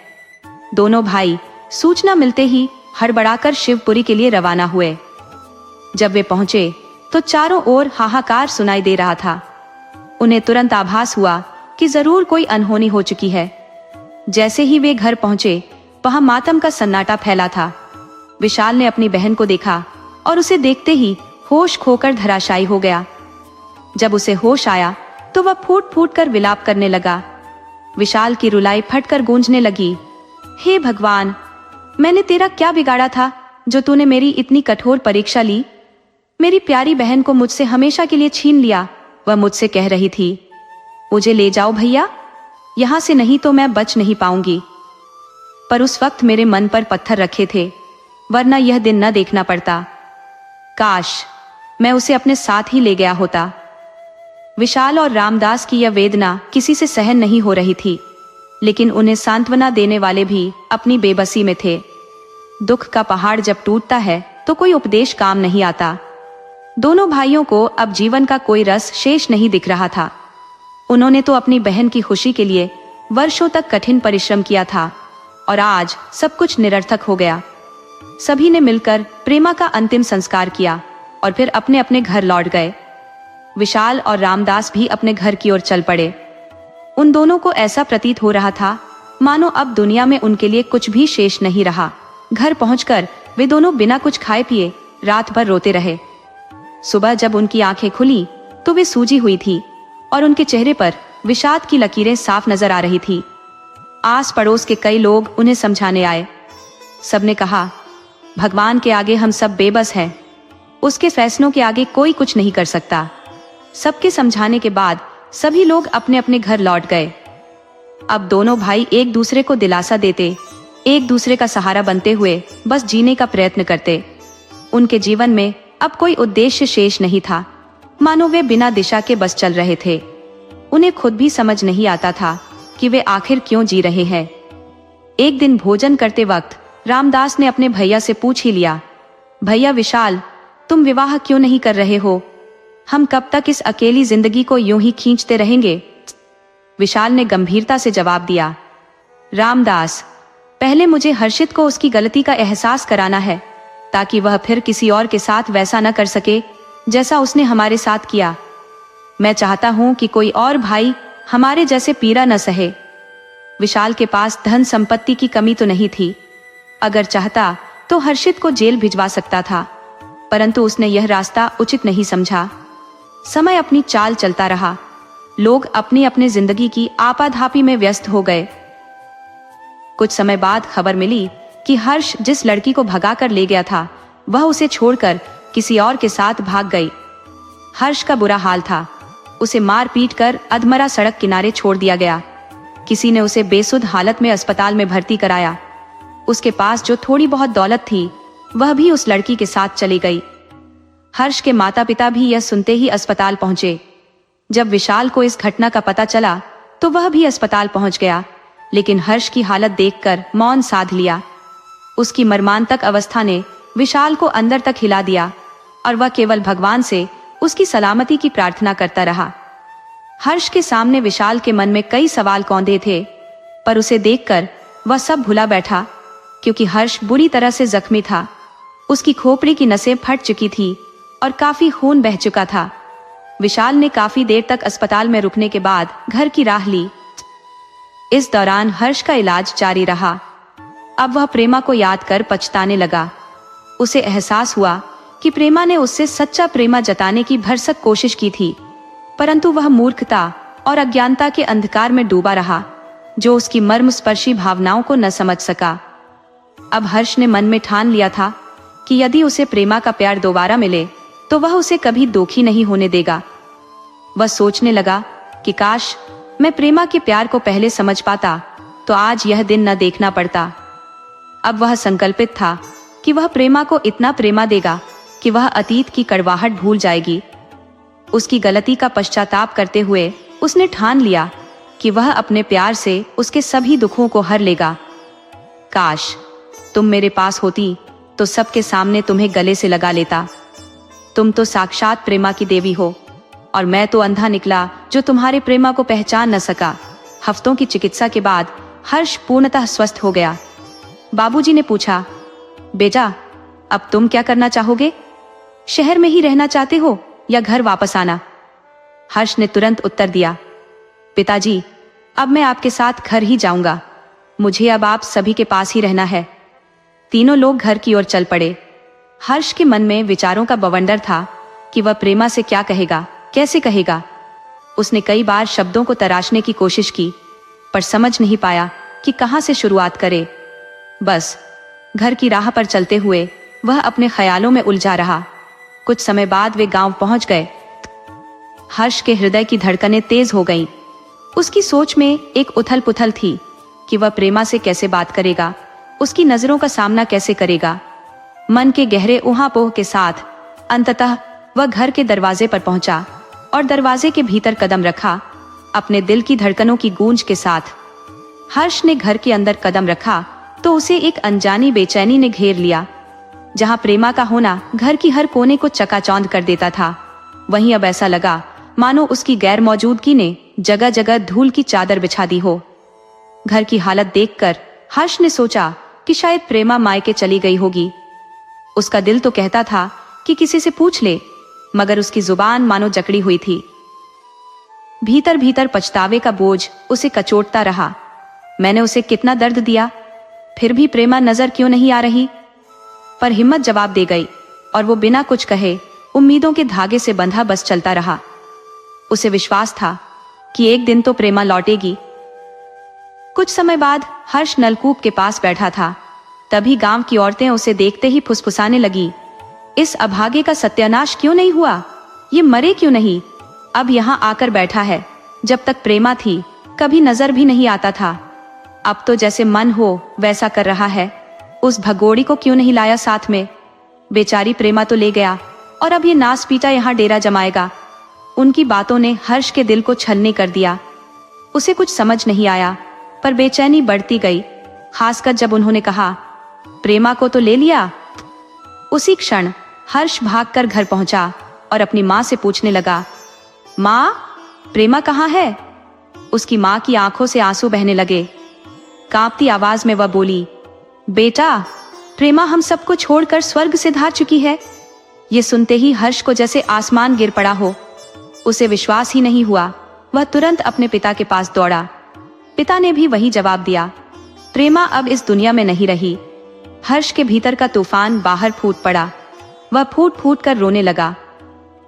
दोनों भाई सूचना मिलते ही हड़बड़ाकर शिवपुरी के लिए रवाना हुए। जब वे पहुंचे तो चारों ओर हाहाकार सुनाई दे रहा था। उन्हें तुरंत आभास हुआ कि जरूर कोई अनहोनी हो चुकी है। जैसे ही वे घर पहुंचे, वहां मातम का सन्नाटा फैला था। विशाल ने अपनी बहन को देखा और उसे देखते ही होश खोकर धराशायी हो गया। जब उसे होश आया तो वह फूट फूट कर विलाप करने लगा। विशाल की रुलाई फटकर गूंजने लगी, हे भगवान, मैंने तेरा क्या बिगाड़ा था जो तूने मेरी इतनी कठोर परीक्षा ली? मेरी प्यारी बहन को मुझसे हमेशा के लिए छीन लिया। वह मुझसे कह रही थी, मुझे ले जाओ भैया, यहां से नहीं तो मैं बच नहीं पाऊंगी। पर उस वक्त मेरे मन पर पत्थर रखे थे, वरना यह दिन न देखना पड़ता। काश मैं उसे अपने साथ ही ले गया होता। विशाल और रामदास की यह वेदना किसी से सहन नहीं हो रही थी, लेकिन उन्हें सांत्वना देने वाले भी अपनी बेबसी में थे। दुख का पहाड़ जब टूटता है तो कोई उपदेश काम नहीं आता। दोनों भाइयों को अब जीवन का कोई रस शेष नहीं दिख रहा था। उन्होंने तो अपनी बहन की खुशी के लिए वर्षों तक कठिन परिश्रम किया था और आज सब कुछ निरर्थक हो गया। सभी ने मिलकर प्रेमा का अंतिम संस्कार किया और फिर अपने अपने घर लौट गए। विशाल और रामदास भी अपने घर की ओर चल पड़े। उन दोनों को ऐसा प्रतीत हो रहा था मानो अब दुनिया में उनके लिए कुछ भी शेष नहीं रहा। घर पहुंचकर वे दोनों बिना कुछ खाए पिए रात भर रोते रहे। सुबह जब उनकी आंखें खुली तो वे सूजी हुई थी और उनके चेहरे पर विषाद की लकीरें साफ नजर आ रही थी। आस पड़ोस के कई लोग उन्हें समझाने आए। सबने कहा, भगवान के आगे हम सब बेबस हैं, उसके फैसलों के आगे कोई कुछ नहीं कर सकता। सबके समझाने के बाद सभी लोग अपने अपने घर लौट गए। अब दोनों भाई एक दूसरे को दिलासा देते, एक दूसरे का सहारा बनते हुए बस जीने का प्रयत्न करते। उनके जीवन में अब कोई उद्देश्य शेष नहीं था, मानो वे बिना दिशा के बस चल रहे थे। उन्हें खुद भी समझ नहीं आता था कि वे आखिर क्यों जी रहे हैं। एक दिन भोजन करते वक्त रामदास ने अपने भैया से पूछ ही लिया, भैया विशाल, तुम विवाह क्यों नहीं कर रहे हो? हम कब तक इस अकेली जिंदगी को यूं ही खींचते रहेंगे? विशाल ने गंभीरता से जवाब दिया, रामदास, पहले मुझे हर्षित को उसकी गलती का एहसास कराना है, ताकि वह फिर किसी और के साथ वैसा न कर सके जैसा उसने हमारे साथ किया। मैं चाहता हूं कि कोई और भाई हमारे जैसे पीड़ा न सहे। विशाल के पास धन संपत्ति की कमी तो नहीं थी, अगर चाहता तो हर्षित को जेल भिजवा सकता था, परंतु उसने यह रास्ता उचित नहीं समझा। समय अपनी चाल चलता रहा, लोग अपनी अपनी जिंदगी की आपाधापी में व्यस्त हो गए। कुछ समय बाद खबर मिली कि हर्ष जिस लड़की को भगा कर ले गया था, वह उसे छोड़कर किसी और के साथ भाग गई। हर्ष का बुरा हाल था, उसे मार पीट कर अधमरा सड़क किनारे छोड़ दिया गया। किसी ने उसे बेसुध हालत में अस्पताल में भर्ती कराया। उसके पास जो थोड़ी बहुत दौलत थी, वह भी उस लड़की के साथ चली गई। हर्ष के माता पिता भी यह सुनते ही अस्पताल पहुंचे। जब विशाल को इस घटना का पता चला तो वह भी अस्पताल पहुंच गया, लेकिन हर्ष की हालत देखकर मौन साध लिया। उसकी मर्मांतक अवस्था ने विशाल को अंदर तक हिला दिया और वह केवल भगवान से उसकी सलामती की प्रार्थना करता रहा। हर्ष के सामने विशाल के मन में कई सवाल कौंधे थे, पर उसे देखकर वह सब भुला बैठा, क्योंकि हर्ष बुरी तरह से जख्मी था। उसकी खोपड़ी की नसें फट चुकी थी और काफी खून बह चुका था। विशाल ने काफी देर तक अस्पताल में रुकने के बाद घर की राह ली। इस दौरान हर्ष का इलाज जारी रहा। अब वह प्रेमा को याद कर पछताने लगा। उसे एहसास हुआ कि प्रेमा ने उससे सच्चा प्रेमा जताने की भरसक कोशिश की थी, परंतु वह मूर्खता और अज्ञानता के अंधकार में डूबा रहा, जो उसकी मर्मस्पर्शी भावनाओं को न समझ सका। अब हर्ष ने मन में ठान लिया था कि यदि उसे प्रेमा का प्यार दोबारा मिले तो वह उसे कभी दुखी नहीं होने देगा। वह सोचने लगा कि काश मैं प्रेमा के प्यार को पहले समझ पाता तो आज यह दिन न देखना पड़ता। अब वह संकल्पित था कि वह प्रेमा को इतना प्रेमा देगा कि वह अतीत की कड़वाहट भूल जाएगी। उसकी गलती का पश्चाताप करते हुए उसने ठान लिया कि वह अपने प्यार से उसके सभी दुखों को हर लेगा। काश तुम मेरे पास होती तो सबके सामने तुम्हें गले से लगा लेता। तुम तो साक्षात प्रेमा की देवी हो और मैं तो अंधा निकला जो तुम्हारे प्रेमा को पहचान न सका। हफ्तों की चिकित्सा के बाद हर्ष पूर्णतः स्वस्थ हो गया। बाबूजी ने पूछा, बेटा अब तुम क्या करना चाहोगे? शहर में ही रहना चाहते हो या घर वापस आना? हर्ष ने तुरंत उत्तर दिया, पिताजी अब मैं आपके साथ घर ही जाऊंगा। मुझे अब आप सभी के पास ही रहना है। तीनों लोग घर की ओर चल पड़े। हर्ष के मन में विचारों का बवंडर था कि वह प्रेमा से क्या कहेगा, कैसे कहेगा। उसने कई बार शब्दों को तराशने की कोशिश की, पर समझ नहीं पाया कि कहां से शुरुआत करे। बस घर की राह पर चलते हुए वह अपने ख्यालों में उलझा रहा। कुछ समय बाद वे गांव पहुंच गए। हर्ष के हृदय की धड़कनें तेज हो गईं। उसकी सोच में एक उथल पुथल थी कि वह प्रेमा से कैसे बात करेगा, उसकी नजरों का सामना कैसे करेगा। मन के गहरे ऊहापोह के साथ अंततः वह घर के दरवाजे पर पहुंचा और दरवाजे के भीतर कदम रखा, अपने दिल की धड़कनों की गूंज के साथ। हर्ष ने घर के अंदर कदम रखा तो उसे एक अनजानी बेचैनी ने घेर लिया। जहां प्रेमा का होना घर की हर कोने को चकाचौंध कर देता था, वहीं अब ऐसा लगा मानो उसकी गैर मौजूदगी ने जगह जगह धूल की चादर बिछा दी हो। घर की हालत देखकर हर्ष ने सोचा कि शायद प्रेमा मायके चली गई होगी। उसका दिल तो कहता था कि किसी से पूछ ले, मगर उसकी जुबान मानो जकड़ी हुई थी। भीतर भीतर पछतावे का बोझ उसे कचोटता रहा। मैंने उसे कितना दर्द दिया, फिर भी प्रेमा नजर क्यों नहीं आ रही? पर हिम्मत जवाब दे गई और वो बिना कुछ कहे उम्मीदों के धागे से बंधा बस चलता रहा। उसे विश्वास था कि एक दिन तो प्रेमा लौटेगी। कुछ समय बाद हर्ष नलकूप के पास बैठा था। तभी गांव की औरतें उसे देखते ही फुसफुसाने लगी, इस अभागे का सत्यानाश क्यों नहीं हुआ? ये मरे क्यों नहीं? अब यहाँ आकर बैठा है। जब तक प्रेमा थी कभी नजर भी नहीं आता था। अब तो जैसे मन हो वैसा कर रहा है। उस भगोड़ी को क्यों नहीं लाया साथ में? बेचारी प्रेमा तो ले गया और अब ये नास पीटा यहाँ डेरा जमाएगा। उनकी बातों ने हर्ष के दिल को छलनी कर दिया। उसे कुछ समझ नहीं आया, पर बेचैनी बढ़ती गई, खासकर जब उन्होंने कहा, प्रेमा को तो ले लिया। उसी क्षण हर्ष भागकर घर पहुंचा और अपनी माँ से पूछने लगा, माँ, प्रेमा कहाँ है? उसकी माँ की आंखों से आंसू बहने लगे। कांपती आवाज में वह बोली, बेटा, प्रेमा हम सबको छोड़कर स्वर्ग से धार चुकी है। ये सुनते ही हर्ष को जैसे आसमान गिर पड़ा हो। उसे विश्वास ही नहीं हुआ। वह तुरंत अपने पिता के पास दौड़ा। पिता ने भी वही जवाब दिया, प्रेमा अब इस दुनिया में नहीं रही। हर्ष के भीतर का तूफान बाहर फूट पड़ा। वह फूट फूट कर रोने लगा।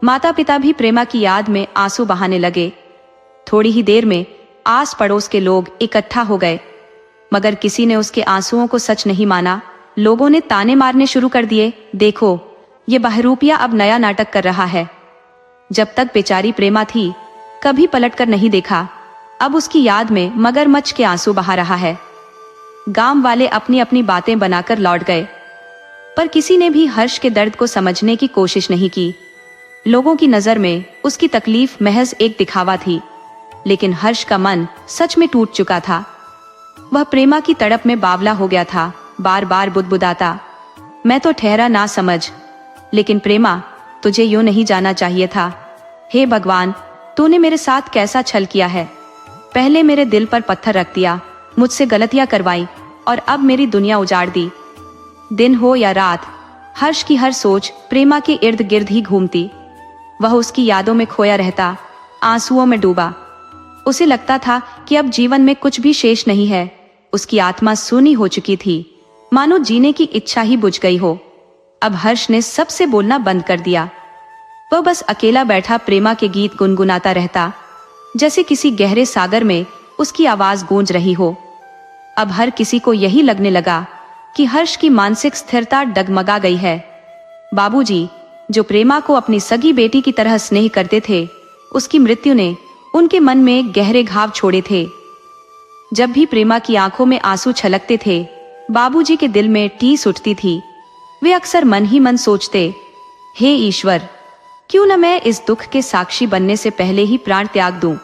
माता पिता भी प्रेमा की याद में आंसू बहाने लगे। थोड़ी ही देर में आस पड़ोस के लोग इकट्ठा हो गए, मगर किसी ने उसके आंसुओं को सच नहीं माना। लोगों ने ताने मारने शुरू कर दिए, देखो, ये बहरूपिया अब नया नाटक कर रहा है। जब तक बेचारी प्रेमा थी कभी पलटकर नहीं देखा, अब उसकी याद में मगरमच्छ के आंसू बहा रहा है। गांव वाले अपनी अपनी बातें बनाकर लौट गए, पर किसी ने भी हर्ष के दर्द को समझने की कोशिश नहीं की। लोगों की नजर में उसकी तकलीफ महज एक दिखावा थी, लेकिन हर्ष का मन सच में टूट चुका था। वह प्रेमा की तड़प में बावला हो गया था, बार बार बुदबुदाता, मैं तो ठहरा ना समझ, लेकिन प्रेमा, तुझे यूं नहीं जाना चाहिए था। हे भगवान, तूने मेरे साथ कैसा छल किया है। पहले मेरे दिल पर पत्थर रख दिया, मुझसे गलतियां करवाई और अब मेरी दुनिया उजाड़ दी। दिन हो या रात, हर्ष की हर सोच प्रेमा के इर्द गिर्द ही घूमती। वह उसकी यादों में खोया रहता, आंसुओं में डूबा। उसे लगता था कि अब जीवन में कुछ भी शेष नहीं है। उसकी आत्मा सूनी हो चुकी थी, मानो जीने की इच्छा ही बुझ गई हो। अब हर्ष ने सबसे बोलना बंद कर दिया। वह बस अकेला बैठा प्रेमा के गीत गुनगुनाता रहता, जैसे किसी गहरे सागर में उसकी आवाज गूंज रही हो। अब हर किसी को यही लगने लगा कि हर्ष की मानसिक स्थिरता डगमगा गई है। बाबूजी, जो प्रेमा को अपनी सगी बेटी की तरह स्नेह करते थे, उसकी मृत्यु ने उनके मन में गहरे घाव छोड़े थे। जब भी प्रेमा की आंखों में आंसू छलकते थे, बाबूजी के दिल में टीस उठती थी। वे अक्सर मन ही मन सोचते, हे ईश्वर, क्यों न मैं इस दुख के साक्षी बनने से पहले ही प्राण त्याग दूं।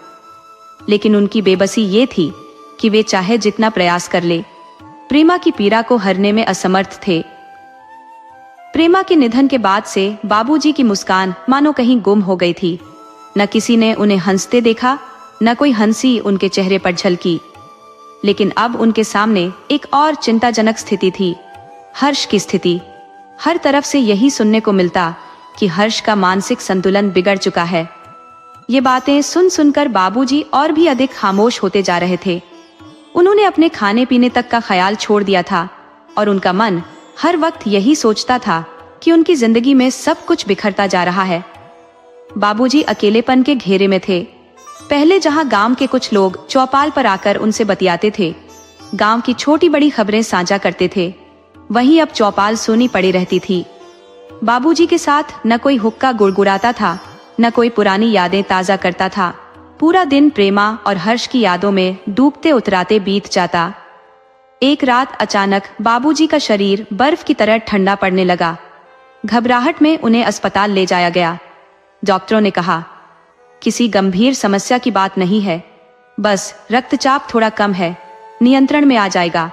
लेकिन उनकी बेबसी ये थी कि वे चाहे जितना प्रयास कर ले, प्रेमा की पीड़ा को हरने में असमर्थ थे। प्रेमा के निधन के बाद से बाबूजी की मुस्कान मानो कहीं गुम हो गई थी। न किसी ने उन्हें हंसते देखा, न कोई हंसी उनके चेहरे पर झलकी। लेकिन अब उनके सामने एक और चिंताजनक स्थिति थी, हर्ष की स्थिति। हर तरफ से यही सुनने को मिलता कि हर्ष का मानसिक संतुलन बिगड़ चुका है। ये बातें सुन सुनकर बाबूजी और भी अधिक खामोश होते जा रहे थे। उन्होंने अपने खाने पीने तक का ख्याल छोड़ दिया था और उनका मन हर वक्त यही सोचता था कि उनकी जिंदगी में सब कुछ बिखरता जा रहा है। बाबूजी अकेलेपन के घेरे में थे। पहले जहां गांव के कुछ लोग चौपाल पर आकर उनसे बतियाते थे, गांव की छोटी बड़ी खबरें साझा करते थे, वहीं अब चौपाल सूनी पड़ी रहती थी। बाबूजी के साथ न कोई हुक्का गुड़गुड़ाता था, न कोई पुरानी यादें ताजा करता था। पूरा दिन प्रेमा और हर्ष की यादों में डूबते उतराते बीत जाता। एक रात अचानक बाबूजी का शरीर बर्फ की तरह ठंडा पड़ने लगा। घबराहट में उन्हें अस्पताल ले जाया गया। डॉक्टरों ने कहा, किसी गंभीर समस्या की बात नहीं है, बस रक्तचाप थोड़ा कम है, नियंत्रण में आ जाएगा।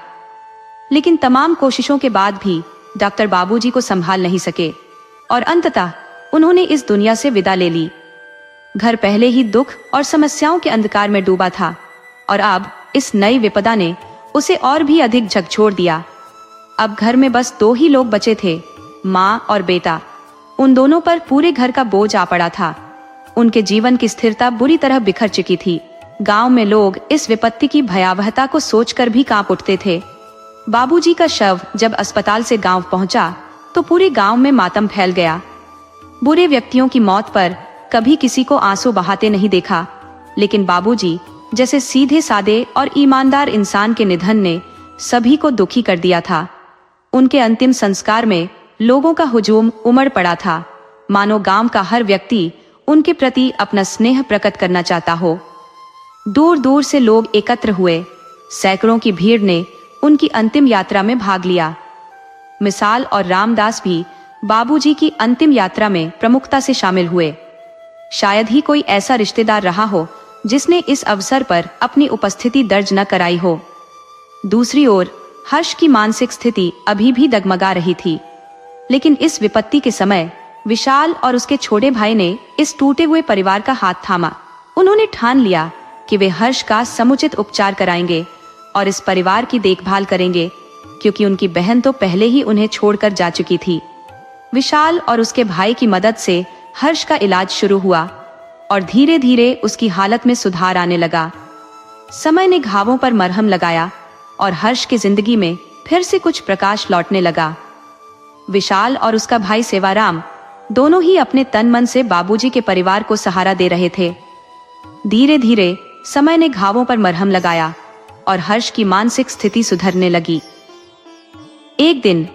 लेकिन तमाम कोशिशों के बाद भी डॉक्टर बाबूजी को संभाल नहीं सके और अंततः उन्होंने इस दुनिया से विदा ले ली। घर पहले ही दुख और समस्याओं के अंधकार में डूबा था और अब इस नई विपदा ने उसे और भी अधिक झकझोर दिया। अब घर में बस दो ही लोग बचे थे, माँ और बेटा। उन दोनों पर पूरे घर का बोझ आ पड़ा था। उनके जीवन की स्थिरता बुरी तरह बिखर चुकी थी। गांव में लोग इस विपत्ति की भयावहता को सोचकर भी कांप उठते थे। बाबूजी का शव जब अस्पताल से गांव पहुंचा तो पूरे गांव में मातम फैल गया। बुरे व्यक्तियों की मौत पर कभी किसी को आंसू बहाते नहीं देखा, लेकिन बाबूजी जैसे सीधे सादे और ईमानदार इंसान के निधन ने सभी को दुखी कर दिया था। उनके अंतिम संस्कार में लोगों का हुजूम उमड़ पड़ा था, मानो गांव का हर व्यक्ति उनके प्रति अपना स्नेह प्रकट करना चाहता हो। दूर दूर से लोग एकत्र हुए। सैकड़ों की भीड़ ने उनकी अंतिम यात्रा में भाग लिया। मिसाल और रामदास भी बाबूजी की अंतिम यात्रा में प्रमुखता से शामिल हुए। शायद ही कोई ऐसा रिश्तेदार रहा हो जिसने इस अवसर पर अपनी उपस्थिति दर्ज न कराई हो। दूसरी ओर हर्ष की मानसिक स्थिति अभी भी डगमगा रही थी, लेकिन इस विपत्ति के समय विशाल और उसके छोटे भाई ने इस टूटे हुए परिवार का हाथ थामा। उन्होंने ठान लिया कि वे हर्ष का समुचित उपचार कराएंगे और इस परिवार की देखभाल करेंगे, क्योंकि उनकी बहन तो पहले ही उन्हें छोड़कर जा चुकी थी। विशाल और उसके भाई की मदद से हर्ष का इलाज शुरू हुआ और धीरे धीरे उसकी हालत में सुधार आने लगा। समय ने घावों पर मरहम लगाया और हर्ष की जिंदगी में फिर से कुछ प्रकाश लौटने लगा। विशाल और उसका भाई सेवाराम दोनों ही अपने तन मन से बाबूजी के परिवार को सहारा दे रहे थे। धीरे धीरे समय ने घावों पर मरहम लगाया और हर्ष की मानसिक स्थिति सुधरने लगी। एक दिन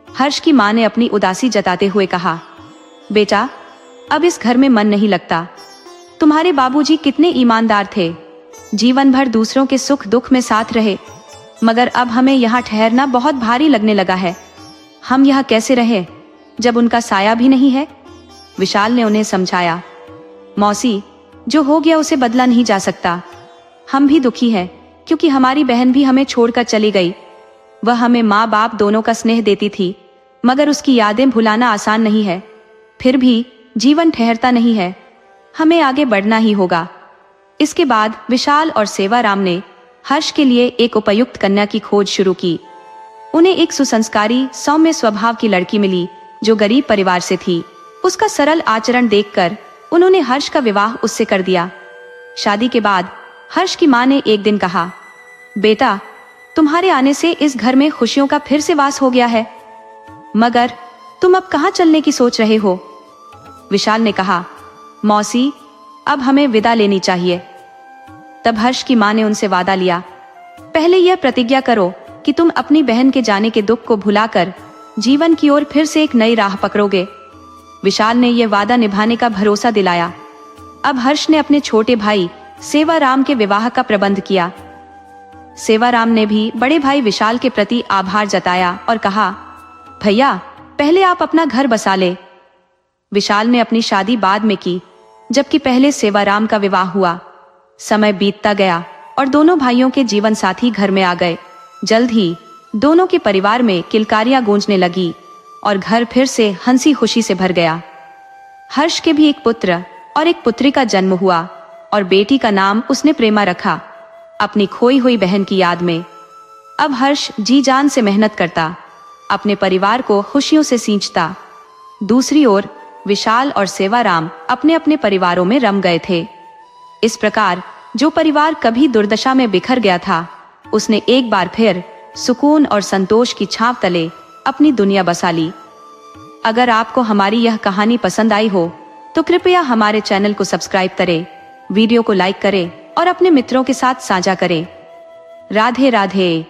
हर्ष की मां ने अपनी उदासी जताते हुए कहा, बेटा, अब इस घर में मन नहीं लगता। तुम्हारे बाबूजी कितने ईमानदार थे, जीवन भर दूसरों के सुख दुख में साथ रहे, मगर अब हमें यहाँ ठहरना बहुत भारी लगने लगा है। हम यहाँ कैसे रहे जब उनका साया भी नहीं है? विशाल ने उन्हें समझाया, मौसी, जो हो गया उसे बदला नहीं जा सकता। हम भी दुखी हैं क्योंकि हमारी बहन भी हमें छोड़कर चली गई। वह हमें माँ बाप दोनों का स्नेह देती थी, मगर उसकी यादें भुलाना आसान नहीं है। फिर भी जीवन ठहरता नहीं है, हमें आगे बढ़ना ही होगा। इसके बाद विशाल और सेवाराम ने हर्ष के लिए एक उपयुक्त कन्या की खोज शुरू की। उन्हें एक सुसंस्कारी सौम्य स्वभाव की लड़की मिली जो गरीब परिवार से थी। उसका सरल आचरण देखकर उन्होंने हर्ष का विवाह उससे कर दिया। शादी के बाद हर्ष की मां ने एक दिन कहा, बेटा, तुम्हारे आने से इस घर में खुशियों का फिर से वास हो गया है, मगर तुम अब कहाँ चलने की सोच रहे हो? विशाल ने कहा, मौसी, अब हमें विदा लेनी चाहिए। तब हर्ष की मां ने उनसे वादा लिया, पहले यह प्रतिज्ञा करो कि तुम अपनी बहन के जाने के दुख को भुलाकर जीवन की ओर फिर से एक नई राह पकड़ोगे। विशाल ने यह वादा निभाने का भरोसा दिलाया। अब हर्ष ने अपने छोटे भाई सेवाराम के विवाह का प्रबंध किया। सेवाराम ने भी बड़े भाई विशाल के प्रति आभार जताया और कहा, भैया, पहले आप अपना घर बसा ले। विशाल ने अपनी शादी बाद में की, जबकि पहले सेवाराम का विवाह हुआ। समय बीतता गया और दोनों भाइयों के जीवन साथी घर में आ गए। जल्द ही दोनों के परिवार में किलकारियां गूंजने लगी और घर फिर से हंसी खुशी से भर गया। हर्ष के भी एक पुत्र और एक पुत्री का जन्म हुआ और बेटी का नाम उसने प्रेमा रखा, अपनी खोई हुई बहन की याद में। अब हर्ष जी जान से मेहनत करता, अपने परिवार को खुशियों से सींचता। दूसरी ओर विशाल और सेवाराम अपने अपने परिवारों में रम गए थे। इस प्रकार जो परिवार कभी दुर्दशा में बिखर गया था, उसने एक बार फिर सुकून और संतोष की छांव तले अपनी दुनिया बसा ली। अगर आपको हमारी यह कहानी पसंद आई हो तो कृपया हमारे चैनल को सब्सक्राइब करें, वीडियो को लाइक करें और अपने मित्रों के साथ साझा करें। राधे राधे।